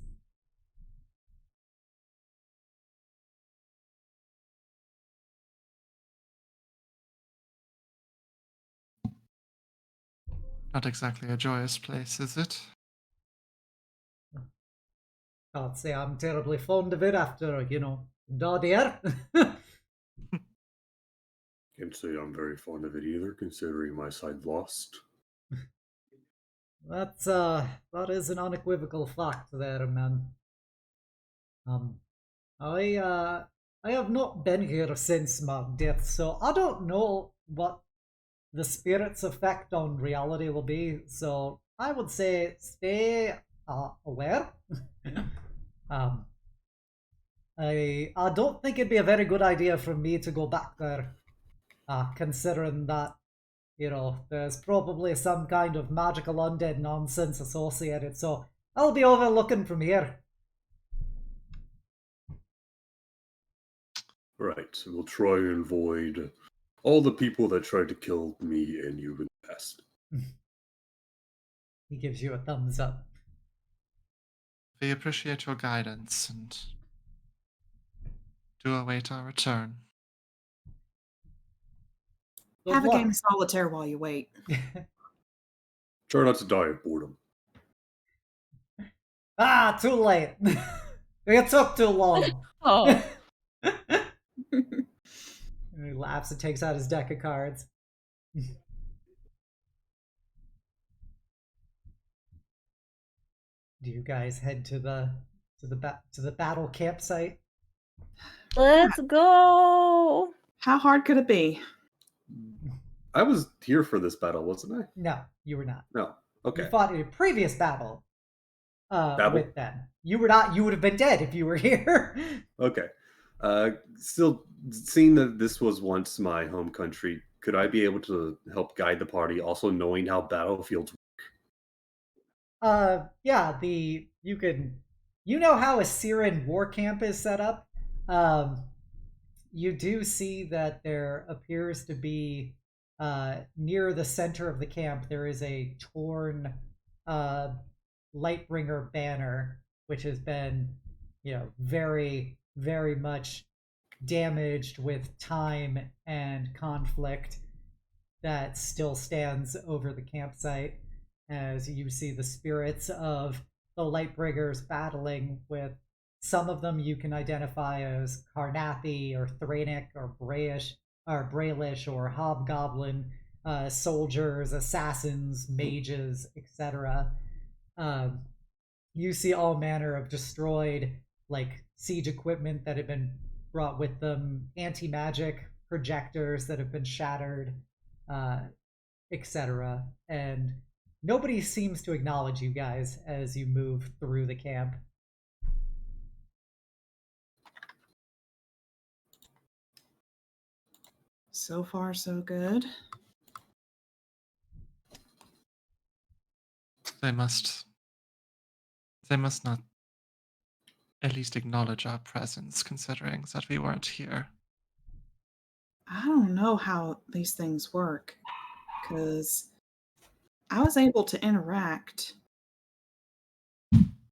Not exactly a joyous place, is it? Can't say I'm terribly fond of it after, Dardier. Can't say I'm very fond of it either, considering my side lost. That is an unequivocal fact there, man. I have not been here since my death, so I don't know what the spirit's effect on reality will be. So I would say stay aware. I don't think it'd be a very good idea for me to go back there, considering that there's probably some kind of magical undead nonsense associated. So I'll be overlooking from here. Right, we'll try and avoid all the people that tried to kill me and you in the past. He gives you a thumbs up. We appreciate your guidance and do await our return. Good Have a luck. game of solitaire while you wait. Try not to die of boredom. Too late. It took too long. Oh. And he laughs and takes out his deck of cards. Do you guys head to the battle campsite? Let's go. How hard could it be? I was here for this battle, wasn't I? No, you were not. No. Okay. You fought in a previous battle. Battle? With them. You were not. You would have been dead if you were here. Okay. Still, seeing that this was once my home country, could I be able to help guide the party, also knowing how battlefields work? Yeah. You know how a Syrian war camp is set up. You do see that there appears to be near the center of the camp there is a torn Lightbringer banner, which has been, very, very much damaged with time and conflict, that still stands over the campsite as you see the spirits of the Lightbringers battling with Some of them you can identify as Carnathi or Thranic or Braelish or Hobgoblin, soldiers, assassins, mages, etc. You see all manner of destroyed, like, siege equipment that have been brought with them, anti-magic projectors that have been shattered, etc. And nobody seems to acknowledge you guys as you move through the camp. So far, so good. They must not at least acknowledge our presence, considering that we weren't here. I don't know how these things work, because I was able to interact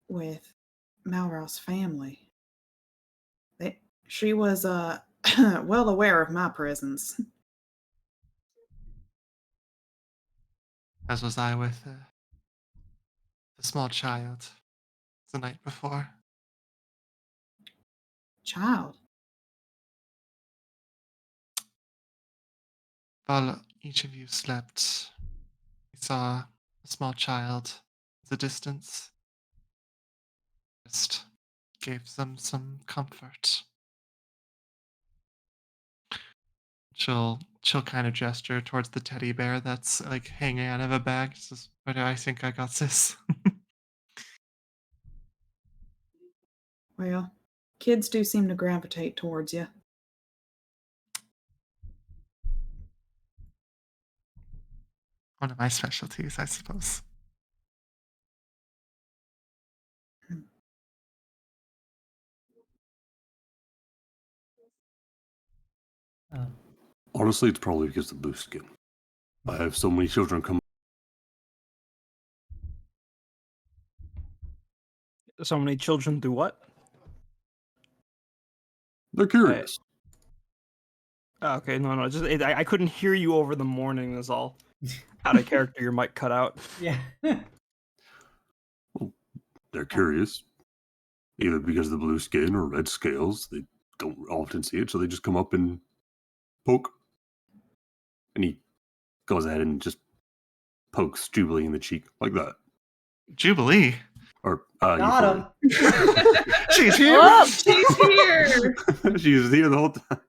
with Malral's family. She was well aware of my presence. As was I with the small child the night before. Child. While each of you slept, we saw a small child at the distance. Just gave them some comfort. She'll kind of gesture towards the teddy bear that's like hanging out of a bag. Says, "Where do I think I got this?" Well, kids do seem to gravitate towards you. One of my specialties, I suppose. Honestly, it's probably because of the blue skin. I have so many children come. So many children do what? They're curious. Okay, no, just I couldn't hear you over the morning. Is all. Out of character, your mic cut out. Yeah. Well, they're curious, either because of the blue skin or red scales. They don't often see it, so they just come up and poke. And he goes ahead and just pokes Jubilee in the cheek like that. Jubilee. Or Got him. She's here. Oh, she's here. She was here the whole time.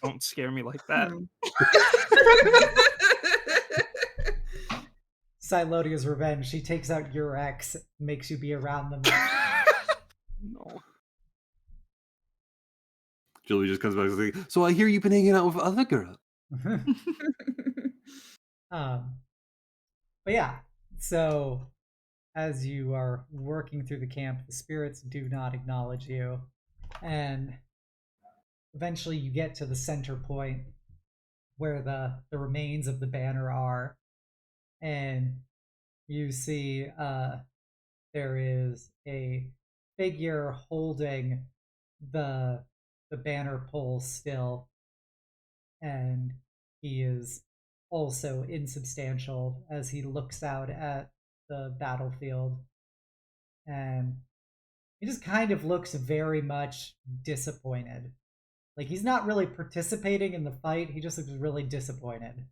Don't scare me like that. Silonia's revenge. She takes out your ex, makes you be around them. No. Julie just comes back and says, "So I hear you've been hanging out with other girls." But yeah, so as you are working through the camp, the spirits do not acknowledge you. And eventually you get to the center point where the remains of the banner are. And you see there is a figure holding the banner pole still. And he is also insubstantial as he looks out at the battlefield. And he just kind of looks very much disappointed. Like, he's not really participating in the fight, he just looks really disappointed.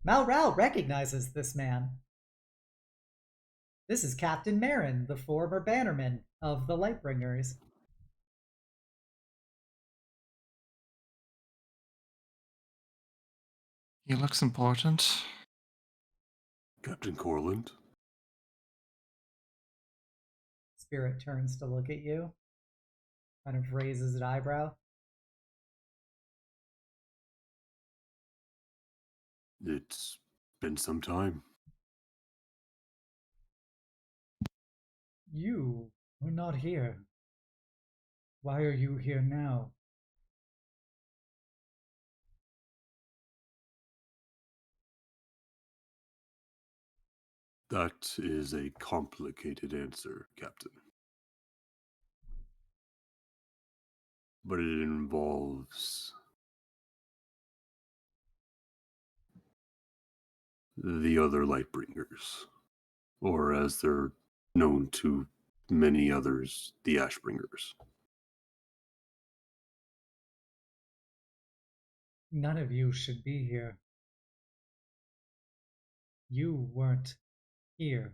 Malral recognizes this man. This is Captain Meryn, the former bannerman of the Lightbringers. He looks important. Captain Corland. Spirit turns to look at you, kind of raises an eyebrow. It's been some time. You were not here. Why are you here now? That is a complicated answer, Captain. But it involves the other Lightbringers, or as they're known to many others, the Ashbringers. None of you should be here. You weren't here.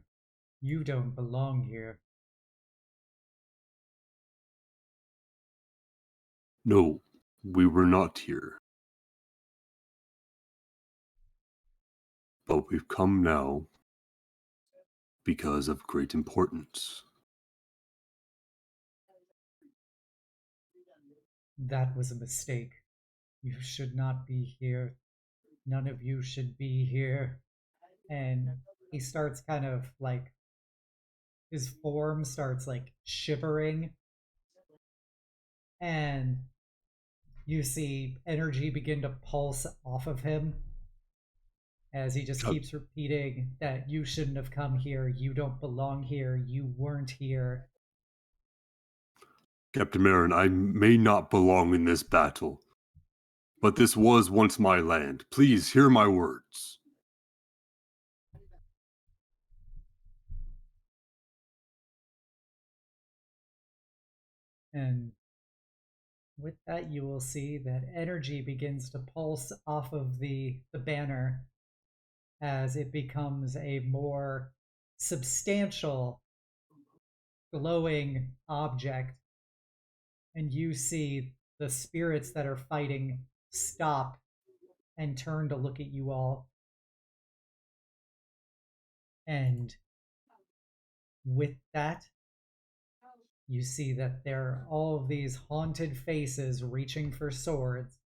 You don't belong here. No, we were not here. But we've come now because of great importance. That was a mistake. You should not be here. None of you should be here. And he starts kind of like, his form starts like shivering. And you see energy begin to pulse off of him as he just keeps repeating that you shouldn't have come here. You don't belong here. You weren't here. Captain Meryn, I may not belong in this battle, but this was once my land. Please hear my words. And with that, you will see that energy begins to pulse off of the banner as it becomes a more substantial, glowing object. And you see the spirits that are fighting stop and turn to look at you all. And with that, you see that there are all of these haunted faces reaching for swords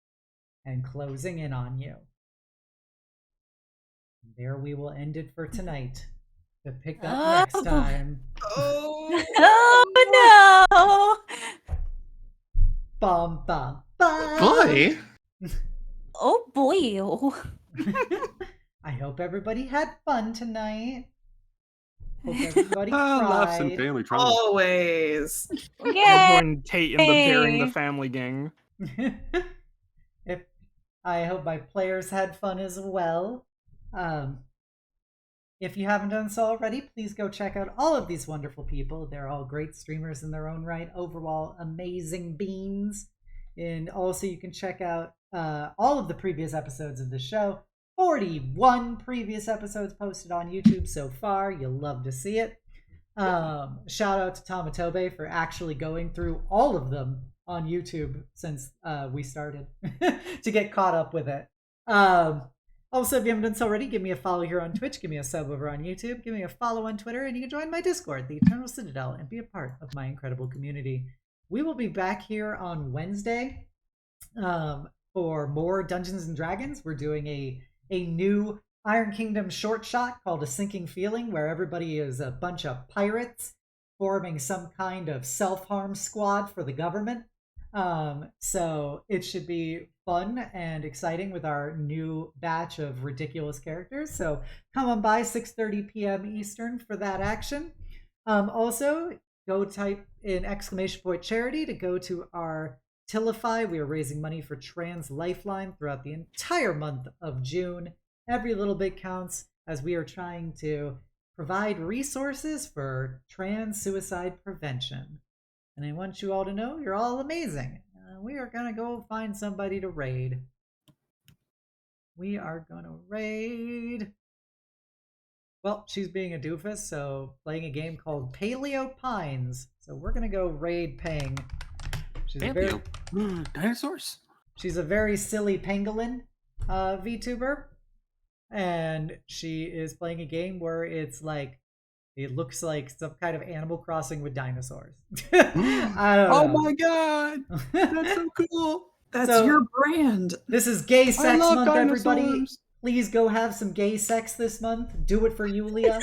and closing in on you. There we will end it for tonight. To pick up next time. Oh no! Bum bum bum. Boy. Oh boy! I hope everybody had fun tonight. Hope everybody Laughs and cried. family trauma. Always. I'll Yeah. join Tate in the Bearing the Family gang. I hope my players had fun as well. If you haven't done so already, please go check out all of these wonderful people. They're all great streamers in their own right. Overall, amazing beans. And also, you can check out all of the previous episodes of the show. 41 previous episodes posted on YouTube so far. You'll love to see it. Shout out to Tamatobe for actually going through all of them on YouTube since we started to get caught up with it. Also, if you haven't done so already, give me a follow here on Twitch, give me a sub over on YouTube, give me a follow on Twitter, and you can join my Discord, the Eternal Citadel, and be a part of my incredible community. We will be back here on Wednesday for more Dungeons and Dragons. We're doing a new Iron Kingdom short shot called A Sinking Feeling, where everybody is a bunch of pirates forming some kind of self-harm squad for the government. So it should be fun and exciting with our new batch of ridiculous characters. So come on by 6:30 p.m. Eastern for that action. Also, go type in ! charity to go to our Tilify. We are raising money for Trans Lifeline throughout the entire month of June. Every little bit counts as we are trying to provide resources for trans suicide prevention. And I want you all to know you're all amazing. We are going to go find somebody to raid. We are going to raid. Well, she's being a doofus, so playing a game called Paleo Pines. So we're going to go raid Pang. She's Dinosaurs? She's a very silly pangolin VTuber. And she is playing a game where it's like, it looks like some kind of Animal Crossing with dinosaurs. I don't know. Oh my god! That's so cool! That's So- your brand. This is Gay Sex love Month, everybody. dinosaurs. Please go have some gay sex this month. Do it for Yulia.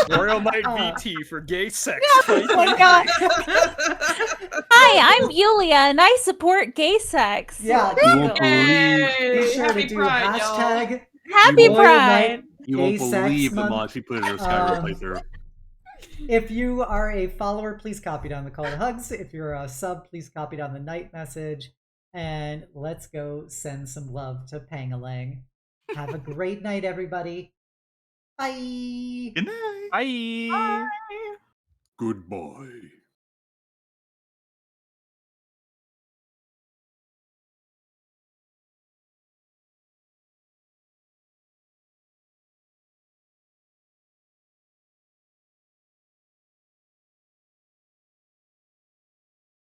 Royal Knight VT for gay sex. Oh my god! Hi, I'm Yulia, and I support gay sex. Yeah, You won't believe, be sure Happy to do Pride, y'all. hashtag Happy Royal Pride! Knight you Gay won't Sex believe the Month. mod she put in her Skyrim playthrough. If you are a follower, please copy down the call to hugs. If you're a sub, please copy down the night message. And let's go send some love to Pangalang. Have a great night, everybody. Bye. Good night. Bye. Bye. Goodbye.